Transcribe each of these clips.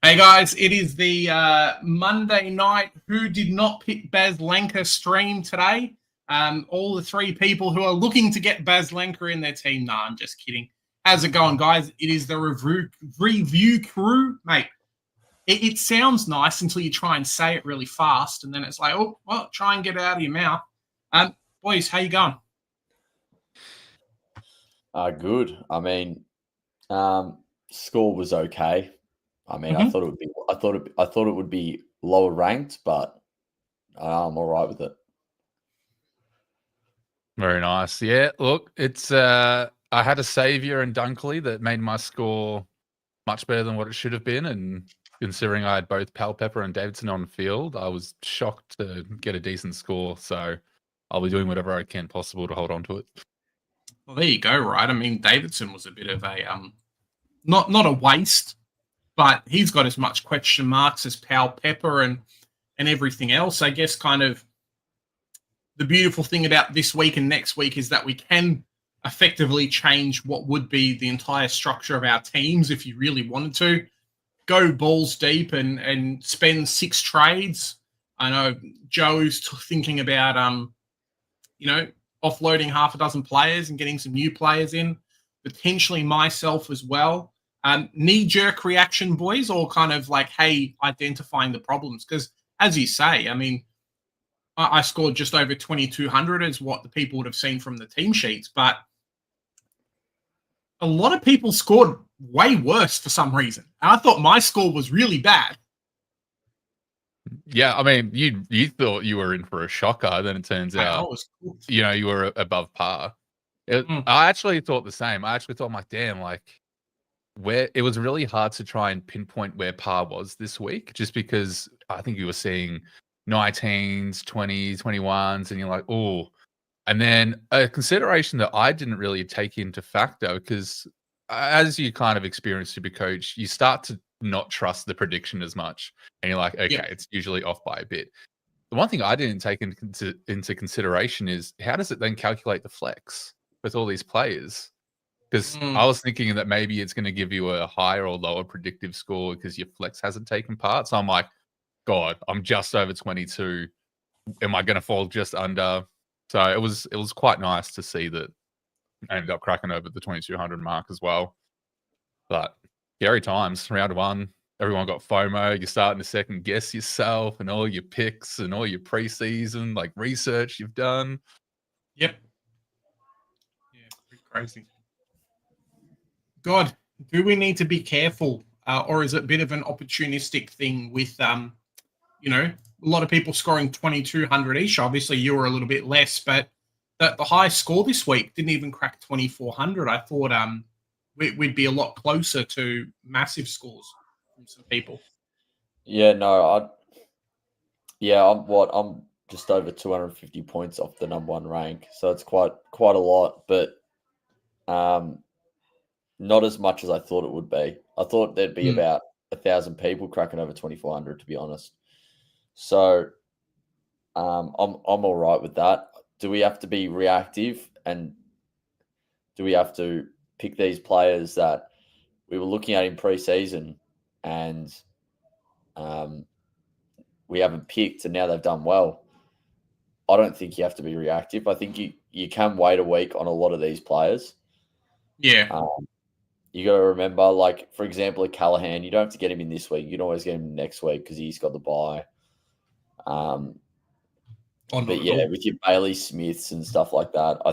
Hey guys, it is the Monday night Who Did Not Pick Baz Lenker stream today. All the three people who are looking to get Baz Lenker in their team. Nah, I'm just kidding. How's it going, guys? It is the review crew. Mate, it sounds nice until you try and say it really fast, and then it's like, oh, well, try and get it out of your mouth. Boys, how you going? Good. I mean, score was okay. I mean, I thought it would be lower ranked, but I'm all right with it. Very nice. Yeah, look, it's I had a savior in Dunkley that made my score much better than what it should have been, and considering I had both Pal Pepper and Davidson on the field, I was shocked to get a decent score. So I'll be doing whatever I can possible to hold on to it. Well, there you go, right? I mean, Davidson was a bit of a not a waste, but he's got as much question marks as Pal Pepper and everything else. I guess kind of the beautiful thing about this week and next week is that we can effectively change what would be the entire structure of our teams if you really wanted to. Go balls deep and spend 6 trades. I know Joe's thinking about, offloading half a dozen players and getting some new players in, potentially myself as well. Knee-jerk reaction, boys, or kind of like, hey, identifying the problems? Because as you say, I mean, I scored just over 2,200 is what the people would have seen from the team sheets, but a lot of people scored way worse for some reason. And I thought my score was really bad. Yeah, I mean, you thought you were in for a shocker, then it turns out, you were above par. I actually thought the same. I actually thought, I'm like, damn, like, where it was really hard to try and pinpoint where par was this week, just because I think you were seeing 19s, 20s, 21s, and you're like, oh. And then a consideration that I didn't really take into factor, because as you kind of experience Supercoach, you start to not trust the prediction as much. And you're like, okay, It's usually off by a bit. The one thing I didn't take into consideration is how does it then calculate the flex with all these players? Because I was thinking that maybe it's going to give you a higher or lower predictive score because your flex hasn't taken part. So I'm like, God, I'm just over 22. Am I going to fall just under? So it was quite nice to see that I ended up cracking over the 2,200 mark as well. But scary times. Round 1, everyone got FOMO. You're starting to second guess yourself and all your picks and all your preseason like research you've done. Yep. Yeah, pretty crazy. God, do we need to be careful, or is it a bit of an opportunistic thing with, a lot of people scoring 2,200-ish? Obviously, you were a little bit less, but the high score this week didn't even crack 2,400. I thought we'd be a lot closer to massive scores from some people. Yeah, no, I'm just over 250 points off the number 1 rank, so it's quite a lot, but not as much as I thought it would be. I thought there'd be about 1,000 people cracking over 2,400, to be honest. So I'm all right with that. Do we have to be reactive, and do we have to pick these players that we were looking at in pre-season and we haven't picked and now they've done well? I don't think you have to be reactive. I think you can wait a week on a lot of these players. Yeah. You got to remember, like, for example, at Callahan, you don't have to get him in this week. You can always get him next week because he's got the bye. But yeah, with your Bailey Smiths and stuff like that, I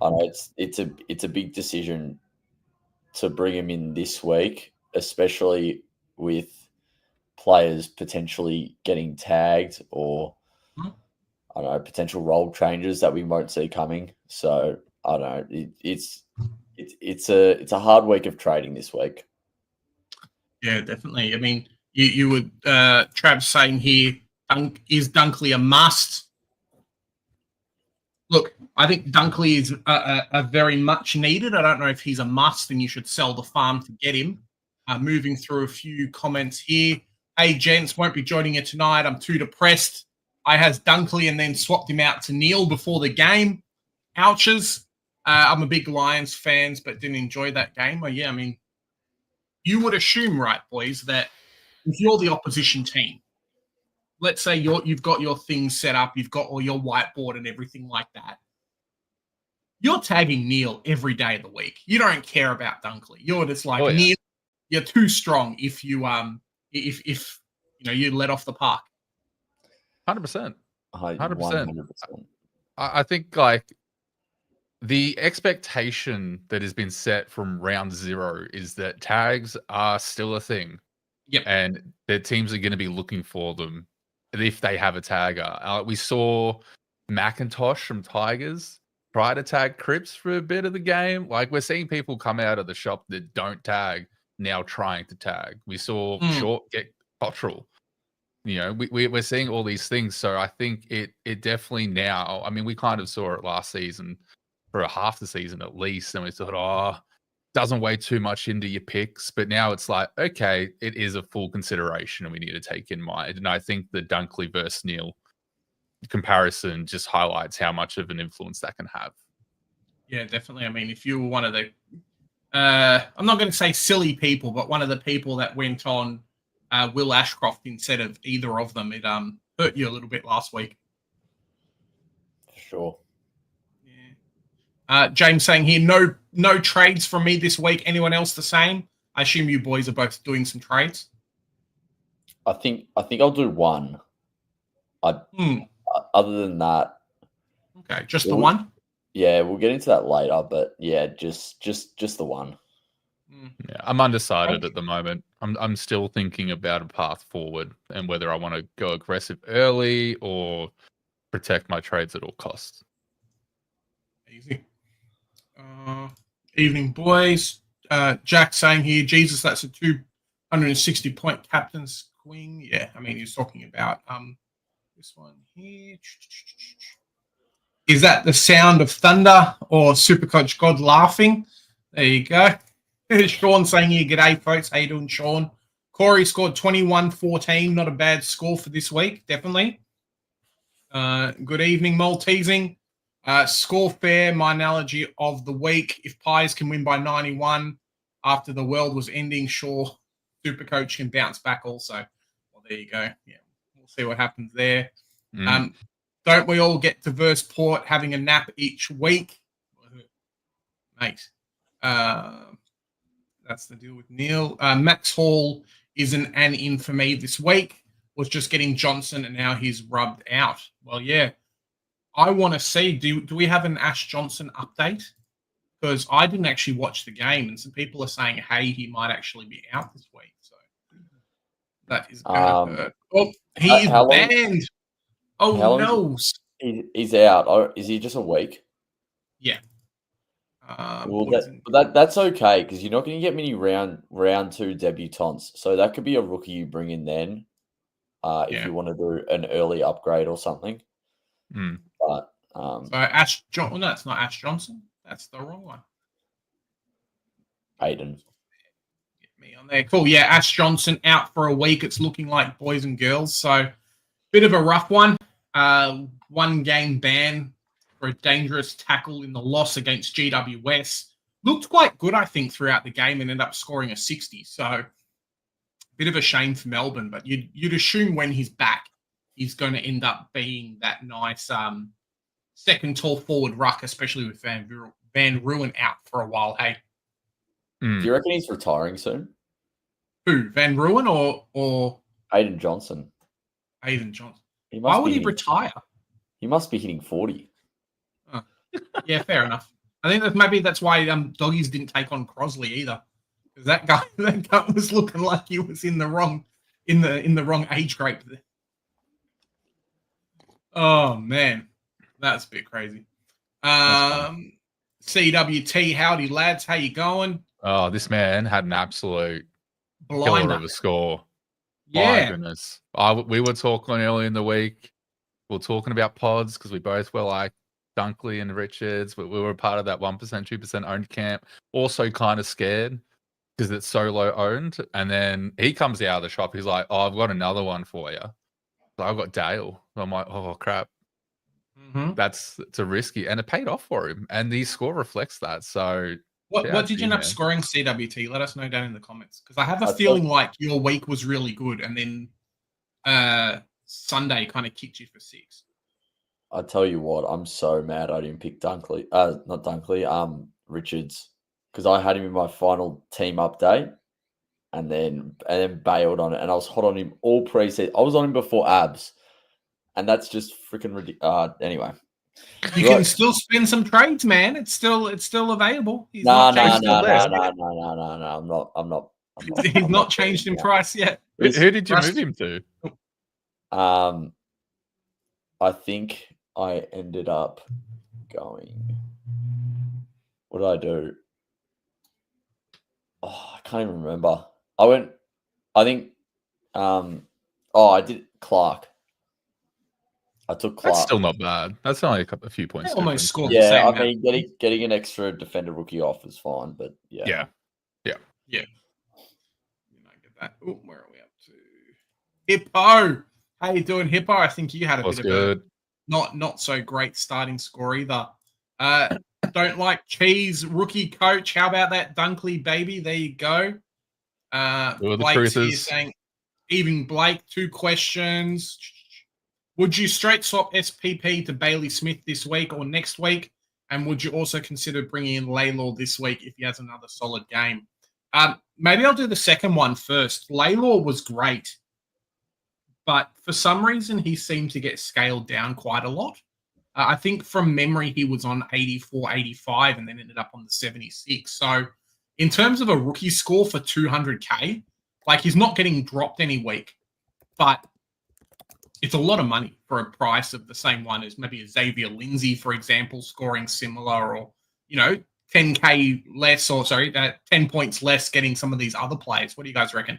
know it's a big decision to bring him in this week, especially with players potentially getting tagged or I don't know, potential role changes that we won't see coming. So I don't know. It's a hard week of trading this week. Yeah, definitely. I mean, you would Trav saying here, is Dunkley a must? Look, I think Dunkley is a very much needed. I don't know if he's a must and you should sell the farm to get him. Moving through a few comments here. Hey, gents, won't be joining you tonight. I'm too depressed. I has Dunkley and then swapped him out to Neil before the game. Ouches. I'm a big Lions fan, but didn't enjoy that game. Well, yeah, I mean, you would assume, right, boys, that if you're the opposition team, let's say you've got your things set up, you've got all your whiteboard and everything like that. You're tagging Neil every day of the week. You don't care about Dunkley. You're just like, Neil, you're too strong if you if you let off the park. 100%. 100%. I think like the expectation that has been set from round 0 is that tags are still a thing. Yep. And their teams are going to be looking for them if they have a tagger. We saw McIntosh from Tigers try to tag Cripps for a bit of the game. Like, we're seeing people come out of the shop that don't tag now trying to tag. We saw Short get Cottrell. We're seeing all these things. So I think it definitely now, I mean, we kind of saw it last season for a half the season at least. And we thought, doesn't weigh too much into your picks. But now it's like, okay, it is a full consideration and we need to take in mind. And I think the Dunkley versus Neil comparison just highlights how much of an influence that can have. Yeah, definitely. I mean, if you were one of the, I'm not going to say silly people, but one of the people that went on Will Ashcroft instead of either of them, it hurt you a little bit last week. Sure. Yeah. James saying here, no trades from me this week. Anyone else the same? I assume you boys are both doing some trades. I think I'll do one. Other than that, okay, just the one. Yeah, we'll get into that later, but yeah, just the one. Yeah, I'm undecided at the moment. I'm still thinking about a path forward and whether I want to go aggressive early or protect my trades at all costs. Easy. Evening, boys. Jack saying here, Jesus, that's a 260-point captain's queen. Yeah, I mean, he's talking about this one here. Is that the sound of thunder or Supercoach God laughing? There you go. Sean saying here, g'day, folks. How you doing, Sean? Corey scored 21-14. Not a bad score for this week, definitely. Good evening, Maltesing. Score fair, my analogy of the week. If Pies can win by 91 after the world was ending, sure, Supercoach can bounce back also. Well, there you go. Yeah, we'll see what happens there. Don't we all get to verse Port having a nap each week? Mate, that's the deal with Neil. Max Hall isn't an in for me this week. Was just getting Johnson and now he's rubbed out. Well, yeah. I want to see, do we have an Ash Johnson update? Because I didn't actually watch the game and some people are saying, hey, he might actually be out this week. So that is going to hurt. Oh, he is banned. Oh, no. He's out. Is he just a week? Yeah. That's okay because you're not going to get many round 2 debutants. So that could be a rookie you bring in then if you want to do an early upgrade or something. But so Ash Johnson. No, it's not Ash Johnson. That's the wrong one. Aiden. Get me on there. Cool. Yeah, Ash Johnson out for a week. It's looking like boys and girls. So bit of a rough one. 1 game ban for a dangerous tackle in the loss against GWS. Looked quite good, I think, throughout the game and ended up scoring a 60. So bit of a shame for Melbourne, but you'd assume when he's back, he's going to end up being that nice second tall forward ruck, especially with Van Ruin out for a while. Hey, do you reckon he's retiring soon? Who, Van Ruin or Aiden Johnson? Aiden Johnson. Why would he retire? He must be hitting 40. Oh. Yeah, fair enough. I think maybe that's why Doggies didn't take on Crosley either, because that guy was looking like he was in the wrong age group. Oh man, that's a bit crazy. CWT, howdy lads, how you going? Oh, this man had an absolute killer of a score. Yeah. My goodness. We were talking earlier in the week. We were talking about pods because we both were like Dunkley and Richards. We were part of that 1%, 2% owned camp. Also kind of scared because it's so low owned. And then he comes out of the shop. He's like, oh, I've got another one for you. So I've got Dale. I'm like, oh, crap. Mm-hmm. It's a risky. And it paid off for him. And the score reflects that. So What did you end up scoring, CWT? Let us know down in the comments, because I have a feeling like your week was really good, and then Sunday kind of kicked you for 6. I tell you what, I'm so mad I didn't pick Dunkley. Not Dunkley. Richards, because I had him in my final team update, and then bailed on it, and I was hot on him all preseason. I was on him before Abs, and that's just freaking ridiculous. Anyway. You can still spin some trades, man. It's still available. No. I'm not. He's not changed in price yet. Who did you move him to? I think I ended up going. What did I do? Oh, I can't even remember. I did Clark. I took Clark. That's still not bad. That's only a few points. Almost scored. Yeah, I mean, getting an extra defender rookie off is fine, but yeah. You might get that. Oh, where are we up to? Hippo, how you doing, Hippo? I think you had a bit of a not so great starting score either. Don't like cheese, rookie coach. How about that Dunkley baby? There you go. Blake's here saying, even Blake, 2 questions. Would you straight swap SPP to Bailey Smith this week or next week? And would you also consider bringing in Laylaw this week if he has another solid game? Maybe I'll do the second one first. Laylaw was great, but for some reason he seemed to get scaled down quite a lot. I think from memory he was on 84, 85 and then ended up on the 76. So in terms of a rookie score for 200K, like he's not getting dropped any week, but it's a lot of money for a price of the same one as maybe a Xavier Lindsay, for example, scoring similar, or, 10K less, 10 points less getting some of these other players. What do you guys reckon?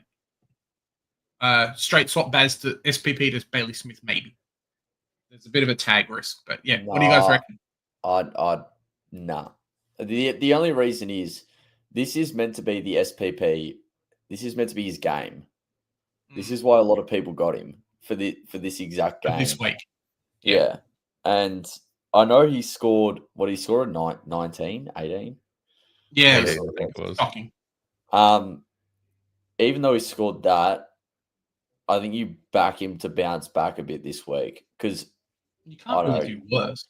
Straight swap Baz to SPP to Bailey Smith, maybe. There's a bit of a tag risk, but yeah. What do you guys reckon? Nah. The only reason is this is meant to be the SPP. This is meant to be his game. This is why a lot of people got him. For this exact game. This week. Yeah. And I know he scored, 19, 18? Yeah, it was shocking. Even though he scored that, I think you back him to bounce back a bit this week, because you can't really do worse.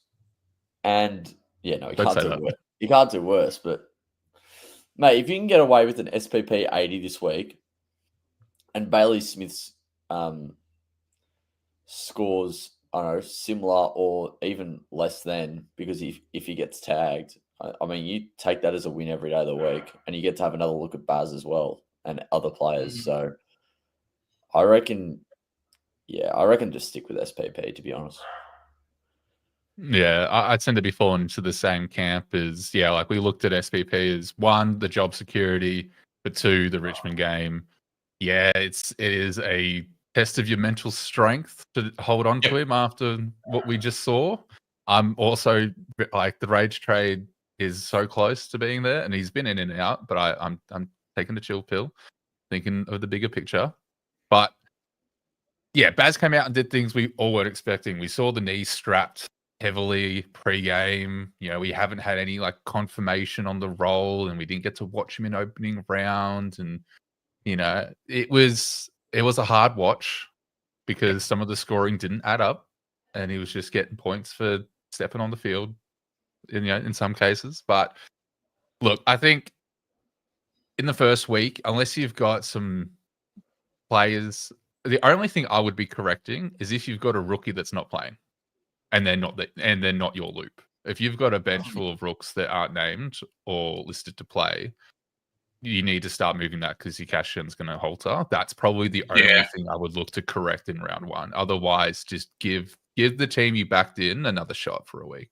And he can't do worse. You can't do worse, but mate, if you can get away with an SPP 80 this week and Bailey Smith's scores, I don't know, similar or even less than, because if he gets tagged, I mean, you take that as a win every day of the week, and you get to have another look at Baz as well and other players. So I reckon just stick with SPP, to be honest. Yeah, I tend to be falling into the same camp as, like we looked at SPP as 1, the job security, but 2, the Richmond game. Yeah, it is a test of your mental strength to hold on to him after what we just saw. I'm also like, the Rage trade is so close to being there, and he's been in and out, but I'm taking the chill pill, thinking of the bigger picture. But yeah, Baz came out and did things we all weren't expecting. We saw the knee strapped heavily pre-game. We haven't had any confirmation on the role, and we didn't get to watch him in opening round, and it was a hard watch because some of the scoring didn't add up, and he was just getting points for stepping on the field, in some cases. But look, I think in the first week, unless you've got some players, the only thing I would be correcting is if you've got a rookie that's not playing, and they're not your loop. If you've got a bench full of rooks that aren't named or listed to play, you need to start moving that because your cash in's going to halter. That's probably the only thing I would look to correct in round 1. Otherwise, just give the team you backed in another shot for a week.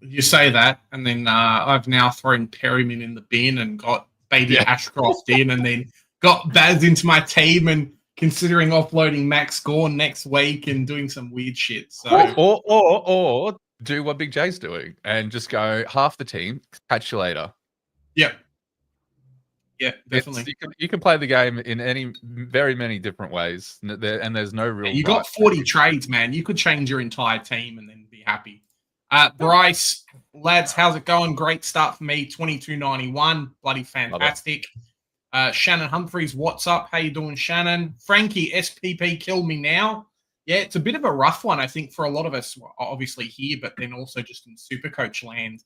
You say that, and then I've now thrown Perryman in the bin and got baby Ashcroft in, and then got Baz into my team and considering offloading Max Gorn next week and doing some weird shit. So or do what Big J's doing and just go half the team. Catch you later. Yep. Yeah, definitely. You can play the game in very many different ways, and there's no real. You got 40 trades, man. You could change your entire team and then be happy. Bryce, lads, how's it going? Great start for me. 22.91, bloody fantastic. Shannon Humphreys, what's up? How you doing, Shannon? Frankie, SPP, kill me now. Yeah, it's a bit of a rough one, I think, for a lot of us, obviously here, but then also just in Supercoach land.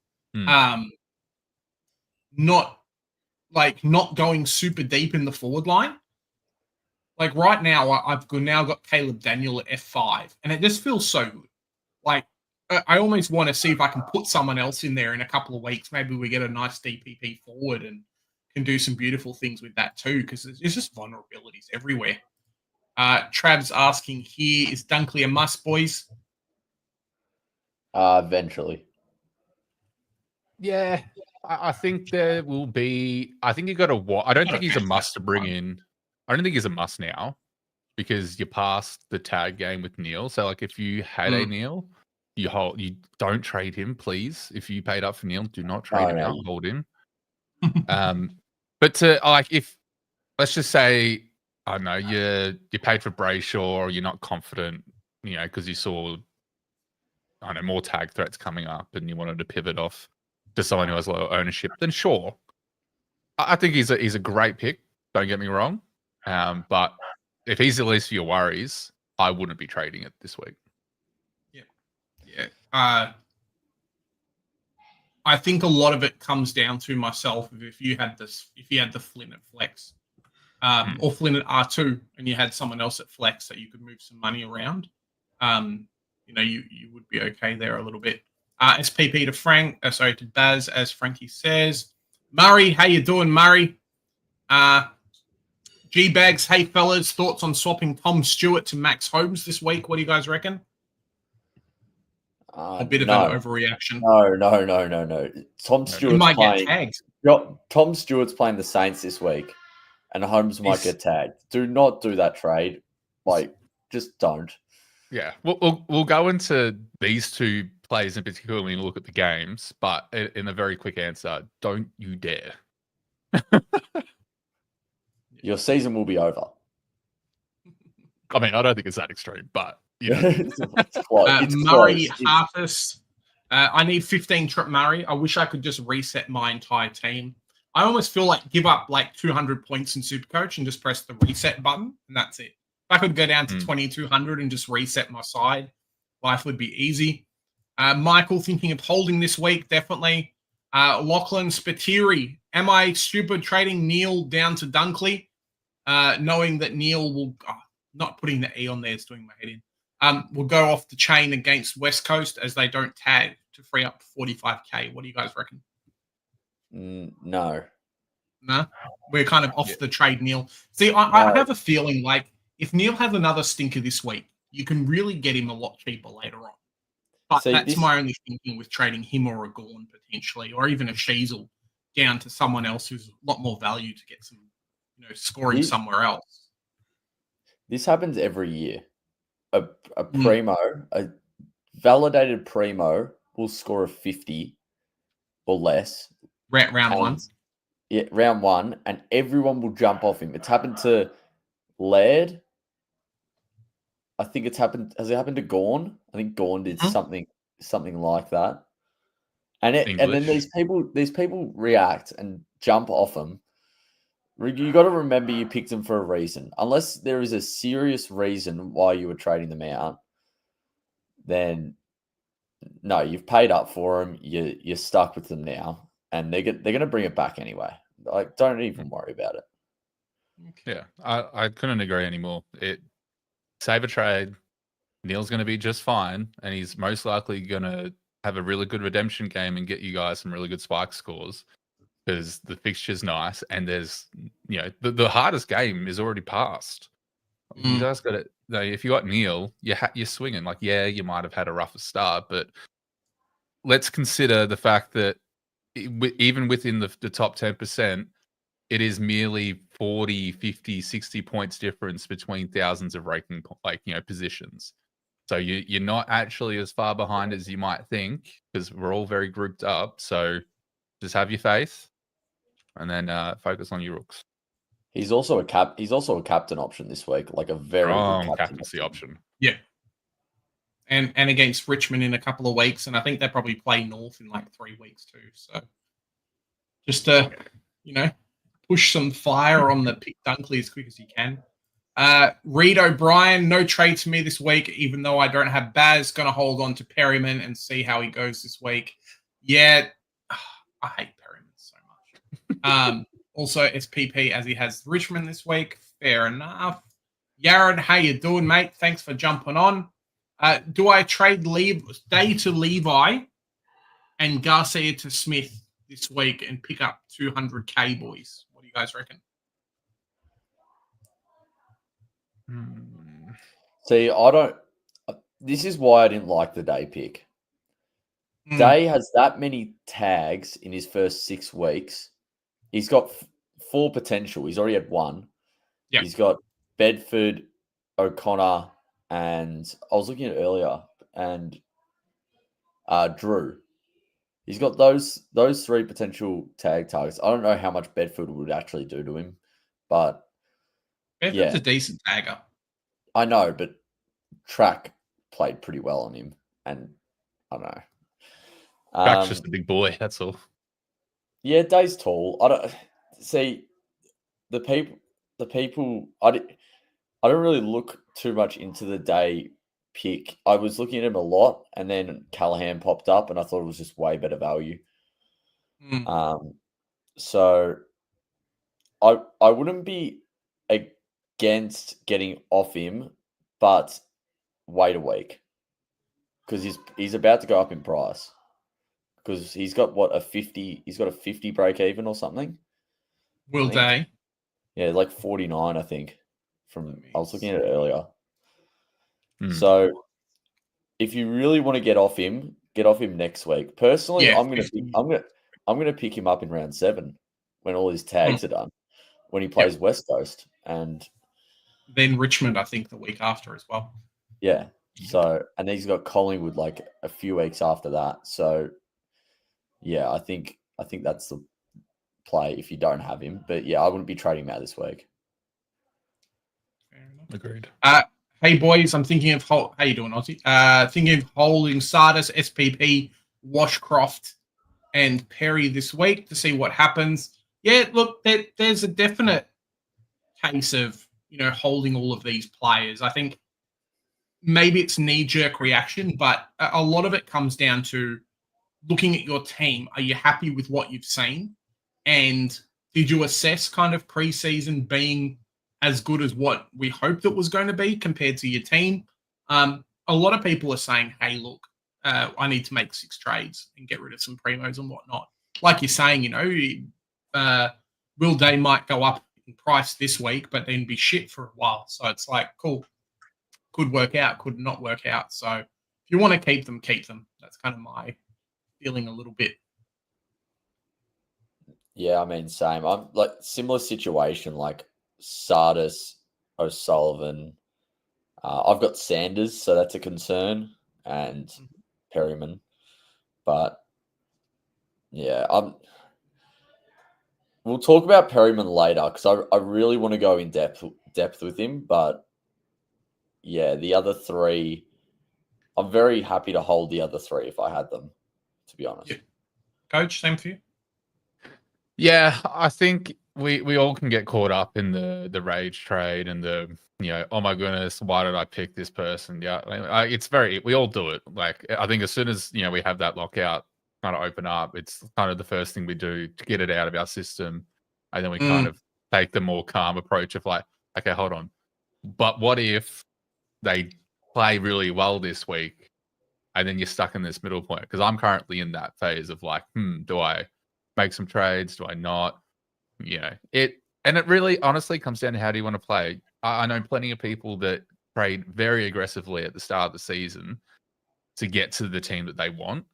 Not going super deep in the forward line. Like right now, I've now got Caleb Daniel at F5, and it just feels so good. Like I almost want to see if I can put someone else in there in a couple of weeks. Maybe we get a nice DPP forward and can do some beautiful things with that too, because there's just vulnerabilities everywhere. Trav's asking here, is Dunkley a must, boys? Eventually. Yeah, I think there will be. I think you got to. I don't think he's a must to bring in. I don't think he's a must now because you passed the tag game with Neil. So, like, if you had a Neil, you don't trade him, please. If you paid up for Neil, do not trade him out. Hold him. But to if let's just say, I don't know, you paid for Brayshaw, or you're not confident, because you saw, I don't know, more tag threats coming up, and you wanted to pivot off to someone who has low ownership, then sure. I think he's a great pick. Don't get me wrong. But if he's the least of your worries, I wouldn't be trading it this week. Yeah. I think a lot of it comes down to myself. If you had the Flynn at flex, or Flynn at R2, and you had someone else at flex that you could move some money around, you would be okay there a little bit. SPP to Baz, as Frankie says. Murray, how you doing, Murray? G-Bags, hey fellas, thoughts on swapping Tom Stewart to Max Holmes this week? What do you guys reckon? A bit of an overreaction. No. Tom Stewart's might get tagged. Tom Stewart's playing the Saints this week, and Holmes might get tagged. Do not do that trade. Just don't. Yeah, we'll go into these two players in particular when you look at the games, but in a very quick answer, don't you dare. Your season will be over. I mean, I don't think it's that extreme, but it's close. Murray Harfus. I need 15 trip Murray. I wish I could just reset my entire team. I almost feel like give up 200 points in Supercoach and just press the reset button, and that's it. If I could go down to 2,200 and just reset my side, life would be easy. Michael thinking of holding this week, definitely. Lachlan Spiteri. Am I stupid trading Neil down to Dunkley? Knowing that Neil will... not putting the E on there is doing my head in. Will go off the chain against West Coast as they don't tag to free up 45k. What do you guys reckon? No. No? We're kind of off the trade, Neil. See, I have a feeling if Neil has another stinker this week, you can really get him a lot cheaper later on. But that's my only thinking with trading him or a Gorn potentially, or even a Sheasel down to someone else who's a lot more value to get some, scoring somewhere else. This happens every year. A primo, a validated primo will score a 50 or less. Round one. Yeah, round one, and everyone will jump off him. It's happened to Laird. I think it's happened. Has it happened to Gorn? I think Gorn did something like that. And then these people react and jump off him. You got to remember you picked them for a reason. Unless there is a serious reason why you were trading them out, then no, you've paid up for them. You're stuck with them now, and they're going to bring it back anyway. Don't even worry about it. Yeah, I couldn't agree anymore. Save a trade. Neil's going to be just fine, and he's most likely going to have a really good redemption game and get you guys some really good spike scores because the fixture's nice, and there's the hardest game is already passed. You guys got it. If you got Neil, you're swinging. You might have had a rougher start, but let's consider the fact that even within the top 10%, it is merely 40, 50, 60 points difference between thousands of ranking positions. So you're not actually as far behind as you might think because we're all very grouped up. So just have your faith and then focus on your rooks. He's also a captain option this week, a very good captaincy option. Yeah. and against Richmond in a couple of weeks, and I think they probably play North in like 3 weeks too. So just to, push some fire on the pick Dunkley as quick as you can. Reed O'Brien, no trade to me this week, even though I don't have Baz. Going to hold on to Perryman and see how he goes this week. Yeah, I hate Perryman so much. Also, SPP as he has Richmond this week. Fair enough. Yaron, how you doing, mate? Thanks for jumping on. Do I trade Day to Levi and Garcia to Smith this week and pick up 200K, boys? What do you guys reckon? See, this is why I didn't like the Day pick. Day has that many tags in his first 6 weeks. He's got 4 potential. He's already had 1. Yep. He's got Bedford, O'Connor, and I was looking at earlier, and Drew. He's got those 3 potential tag targets. I don't know how much Bedford would actually do to him, but Bedford's a decent tagger. I know, but Track played pretty well on him, and I don't know. Track's just a big boy. That's all. Yeah, Day's tall. I don't see the people. I don't really look too much into the Day pick. I was looking at him a lot, and then Callahan popped up, and I thought it was just way better value. So I wouldn't be against getting off him, but wait a week because he's about to go up in price because he's got a 50. He's got a 50 break even or something. Will Day? Yeah, like 49, I think. I was looking at it earlier. So if you really want to get off him next week. Personally, I'm gonna pick him up in round 7 when all his tags are done, when he plays West Coast, and then Richmond, I think, the week after as well. Yeah. So, and he's got Collingwood like a few weeks after that. So, yeah, I think that's the play if you don't have him. But yeah, I wouldn't be trading him out this week. Agreed. Hey boys, I'm thinking of how you doing, Ozzy? Thinking of holding Sardis, SPP, Washcroft, and Perry this week to see what happens. Yeah, look, there's a definite case of holding all of these players. I think maybe it's knee-jerk reaction, but a lot of it comes down to looking at your team. Are you happy with what you've seen? And did you assess kind of preseason being as good as what we hoped it was going to be compared to your team? A lot of people are saying, hey, look, I need to make 6 trades and get rid of some primos and whatnot. Like you're saying, Will Day might go up in price this week, but then be shit for a while. So it's like, cool. Could work out, could not work out. So if you want to keep them, keep them. That's kind of my feeling a little bit. Yeah, I mean, same. I'm like similar situation, like Sardis, O'Sullivan. I've got Sanders, so that's a concern, and Perryman. But yeah, we'll talk about Perryman later because I really want to go in depth with him. But yeah, the other 3, I'm very happy to hold the other 3 if I had them, to be honest. Yeah. Coach, same for you? Yeah, I think we all can get caught up in the rage trade and the oh my goodness, why did I pick this person? Yeah, it's we all do it. Like I think as soon as we have that lockout kind of open up, it's kind of the first thing we do to get it out of our system, and then we kind of take the more calm approach of like, okay, hold on, but what if they play really well this week, and then you're stuck in this middle point? Because I'm currently in that phase of like, do I make some trades? Do I not? It really honestly comes down to how do you want to play. I know plenty of people that trade very aggressively at the start of the season to get to the team that they want,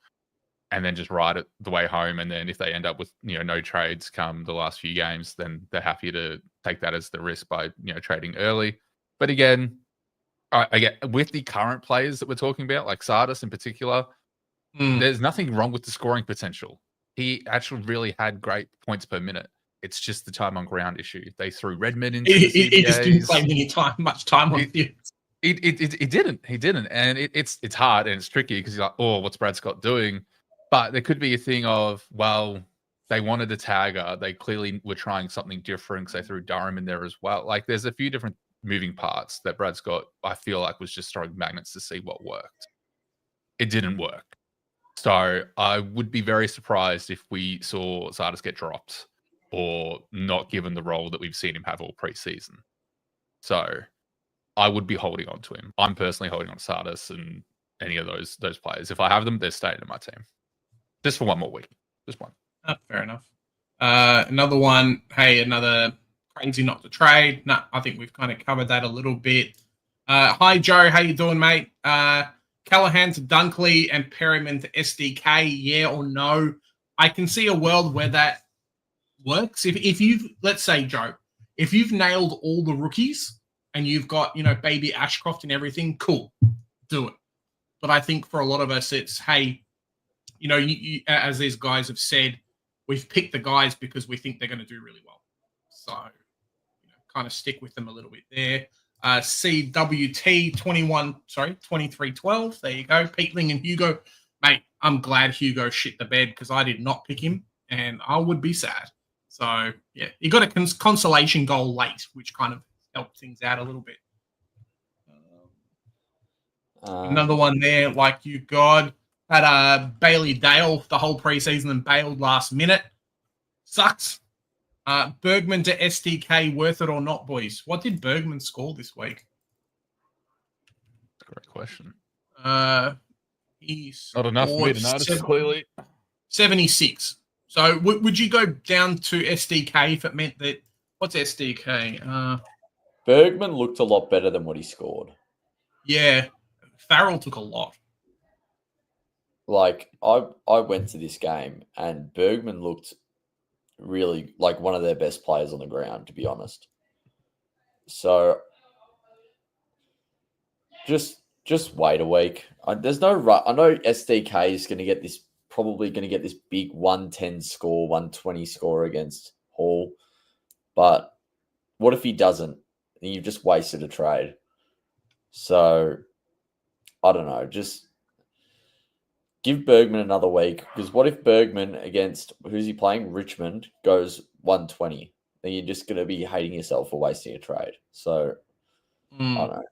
and then just ride it the way home. And then if they end up with no trades come the last few games, then they're happy to take that as the risk by trading early. But again, I get with the current players that we're talking about, like Sardis in particular, there's nothing wrong with the scoring potential. He actually really had great points per minute. It's just the time on ground issue. They threw Redmond into the CBAs. He just didn't play much time on field. He didn't. He didn't. And it's hard and it's tricky because you're like, oh, what's Brad Scott doing? But there could be a thing of, well, they wanted a tagger. They clearly were trying something different because they threw Durham in there as well. Like, there's a few different moving parts that Brad Scott, I feel like, was just throwing magnets to see what worked. It didn't work. So I would be very surprised if we saw Sardis get dropped or not given the role that we've seen him have all preseason. So I would be holding on to him. I'm personally holding on to Sardis and any of those players. If I have them, they're staying in my team. Just for one more week. Just one. Fair enough. Another one. Hey, another crazy not to trade. No, I think we've kind of covered that a little bit. Hi, Joe. How you doing, mate? Callahan to Dunkley and Perryman to SDK. Yeah or no? I can see a world where that works. If you've, let's say, Joe, if you've nailed all the rookies and you've got, baby Ashcroft and everything, cool, do it. But I think for a lot of us, it's, hey, you, as these guys have said, we've picked the guys because we think they're going to do really well. So, kind of stick with them a little bit there. CWT 2312. There you go. Peatling and Hugo. Mate, I'm glad Hugo shit the bed because I did not pick him and I would be sad. So, yeah, he got a consolation goal late, which kind of helped things out a little bit. Another one there, like you got, had Bailey Dale the whole preseason and bailed last minute. Sucks. Bergman to STK, worth it or not, boys? What did Bergman score this week? Great question. He's not enough for me to notice, clearly. 76. So would you go down to SDK if it meant that? What's SDK? Bergman looked a lot better than what he scored. Yeah, Farrell took a lot. Like, I went to this game and Bergman looked really like one of their best players on the ground, to be honest. So just wait a week. There's no rush. I know SDK is going to get this, probably going to get this big 110 score, 120 score against Hall. But what if he doesn't? And you've just wasted a trade. So I don't know. Just give Bergman another week, because what if Bergman against, who's he playing? Richmond goes 120. Then you're just going to be hating yourself for wasting a trade. So I don't know.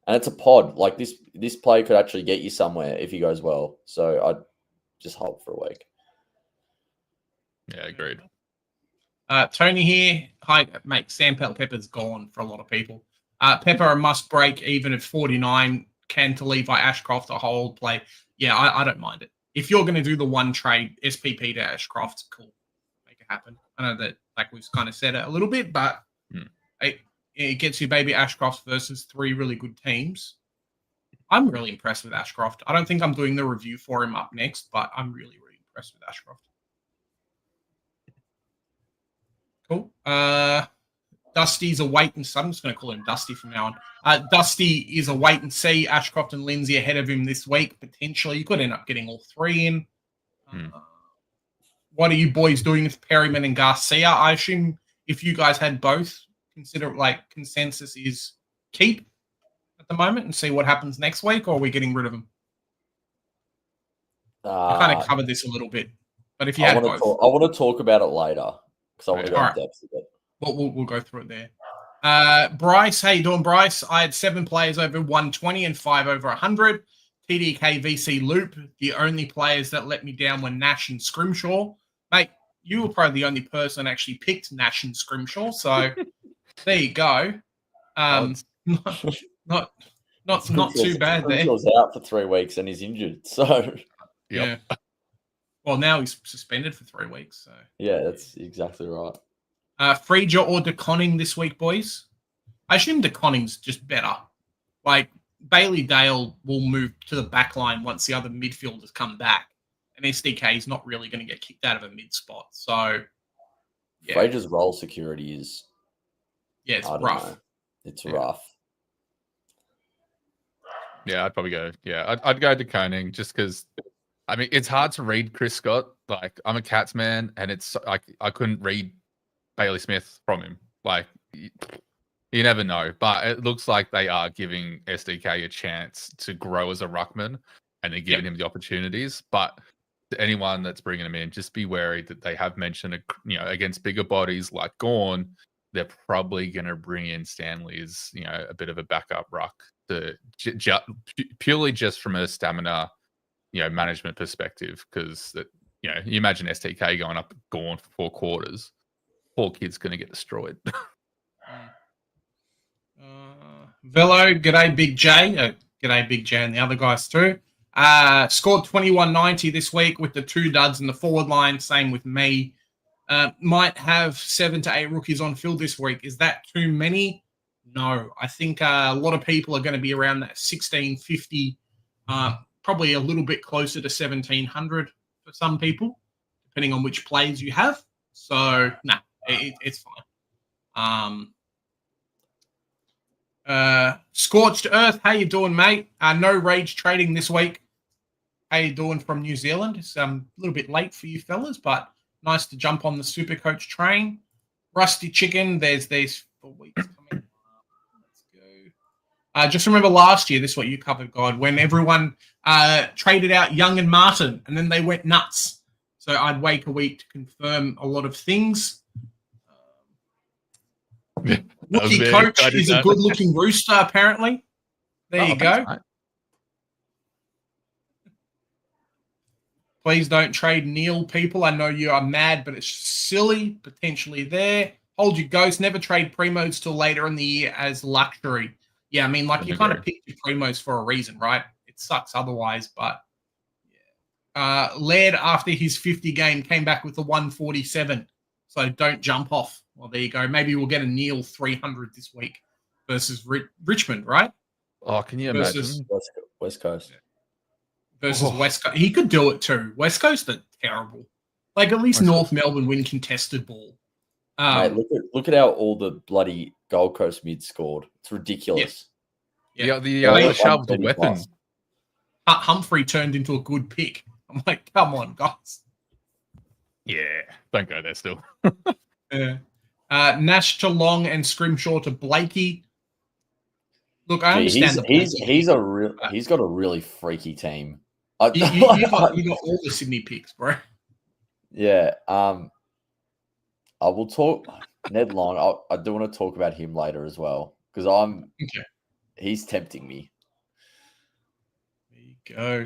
And it's a pod. Like, this play could actually get you somewhere if he goes well. So I'd just hold for a week. Yeah, agreed. Tony here. Hi, mate. Sam Pepper's gone for a lot of people. Pepper a must break even at 49. Can to Levi Ashcroft a hold play. Yeah, I don't mind it. If you're going to do the one trade, SPP to Ashcroft, cool. Make it happen. I know that, like, we've kind of said it a little bit, but it gets you baby Ashcroft versus three really good teams. I'm really impressed with Ashcroft. I don't think I'm doing the review for him up next, but I'm really, really impressed with Ashcroft. Cool. Dusty's a wait and see. I'm just going to call him Dusty from now on. Dusty is a wait and see. Ashcroft and Lindsay ahead of him this week, potentially. You could end up getting all three in. What are you boys doing with Perryman and Garcia? I assume if you guys had both, consider like consensus is keep at the moment and see what happens next week, or are we getting rid of them? I kind of covered this a little bit, but if you had both. I want to talk about it later because I want to go in depth with it. We'll go through it there. Bryce, how you doing, Bryce? I had 7 players over 120 and 5 over 100. TDK VC Loop. The only players that let me down were Nash and Scrimshaw. Mate, you were probably the only person that actually picked Nash and Scrimshaw. So there you go. Not too bad there. Scrimshaw's out for 3 weeks and he's injured. So yeah. Well, now he's suspended for 3 weeks. So yeah, that's exactly right. Frieger or DeConning this week, boys? I assume DeConning's just better. Like, Bailey Dale will move to the back line once the other midfielders come back. And SDK is not really going to get kicked out of a mid spot. So, yeah. Frieger's role security is... Yeah, it's rough. It's rough. Yeah, I'd probably go... Yeah, I'd go DeConning just because... I mean, it's hard to read Chris Scott. Like, I'm a Cats man, and it's like I couldn't read Bailey Smith from him. Like, You never know, but it looks like they are giving SDK a chance to grow as a ruckman, and they're giving him the opportunities. But to anyone that's bringing him in, just be wary that they have mentioned, against bigger bodies like Gawn, they're probably going to bring in Stanley as, a bit of a backup ruck to purely just from a stamina, management perspective. Because you imagine STK going up Gawn for 4 quarters, poor kid's going to get destroyed. Velo, g'day Big J. G'day Big J and the other guys too. Scored 21.90 this week with the 2 duds in the forward line. Same with me. Might have 7 to 8 rookies on field this week. Is that too many? No. I think a lot of people are going to be around that 1,650, probably a little bit closer to 1,700 for some people, depending on which plays you have. So, it's fine. Scorched Earth, how you doing, mate? No rage trading this week. How you doing from New Zealand? It's a little bit late for you fellas, but nice to jump on the Supercoach train. Rusty Chicken, there's these 4 weeks coming. Let's go. Just remember last year, this is what you covered, God, when everyone traded out Young and Martin, and then they went nuts. So I'd wait a week to confirm a lot of things. Rookie coach is a good-looking rooster, apparently. There you go. Right. Please don't trade Neil, people. I know you are mad, but it's silly, potentially there. Hold your ghost. Never trade Primos till later in the year as luxury. Yeah, I mean, you kind of picked your Primos for a reason, right? It sucks otherwise, but yeah. Laird, after his 50 game, came back with a 147. So don't jump off. Well, there you go. Maybe we'll get a Neil 300 this week versus Richmond, right? Oh, can you imagine? West Coast. Versus West Coast. He could do it too. West Coast are terrible. At least North Melbourne win contested ball. Mate, look at how all the bloody Gold Coast mids scored. It's ridiculous. Yeah, the shoved weapon. Humphrey turned into a good pick. I'm like, come on, guys. Yeah, don't go there still. Nash to Long and Scrimshaw to Blakey. Look, I understand. He's got a really freaky team. You got all the Sydney picks, bro. Yeah. I will talk Ned Long. I do want to talk about him later as well because he's tempting me. Go.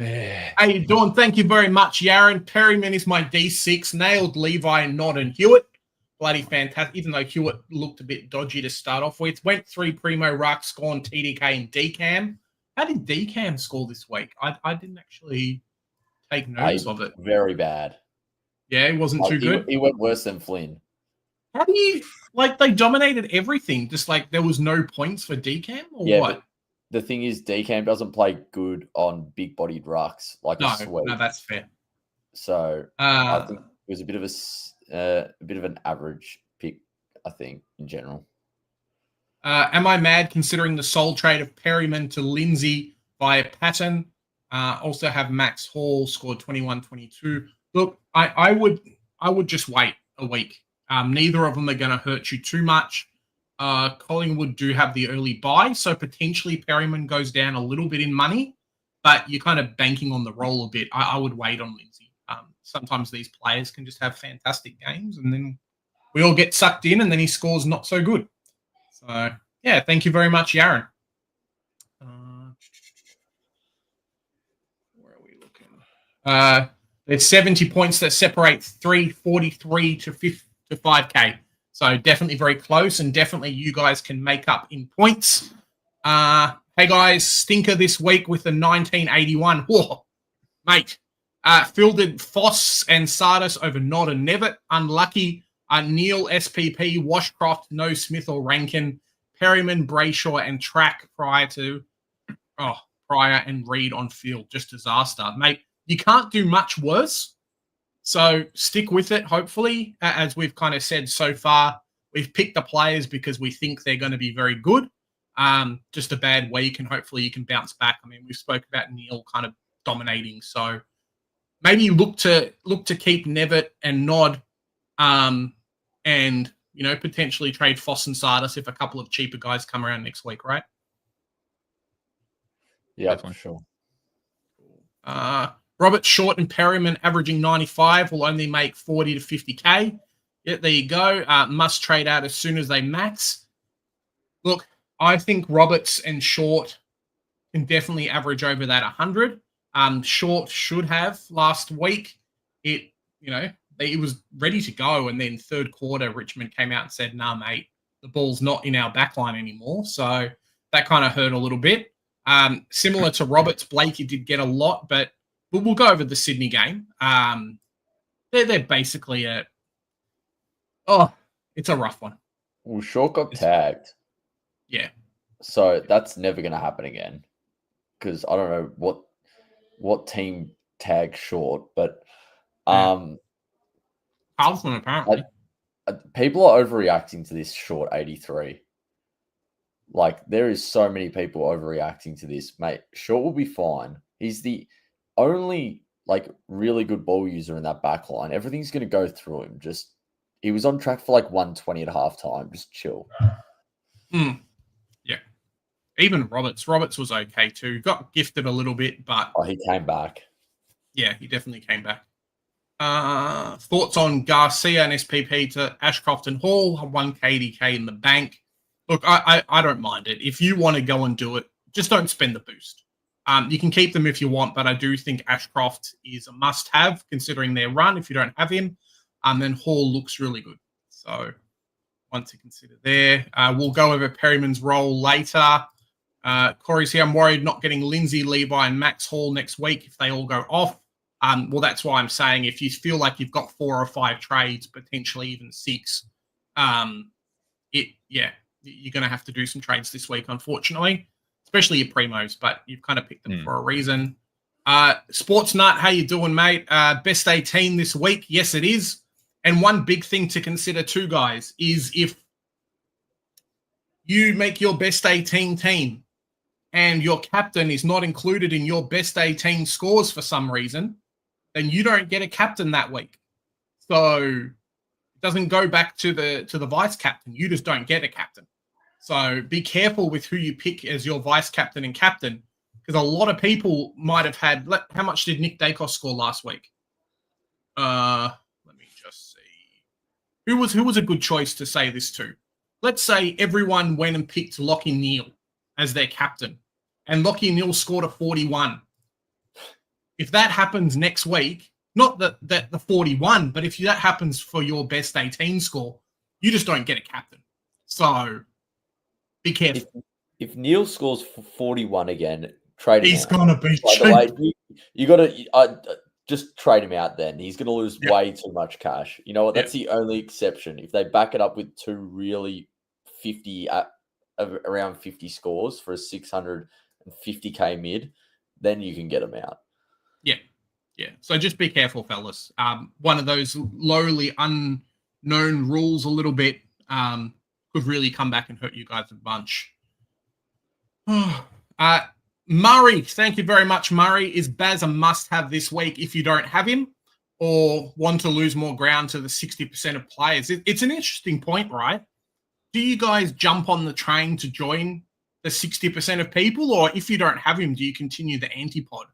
How you doing? Thank you very much, Yaron. Perryman is my D6. Nailed Levi, Nod, and Hewitt. Bloody fantastic. Even though Hewitt looked a bit dodgy to start off with. Went 3 Primo, Rucks, Gone, TDK, and DCAM. How did DCAM score this week? I didn't actually take notice of it. Very bad. Yeah, it wasn't too good. He went worse than Flynn. How do you... they dominated everything. Just there was no points for DCAM or what? The thing is, DCAM doesn't play good on big-bodied rucks No, that's fair. So I think it was a bit of an average pick, I think, in general. Am I mad considering the sole trade of Perryman to Lindsay via Patton? Also have Max Hall scored 21-22. Look, I would just wait a week. Neither of them are going to hurt you too much. Collingwood do have the early buy, so potentially Perryman goes down a little bit in money, but you're kind of banking on the roll a bit. I would wait on Lindsay. Sometimes these players can just have fantastic games, and then we all get sucked in, and then he scores not so good. So, yeah, thank you very much, Yaron. Where are we looking? There's 70 points that separate 343 to 5K. So definitely very close, and definitely you guys can make up in points. Hey, guys, stinker this week with the 1981. Whoa, mate. Fielded Foss and Sardis over Nod and Nevitt. Unlucky. Neil, SPP, Washcroft, no Smith or Rankin. Perryman, Brayshaw, and Track Pryor and Reed on field. Just disaster. Mate, you can't do much worse. So stick with it, hopefully. As we've kind of said so far, we've picked the players because we think they're going to be very good. Just a bad week, and hopefully you can bounce back. I mean, we spoke about Neil kind of dominating. So maybe look to keep Nevitt and Nod and potentially trade Foss and Sardis if a couple of cheaper guys come around next week, right? Yeah, for sure. Robert, Short, and Perryman averaging 95 will only make 40 to 50K. Yeah, there you go. Must trade out as soon as they max. Look, I think Roberts and Short can definitely average over that 100. Short should have last week. It was ready to go, and then third quarter, Richmond came out and said, "Nah, mate, the ball's not in our backline anymore." So that kind of hurt a little bit. Similar to Roberts, Blakey did get a lot, but we'll go over the Sydney game. They're basically it's a rough one. Well, Short got tagged. Yeah. So that's never going to happen again, because I don't know what team tagged Short, but Carlton apparently. People are overreacting to this Short 83. Like, there is so many people overreacting to this, mate. Short will be fine. He's the only really good ball user in that back line. Everything's going to go through him. He was on track for 120 at halftime. Just chill. Yeah. Even Roberts was okay too. Got gifted a little bit, but he came back. Yeah, he definitely came back. Thoughts on Garcia and SPP to Ashcroft and Hall? 1 KDK in the bank. Look, I don't mind it. If you want to go and do it, just don't spend the boost. You can keep them if you want, but I do think Ashcroft is a must-have considering their run. If you don't have him, then Hall looks really good. So one to consider there. We'll go over Perryman's role later. Corey's here. I'm worried not getting Lindsay, Levi, and Max Hall next week if they all go off. Well, that's why I'm saying if you feel like you've got 4 or 5 trades, potentially even 6, you're going to have to do some trades this week, unfortunately, especially your primos, but you've kind of picked them for a reason. Sports Nut, how you doing, mate? Best 18 this week? Yes, it is. And one big thing to consider too, guys, is if you make your best 18 team and your captain is not included in your best 18 scores for some reason, then you don't get a captain that week. So it doesn't go back to the vice captain. You just don't get a captain. So be careful with who you pick as your vice captain and captain, because a lot of people might have had. How much did Nick Dacos score last week? Let me just see. Who was a good choice to say this to? Let's say everyone went and picked Lachie Neale as their captain, and Lachie Neale scored a 41. If that happens next week, not that the 41, but if that happens for your best 18 score, you just don't get a captain. So be careful. If Neil scores 41 again, trade him. He's gonna be cheap. By the way, you got to just trade him out. Then he's going to lose way too much cash. You know what? That's the only exception. If they back it up with 2 really 50 around 50 scores for a 650K mid, then you can get him out. Yeah. So just be careful, fellas. One of those lowly unknown rules a little bit could really come back and hurt you guys a bunch. Murray, thank you very much, Murray. Is Baz a must-have this week if you don't have him or want to lose more ground to the 60% of players? It's an interesting point, right? Do you guys jump on the train to join the 60% of people, or if you don't have him, do you continue the antipod?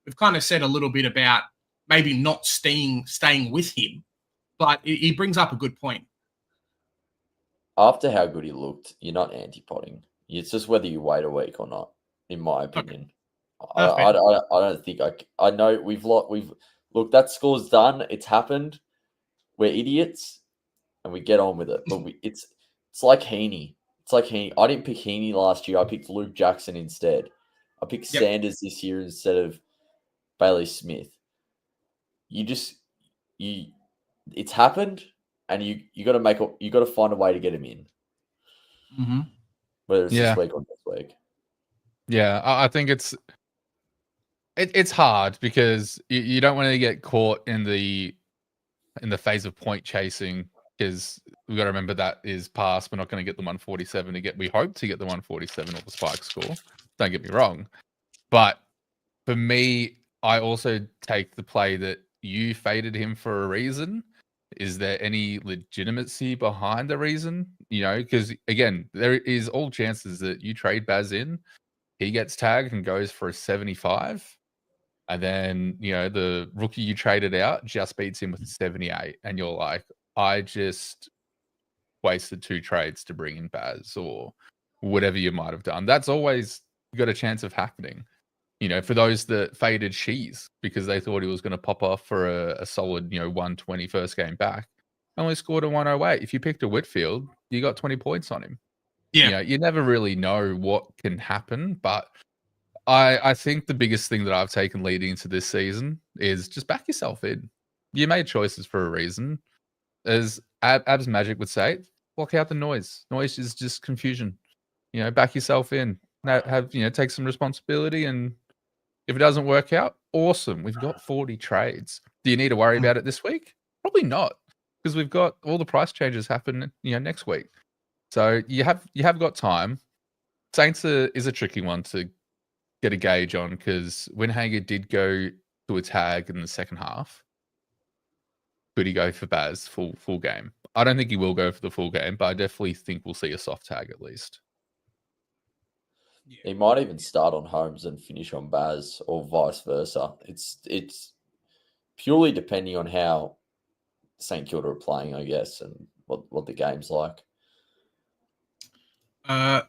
We've kind of said a little bit about maybe not staying with him, but he brings up a good point. After how good he looked, you're not anti-potting. It's just whether you wait a week or not, in my opinion. Okay. I don't think I know we've look, that score's done. It's happened. We're idiots, and we get on with it. But it's like Heaney. It's like Heaney. I didn't pick Heaney last year. I picked Luke Jackson instead. I picked Sanders this year instead of Bailey Smith. It's happened, and you got to find a way to get him in. Mm-hmm. Whether it's this week or next week. Yeah, I think it's hard because you don't want to get caught in the phase of point chasing, because we've got to remember that is past. We're not going to get the 147 we hope to get the 147 or the spike score. Don't get me wrong. But for me, I also take the play that you faded him for a reason. is there any legitimacy behind the reason? Because again, there is all chances that you trade Baz in, he gets tagged and goes for a 75. And then, the rookie you traded out just beats him with a 78. And you're like, I just wasted 2 trades to bring in Baz or whatever you might have done. That's always got a chance of happening. For those that faded Shees because they thought he was going to pop off for a solid, 120 first game back, only scored a 108. If you picked a Whitfield, you got 20 points on him. Yeah. You never really know what can happen, but I think the biggest thing that I've taken leading into this season is just back yourself in. You made choices for a reason. As Abs Magic would say, block out the noise. Noise is just confusion. Back yourself in. Take some responsibility, and if it doesn't work out, awesome. We've got 40 trades. Do you need to worry about it this week? Probably not, because we've got all the price changes happen, next week. So you have got time. Saints is a tricky one to get a gauge on, because Winhager did go to a tag in the second half. Could he go for Baz full game? I don't think he will go for the full game, but I definitely think we'll see a soft tag at least. He might even start on Holmes and finish on Baz, or vice versa. It's purely depending on how St Kilda are playing, I guess, and what the game's like.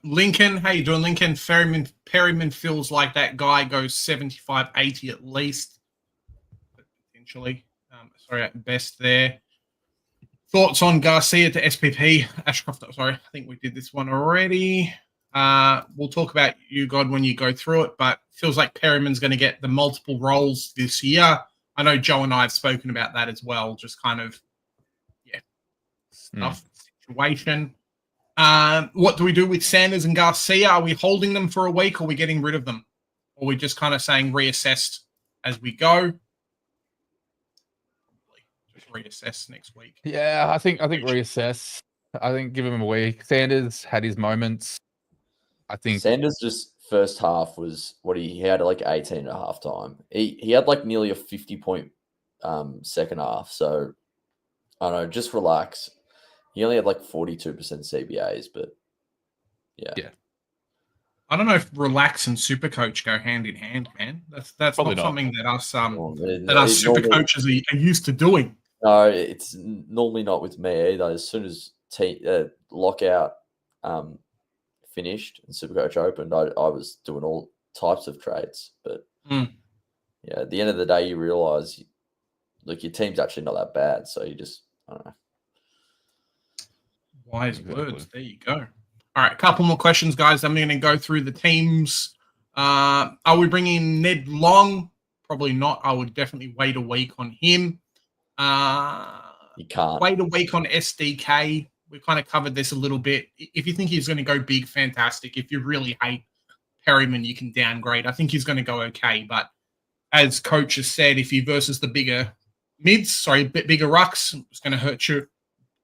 Lincoln, how you doing, Lincoln? Perryman feels like that guy goes 75, 80 at least, potentially. Sorry, at best there. Thoughts on Garcia to SPP? Ashcroft, sorry, I think we did this one already. We'll talk about you, God, when you go through it, but feels like Perryman's going to get the multiple roles this year. I know Joe and I have spoken about that as well, just kind of, stuff, situation. What do we do with Sanders and Garcia? Are we holding them for a week, or are we getting rid of them? Or are we just kind of saying reassessed as we go? Just reassess next week. Yeah, I think reassess. I think give him a week. Sanders had his moments. I think Sanders just first half was what he had like 18 at half time. He had like nearly a 50-point second half. So I don't know, just relax. He only had like 42% CBAs, but yeah. I don't know if relax and Supercoach go hand in hand, man. That's not something that us Supercoaches are used to doing. No, it's normally not with me either. As soon as lockout finished and Supercoach opened, I was doing all types of trades. But at the end of the day, you realise, look, your team's actually not that bad. So you just, I don't know. Wise words. There you go. All right, a couple more questions, guys. I'm going to go through the teams. Are we bringing Ned Long? Probably not. I would definitely wait a week on him. You can't. Wait a week on SDK. We kind of covered this a little bit. If you think he's going to go big, fantastic. If you really hate Perryman, you can downgrade. I think he's going to go okay. But as coach has said, if he versus the bigger rucks, it's going to hurt you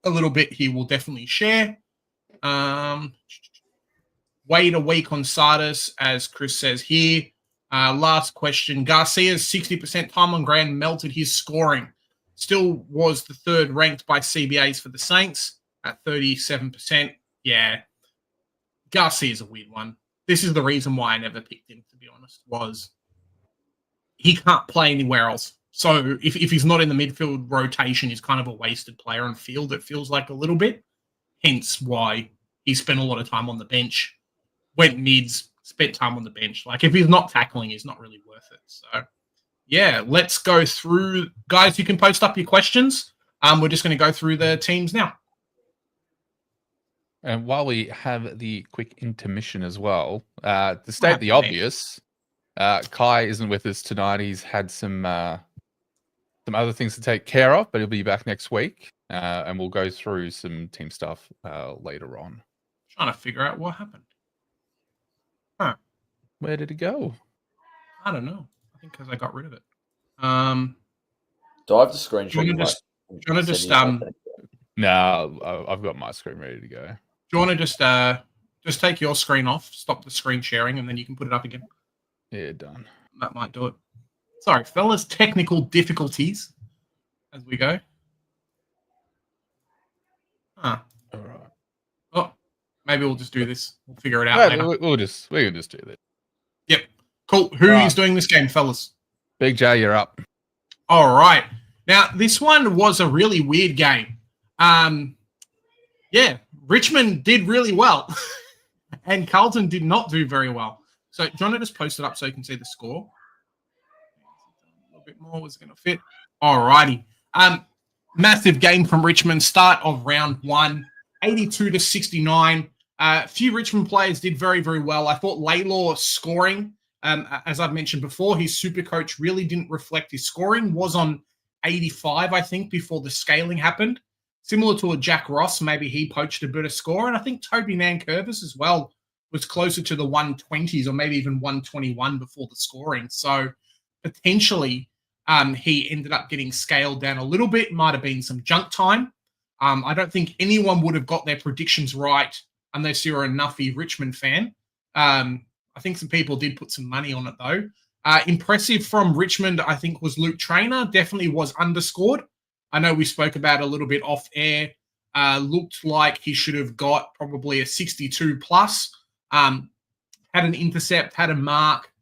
a little bit. He will definitely share. Wait a week on Sardis, as Chris says here. Last question. Garcia's 60% time on ground melted his scoring. Still was the third ranked by CBAs for the Saints at 37%. Yeah. Garcia's a weird one. This is the reason why I never picked him, to be honest, was he can't play anywhere else. So if he's not in the midfield rotation, he's kind of a wasted player on field, it feels like a little bit. Hence why he spent a lot of time on the bench, went mids, spent time on the bench. Like, if he's not tackling, he's not really worth it. So, yeah, let's go through. Guys, you can post up your questions. We're just going to go through the teams now. And while we have the quick intermission as well, to state the obvious, Kai isn't with us tonight. He's had some other things to take care of, but he'll be back next week. And we'll go through some team stuff later on. Trying to figure out what happened. Huh. Where did it go? I don't know. I think because I got rid of it. Do I have to screenshot? Do you want to just No, I've got my screen ready to go. Do you want to just take your screen off, stop the screen sharing, and then you can put it up again? Yeah, done. That might do it. Sorry, fellas, technical difficulties as we go. Huh. All right. Oh, maybe we'll just do this. We'll figure it out later. We can just do this. Yep. Cool. Who is doing this game, fellas? Big J, you're up. All right. Now, this one was a really weird game. Richmond did really well, and Carlton did not do very well. So, do you want to just post it up so you can see the score? A little bit more was going to fit. All righty. Massive game from Richmond. Start of round 1, 82-69. A few Richmond players did very, very well. I thought Laylaw scoring, as I've mentioned before, his Supercoach really didn't reflect his scoring. Was on 85, I think, before the scaling happened. Similar to a Jack Ross, maybe he poached a bit of score. And I think Toby Nankervis as well was closer to the 120s or maybe even 121 before the scoring. So potentially he ended up getting scaled down a little bit. Might have been some junk time. I don't think anyone would have got their predictions right unless you're a Nuffy Richmond fan. I think some people did put some money on it, though. Impressive from Richmond, I think, was Luke Traynor. Definitely was underscored. I know we spoke about it a little bit off air. Looked like he should have got probably a 62 plus. Had an intercept, had a mark,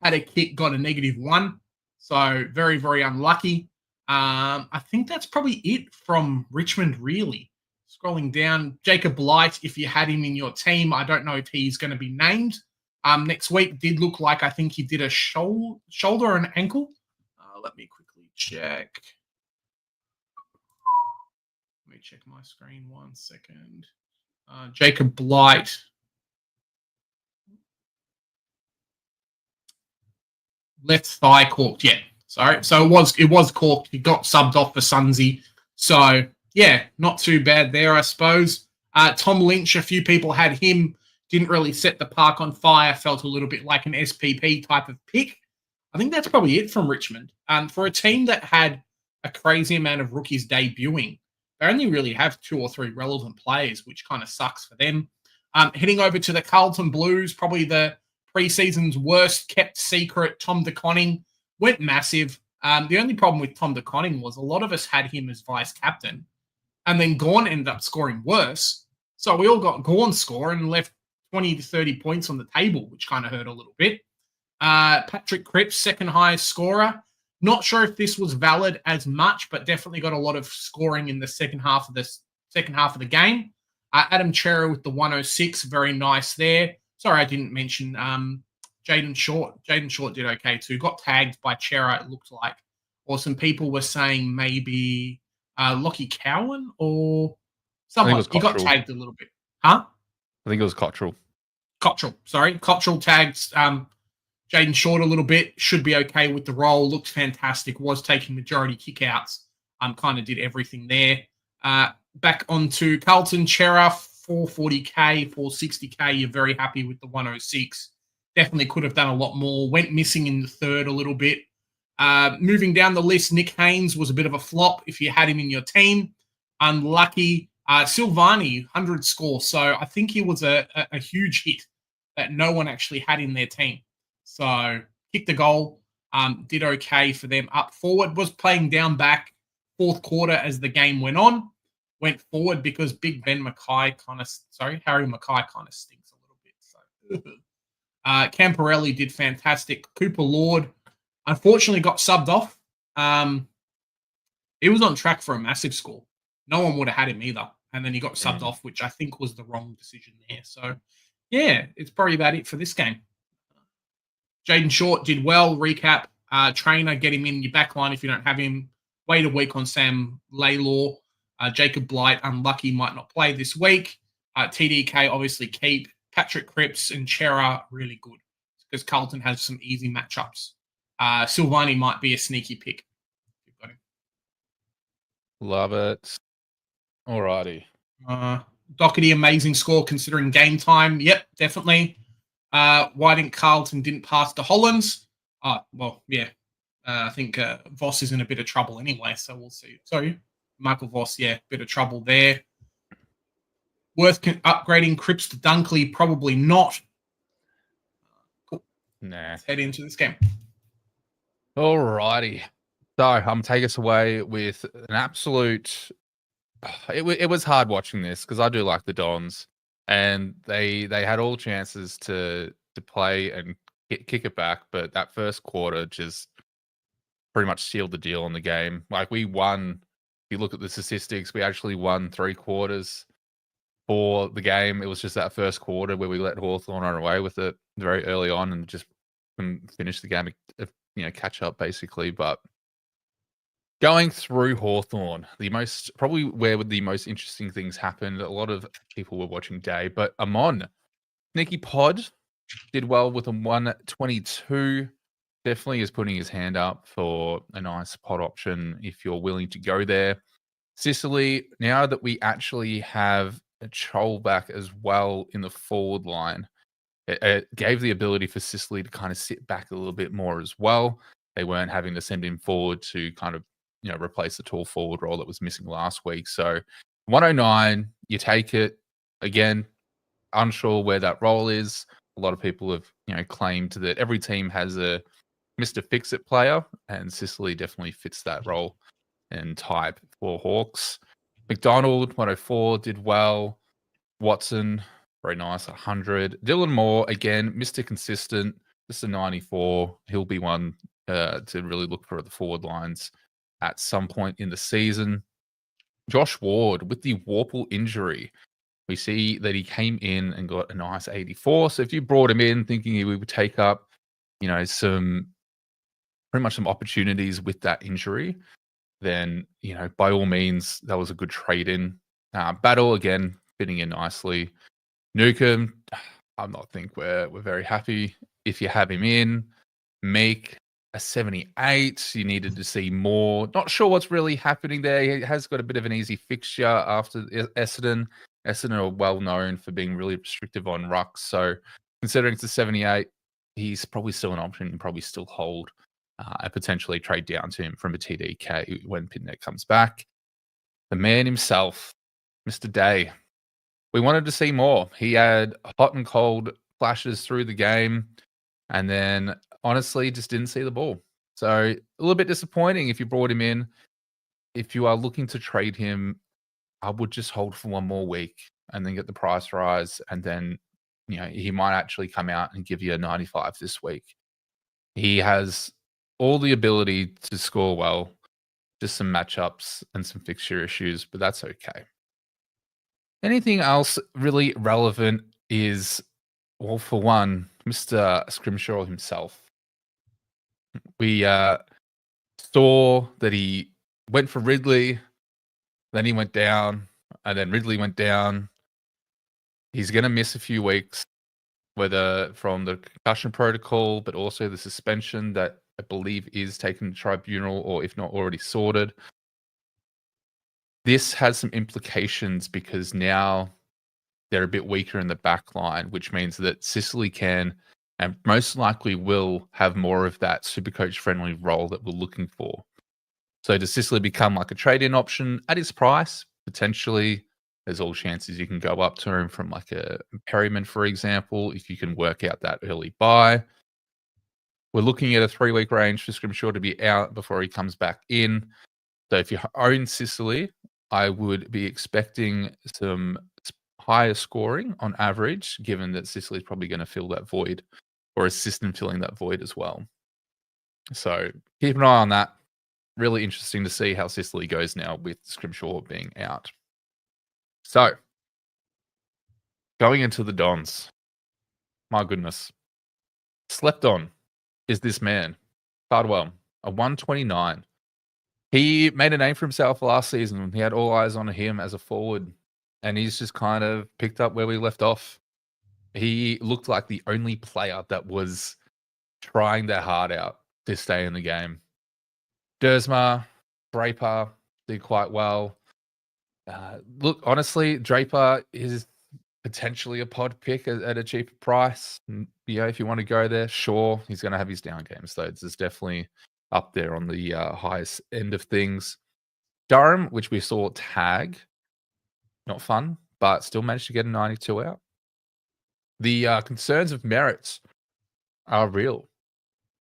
had a kick, got a -1. So very, very unlucky. I think that's probably it from Richmond, really. Scrolling down, Jacob Blight, if you had him in your team, I don't know if he's going to be named. Next week did look like I think he did a shoulder and ankle. Let me quickly check. Let me check my screen 1 second. Jacob Blight. Left thigh corked, yeah. Sorry. So it was corked. He got subbed off for Sunsy. So yeah, not too bad there, I suppose. Tom Lynch, a few people had him. Didn't really set the park on fire. Felt a little bit like an SPP type of pick. I think that's probably it from Richmond. For a team that had a crazy amount of rookies debuting, they only really have 2 or 3 relevant players, which kind of sucks for them. Heading over to the Carlton Blues, probably the preseason's worst kept secret, Tom De Koning, went massive. The only problem with Tom De Koning was a lot of us had him as vice captain, and then Gawn ended up scoring worse. So we all got Gawn's score and left 20 to 30 points on the table, which kind of hurt a little bit. Patrick Cripps, second highest scorer. Not sure if this was valid as much, but definitely got a lot of scoring in the second half of the game. Adam Chera with the 106, very nice there. Sorry, I didn't mention Jaden Short. Jaden Short did okay too. Got tagged by Chera, it looked like. Or some people were saying maybe Lockie Cowan or someone. He got tagged a little bit. Huh? I think it was Cottrell. Cottrell tagged Jaden Short a little bit. Should be okay with the role. Looked fantastic. Was taking majority kickouts. Kind of did everything there. Back onto Carlton Chera, 440k, 460k. You're very happy with the 106. Definitely could have done a lot more. Went missing in the third a little bit. Moving down the list, Nick Haynes was a bit of a flop if you had him in your team. Unlucky. Silvani, 100 score. So I think he was a huge hit that no one actually had in their team. So kicked a goal, did okay for them up forward. Was playing down back fourth quarter as the game went on. Went forward because Big Ben Harry Mackay kind of stinks a little bit. So Camporelli did fantastic. Cooper Lord, unfortunately, got subbed off. He was on track for a massive score. No one would have had him either. And then he got subbed off, which I think was the wrong decision there. So, yeah, it's probably about it for this game. Jaden Short did well. Recap. Trainer, get him in your back line if you don't have him. Wait a week on Sam Laylaw. Jacob Blight, unlucky, might not play this week. TDK, obviously keep. Patrick Cripps and Chera, really good because Carlton has some easy matchups. Silvani might be a sneaky pick. You've got him. Love it. Alrighty. Doherty, amazing score considering game time. Yep, definitely. Why didn't Carlton pass to Hollands? Well, yeah. I think Voss is in a bit of trouble anyway, so we'll see. Sorry, Michael Voss, yeah, bit of trouble there. Worth upgrading Cripps to Dunkley? Probably not. Cool. Nah. Let's head into this game. Alrighty. So I'm take us away with an absolute it was hard watching this because I do like the Dons, and they had all chances to play and kick it back, but that first quarter just pretty much sealed the deal on the game. Like, we won. If you look at the statistics, we actually won 3 quarters for the game. It was just that first quarter where we let Hawthorn run away with it very early on and just couldn't finish the game, catch up basically. But going through Hawthorn, probably where the most interesting things happened. A lot of people were watching day, but Amon, Sneaky Pod, did well with a 122. Definitely is putting his hand up for a nice pod option if you're willing to go there. Sicily, now that we actually have a Chol back as well in the forward line, it gave the ability for Sicily to kind of sit back a little bit more as well. They weren't having to send him forward to kind of, replace the tall forward role that was missing last week. So 109, you take it. Again, unsure where that role is. A lot of people have, claimed that every team has a Mr. Fix-It player, and Sicily definitely fits that role and type for Hawks. McDonald, 104, did well. Watson, very nice, 100. Dylan Moore, again, Mr. Consistent, just a 94. He'll be one to really look for the forward lines at some point in the season. Josh Ward, with the Warple injury, we see that he came in and got a nice 84. So if you brought him in thinking he would take up, pretty much some opportunities with that injury, then, by all means, that was a good trade-in. Battle, again, fitting in nicely. Newcomb, I'm not think we're very happy if you have him in. Meek, a 78. You needed to see more. Not sure what's really happening there. He has got a bit of an easy fixture after Essendon. Essendon are well known for being really restrictive on rucks. So considering it's a 78, he's probably still an option and probably still hold and potentially trade down to him from a TDK when Pitnet comes back. The man himself, Mr. Day. We wanted to see more. He had hot and cold flashes through the game, and then honestly just didn't see the ball. So a little bit disappointing if you brought him in. If you are looking to trade him, I would just hold for one more week and then get the price rise, and then he might actually come out and give you a 95 this week. He has all the ability to score well, just some matchups and some fixture issues, but that's okay. Anything else really relevant is, well, for one, Mr. Scrimshaw himself. We saw that he went for Ridley, then he went down, and then Ridley went down. He's going to miss a few weeks, whether from the concussion protocol, but also the suspension that I believe is taken to tribunal, or if not already sorted. This has some implications because now they're a bit weaker in the back line, which means that Sicily can and most likely will have more of that Supercoach friendly role that we're looking for. So does Sicily become like a trade-in option at his price? Potentially. There's all chances you can go up to him from like a Perryman, for example, if you can work out that early buy. We're looking at a 3-week range for Scrimshaw to be out before he comes back in. So if you own Sicily, I would be expecting some higher scoring on average, given that Sicily is probably going to fill that void or assist in filling that void as well. So keep an eye on that. Really interesting to see how Sicily goes now with Scrimshaw being out. So going into the Dons, my goodness, slept on is this man, Cardwell, a 129. He made a name for himself last season. He had all eyes on him as a forward, and he's just kind of picked up where we left off. He looked like the only player that was trying their heart out to stay in the game. Dersma, Draper did quite well. Look, honestly, Draper is potentially a pod pick at a cheaper price. If you want to go there, sure. He's going to have his down games, though. It's definitely up there on the highest end of things. Durham, which we saw tag, not fun, but still managed to get a 92 out. The concerns of merits are real.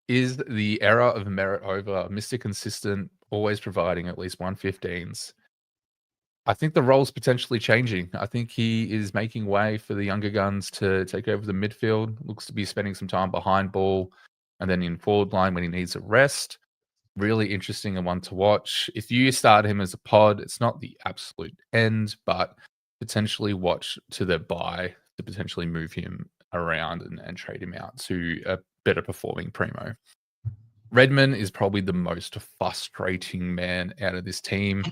Is the era of merit over? Mr. Consistent, always providing at least 115s. I think the role's potentially changing. I think he is making way for the younger guns to take over the midfield. Looks to be spending some time behind ball and then in forward line when he needs a rest. Really interesting and one to watch. If you start him as a pod, it's not the absolute end, but potentially watch to the buy to potentially move him around and trade him out to a better performing primo. Redmond is probably the most frustrating man out of this team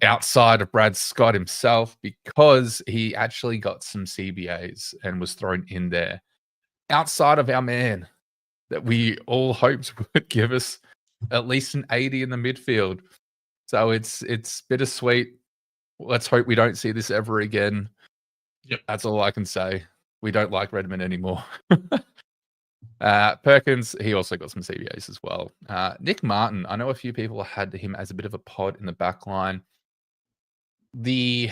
outside of Brad Scott himself, because he actually got some CBAs and was thrown in there outside of our man that we all hoped would give us at least an 80 in the midfield. So it's bittersweet. Let's hope we don't see this ever again. Yep. That's all I can say. We don't like Redmond anymore. Perkins, he also got some CBAs as well. Nick Martin, I know a few people had him as a bit of a pod in the back line. The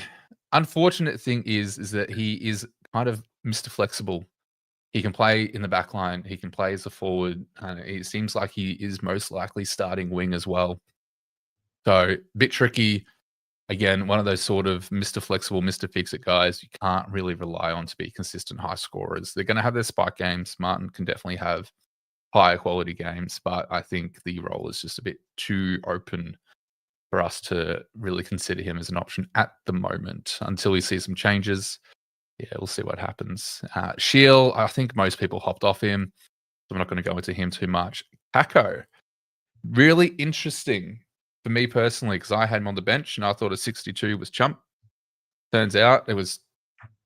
unfortunate thing is that he is kind of Mr. Flexible. He can play in the back line. He can play as a forward. And it seems like he is most likely starting wing as well. So a bit tricky. Again, one of those sort of Mr. Flexible, Mr. Fix-It guys you can't really rely on to be consistent high scorers. They're going to have their spike games. Martin can definitely have higher quality games, but I think the role is just a bit too open for us to really consider him as an option at the moment until we see some changes. Yeah, we'll see what happens. Shield, I think most people hopped off him, so I'm not going to go into him too much. Kako, really interesting for me personally, because I had him on the bench and I thought a 62 was chump. Turns out it was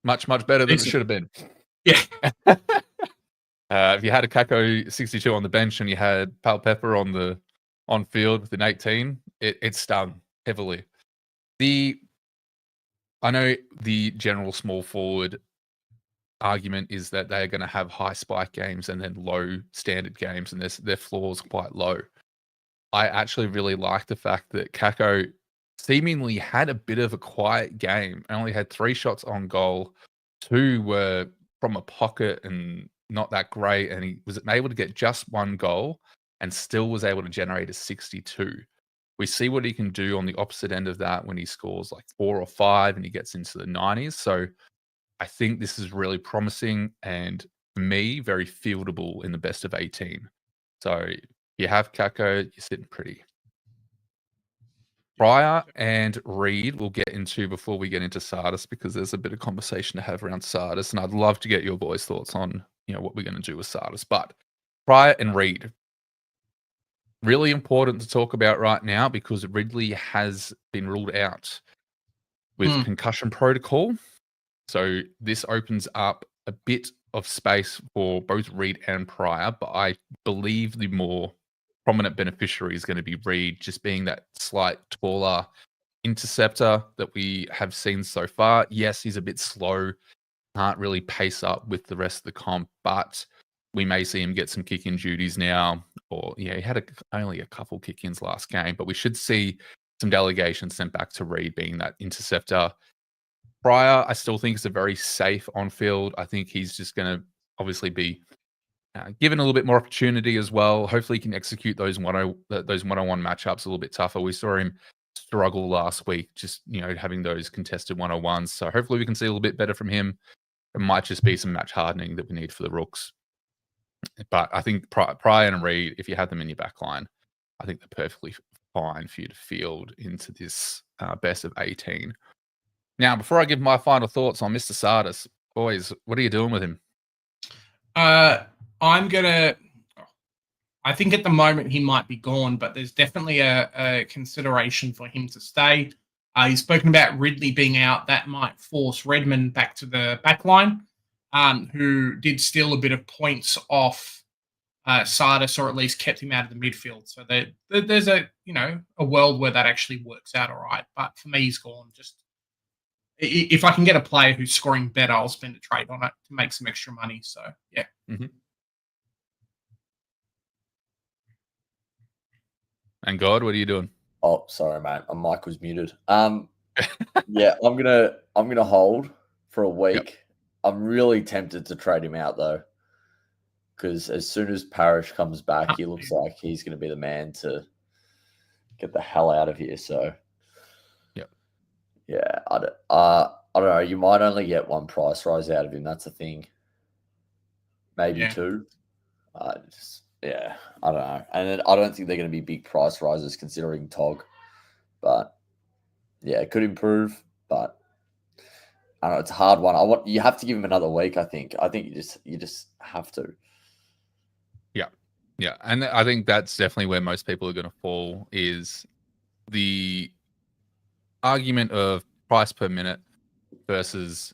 much, much better than it should have been. Yeah. If you had a Kako 62 on the bench and you had Pal Pepper on field with an 18, it stung heavily. I know the general small forward argument is that they're going to have high spike games and then low standard games, and their floors quite low. I actually really like the fact that Kako seemingly had a bit of a quiet game. Only had 3 shots on goal. 2 were from a pocket and not that great. And he was able to get just 1 goal and still was able to generate a 62. We see what he can do on the opposite end of that when he scores like 4 or 5 and he gets into the 90s. So I think this is really promising and, for me, very fieldable in the best of 18. So you have Kako, you're sitting pretty. Pryor and Reed we'll get into before we get into Sardis, because there's a bit of conversation to have around Sardis, and I'd love to get your boys' thoughts on what we're going to do with Sardis. But Pryor and Reed, really important to talk about right now, because Ridley has been ruled out with concussion protocol. So this opens up a bit of space for both Reed and Pryor, but I believe the more prominent beneficiary is going to be Reed, just being that slight taller interceptor that we have seen so far. Yes, he's a bit slow, can't really pace up with the rest of the comp, but we may see him get some kick-in duties now. Or he had only a couple kick-ins last game, but we should see some delegation sent back to Reed being that interceptor. Pryor, I still think is a very safe on-field. I think he's just going to obviously be given a little bit more opportunity as well. Hopefully he can execute those one-on-one matchups a little bit tougher. We saw him struggle last week, just having those contested one-on-ones. So hopefully we can see a little bit better from him. It might just be some match hardening that we need for the Rooks. But I think Pryor and Reed, if you have them in your back line, I think they're perfectly fine for you to field into this best of 18. Now, before I give my final thoughts on Mr. Sardis, boys, what are you doing with him? I think at the moment he might be gone, but there's definitely a consideration for him to stay. He's spoken about Ridley being out. That might force Redmond back to the back line, who did steal a bit of points off Sardis, or at least kept him out of the midfield. So there's a world where that actually works out all right. But for me, he's gone. Just if I can get a player who's scoring better, I'll spend a trade on it to make some extra money. So, yeah. Mm-hmm. And God, what are you doing? Oh, sorry, mate. My mic was muted. Yeah, I'm gonna hold for a week. Yep. I'm really tempted to trade him out though, because as soon as Parrish comes back, he looks like he's going to be the man to get the hell out of here. So, Yeah, I don't know. You might only get one price rise out of him. That's the thing. Maybe two. I don't know. And I don't think they're going to be big price rises considering Tog. But yeah, it could improve. But I don't know. It's a hard one. You have to give him another week. I think you just have to. Yeah, and I think that's definitely where most people are going to fall is the argument of price per minute versus,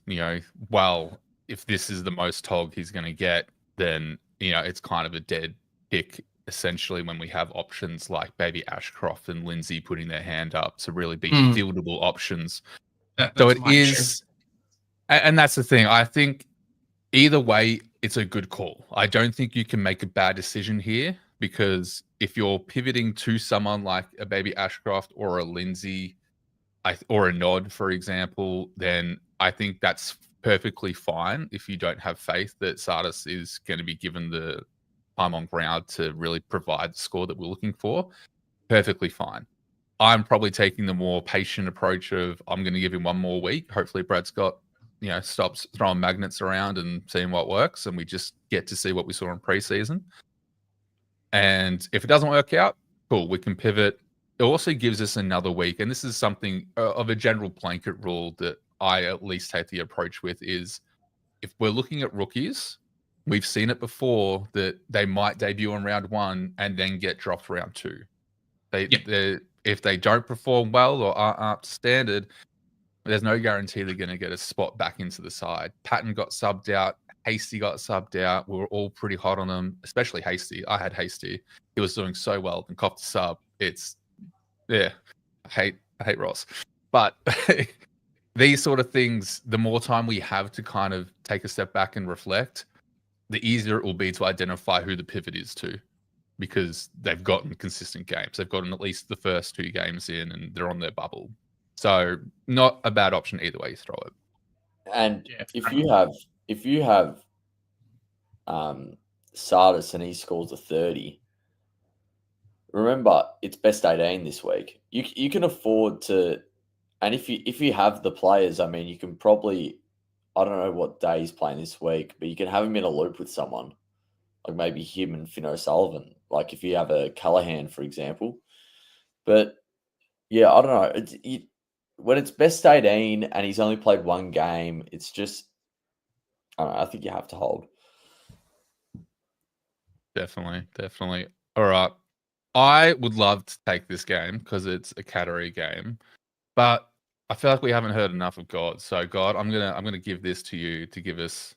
well, if this is the most Tog he's going to get, then, it's kind of a dead pick, essentially, when we have options like Baby Ashcroft and Lindsay putting their hand up to really be fieldable options. So it is, and that's the thing. I think either way, it's a good call. I don't think you can make a bad decision here because if you're pivoting to someone like a Baby Ashcroft or a Lindsay or a Nod, for example, then I think that's perfectly fine if you don't have faith that Sardis is going to be given the time on ground to really provide the score that we're looking for. Perfectly fine. I'm probably taking the more patient approach of I'm going to give him one more week. Hopefully Brad Scott stops throwing magnets around and seeing what works, and we just get to see what we saw in preseason. And if it doesn't work out, cool, we can pivot. It also gives us another week, and this is something of a general blanket rule that I at least take the approach with is if we're looking at rookies, we've seen it before that they might debut in round 1 and then get dropped round 2. If they don't perform well or aren't up to standard, there's no guarantee they're going to get a spot back into the side. Patton got subbed out. Hasty got subbed out. We were all pretty hot on him, especially Hasty. I had Hasty. He was doing so well. And copped a sub. I hate Ross. But these sort of things, the more time we have to kind of take a step back and reflect, the easier it will be to identify who the pivot is to. Because they've gotten consistent games. They've gotten at least the first 2 games in and they're on their bubble. So not a bad option either way you throw it. And if you have Sardis and he scores a 30, remember it's best 18 this week. You can afford to, and if you have the players, I mean, you can probably, I don't know what day he's playing this week, but you can have him in a loop with someone, like maybe him and Finn O'Sullivan. Like if you have a Callahan, for example. But yeah, I don't know. When it's best 18 and he's only played 1 game, it's just, I don't know, I think you have to hold. Definitely. All right. I would love to take this game because it's a category game, but I feel like we haven't heard enough of God. So God, I'm gonna give this to you to give us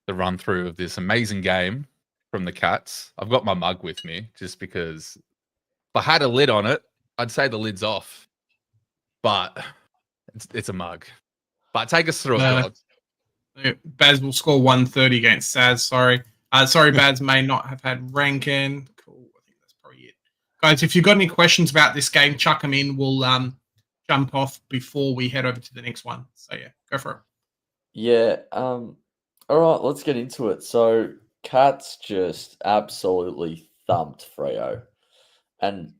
the run through of this amazing game from the Cats. I've got my mug with me just because if I had a lid on it, I'd say the lid's off. But it's a mug. But take us through it, God. Baz will score 130 against Saz. Sorry, Baz may not have had Rankin. Cool. I think that's probably it, guys. If you've got any questions about this game, chuck them in. We'll jump off before we head over to the next one. So yeah, go for it. Yeah. All right, let's get into it. So Cats just absolutely thumped Freo, and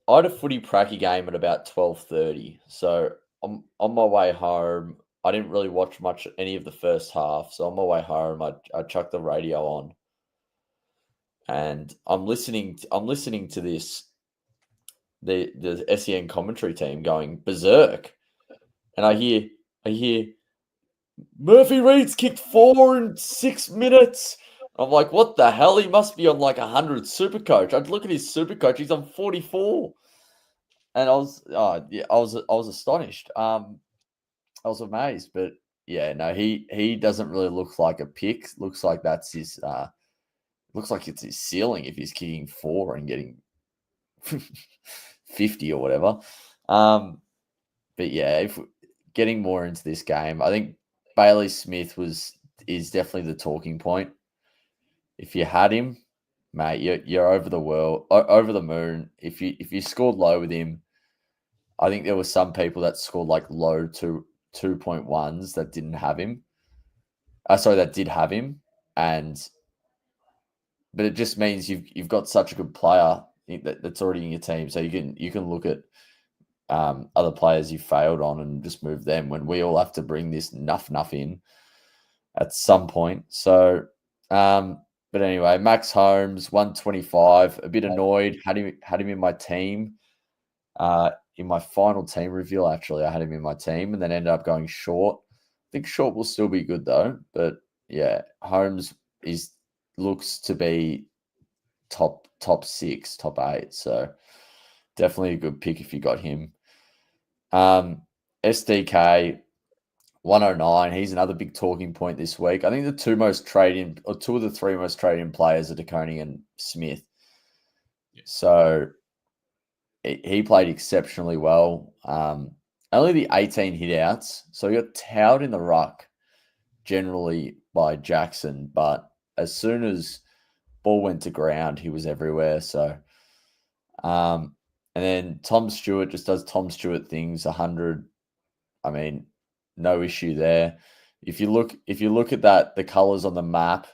I had a footy pracky game at about 12:30. So I'm on my way home. I didn't really watch any of the first half. So on my way home, I chucked the radio on, and I'm listening to this the SEN commentary team going berserk, and I hear Murphy Reed's kicked 4 in 6 minutes. I'm like, what the hell? He must be on like 100 Supercoach. I'd look at his Supercoach. He's on 44. And I was astonished. I was amazed, but yeah, no, he doesn't really look like a pick. Looks like that's his. Looks like it's his ceiling if he's kicking 4 and getting 50 or whatever. But yeah, if getting more into this game, I think Bailey Smith is definitely the talking point. If you had him, mate, you're over the moon. If you scored low with him, I think there were some people that scored like low 2.1s that didn't have him. That did have him, but it just means you've got such a good player that's already in your team, so you can look at other players you failed on and just move them when we all have to bring this nuff in at some point. So, but anyway, Max Holmes, 125, a bit annoyed, had him in my team. In my final team reveal, actually, I had him in my team and then ended up going Short. I think Short will still be good though, but yeah, Holmes looks to be top 6, top 8. So definitely a good pick if you got him. SDK 109. He's another big talking point this week. I think the two of the three most traded players are DeConey and Smith. Yeah. So he played exceptionally well. Only the 18 hitouts. So he got towed in the ruck generally by Jackson, but as soon as ball went to ground, he was everywhere. So, and then Tom Stewart just does Tom Stewart things. 100. I mean, no issue there. If you look at that, the colors on the map,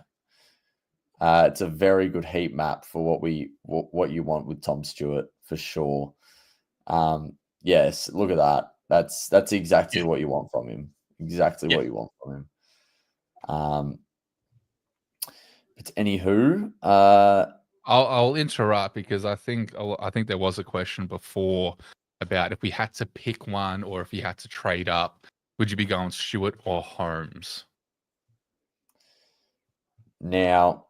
it's a very good heat map for what you want with Tom Stewart for sure. Yes, look at that. That's exactly what you want from him. Exactly what you want from him. But anywho, I'll interrupt because I think there was a question before about if we had to pick one or if you had to trade up, would you be going Stewart or Holmes? Now,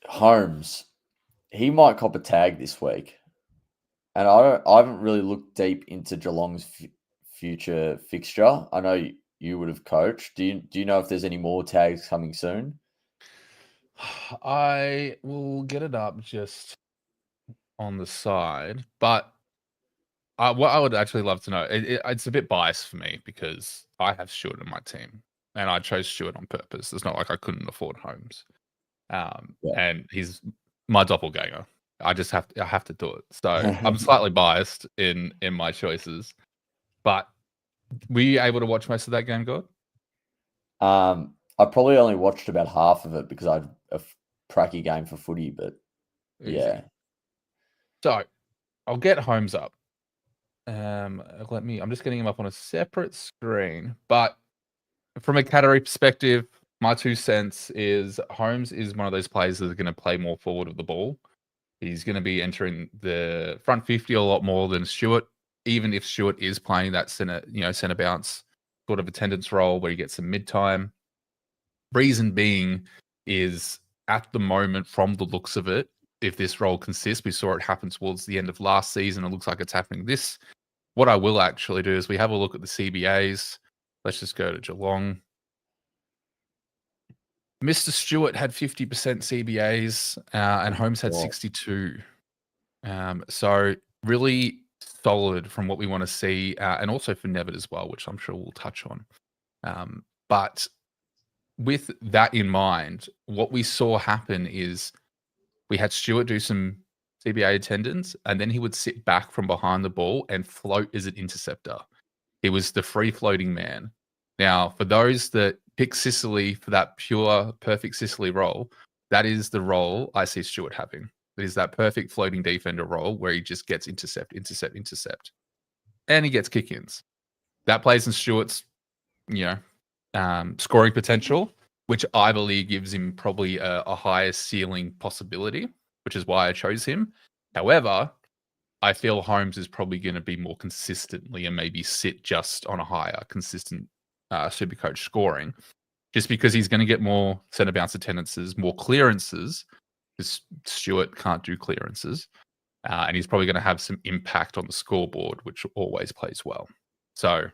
Holmes, he might cop a tag this week, and I haven't really looked deep into Geelong's future fixture. I know you would have coached. Do you know if there's any more tags coming soon? I will get it up just on the side, but what I would actually love to know, it's a bit biased for me because I have Stewart in my team, and I chose Stewart on purpose. It's not like I couldn't afford Holmes, and he's my doppelganger. I have to do it. So I'm slightly biased in my choices. But were you able to watch most of that game, God? I probably only watched about half of it because I had a pracky game for footy, but yeah. So I'll get Holmes up. I'm just getting him up on a separate screen. But from a category perspective, my 2 cents is Holmes is one of those players that are going to play more forward of the ball. He's going to be entering the front 50 a lot more than Stewart, even if Stewart is playing that center bounce sort of attendance role where he gets some mid-time. Reason being is at the moment, from the looks of it, if this role consists, we saw it happen towards the end of last season. It looks like it's happening this. What I will actually do is we have a look at the CBAs. Let's just go to Geelong. Mr. Stewart had 50% CBAs and Holmes had 62. So really solid from what we want to see, and also for Nevitt as well, which I'm sure we'll touch on. But with that in mind, what we saw happen is we had Stewart do some CBA attendance, and then he would sit back from behind the ball and float as an interceptor. He was the free-floating man. Now, for those that pick Sicily for that pure, perfect Sicily role, that is the role I see Stewart having. It is that perfect floating defender role where he just gets intercept, and he gets kick-ins. That plays in Stewart's, scoring potential, which I believe gives him probably a higher ceiling possibility, which is why I chose him. However, I feel Holmes is probably going to be more consistently and maybe sit just on a higher consistent Supercoach scoring, just because he's going to get more centre bounce attendances, more clearances, because Stewart can't do clearances, and he's probably going to have some impact on the scoreboard, which always plays well. So,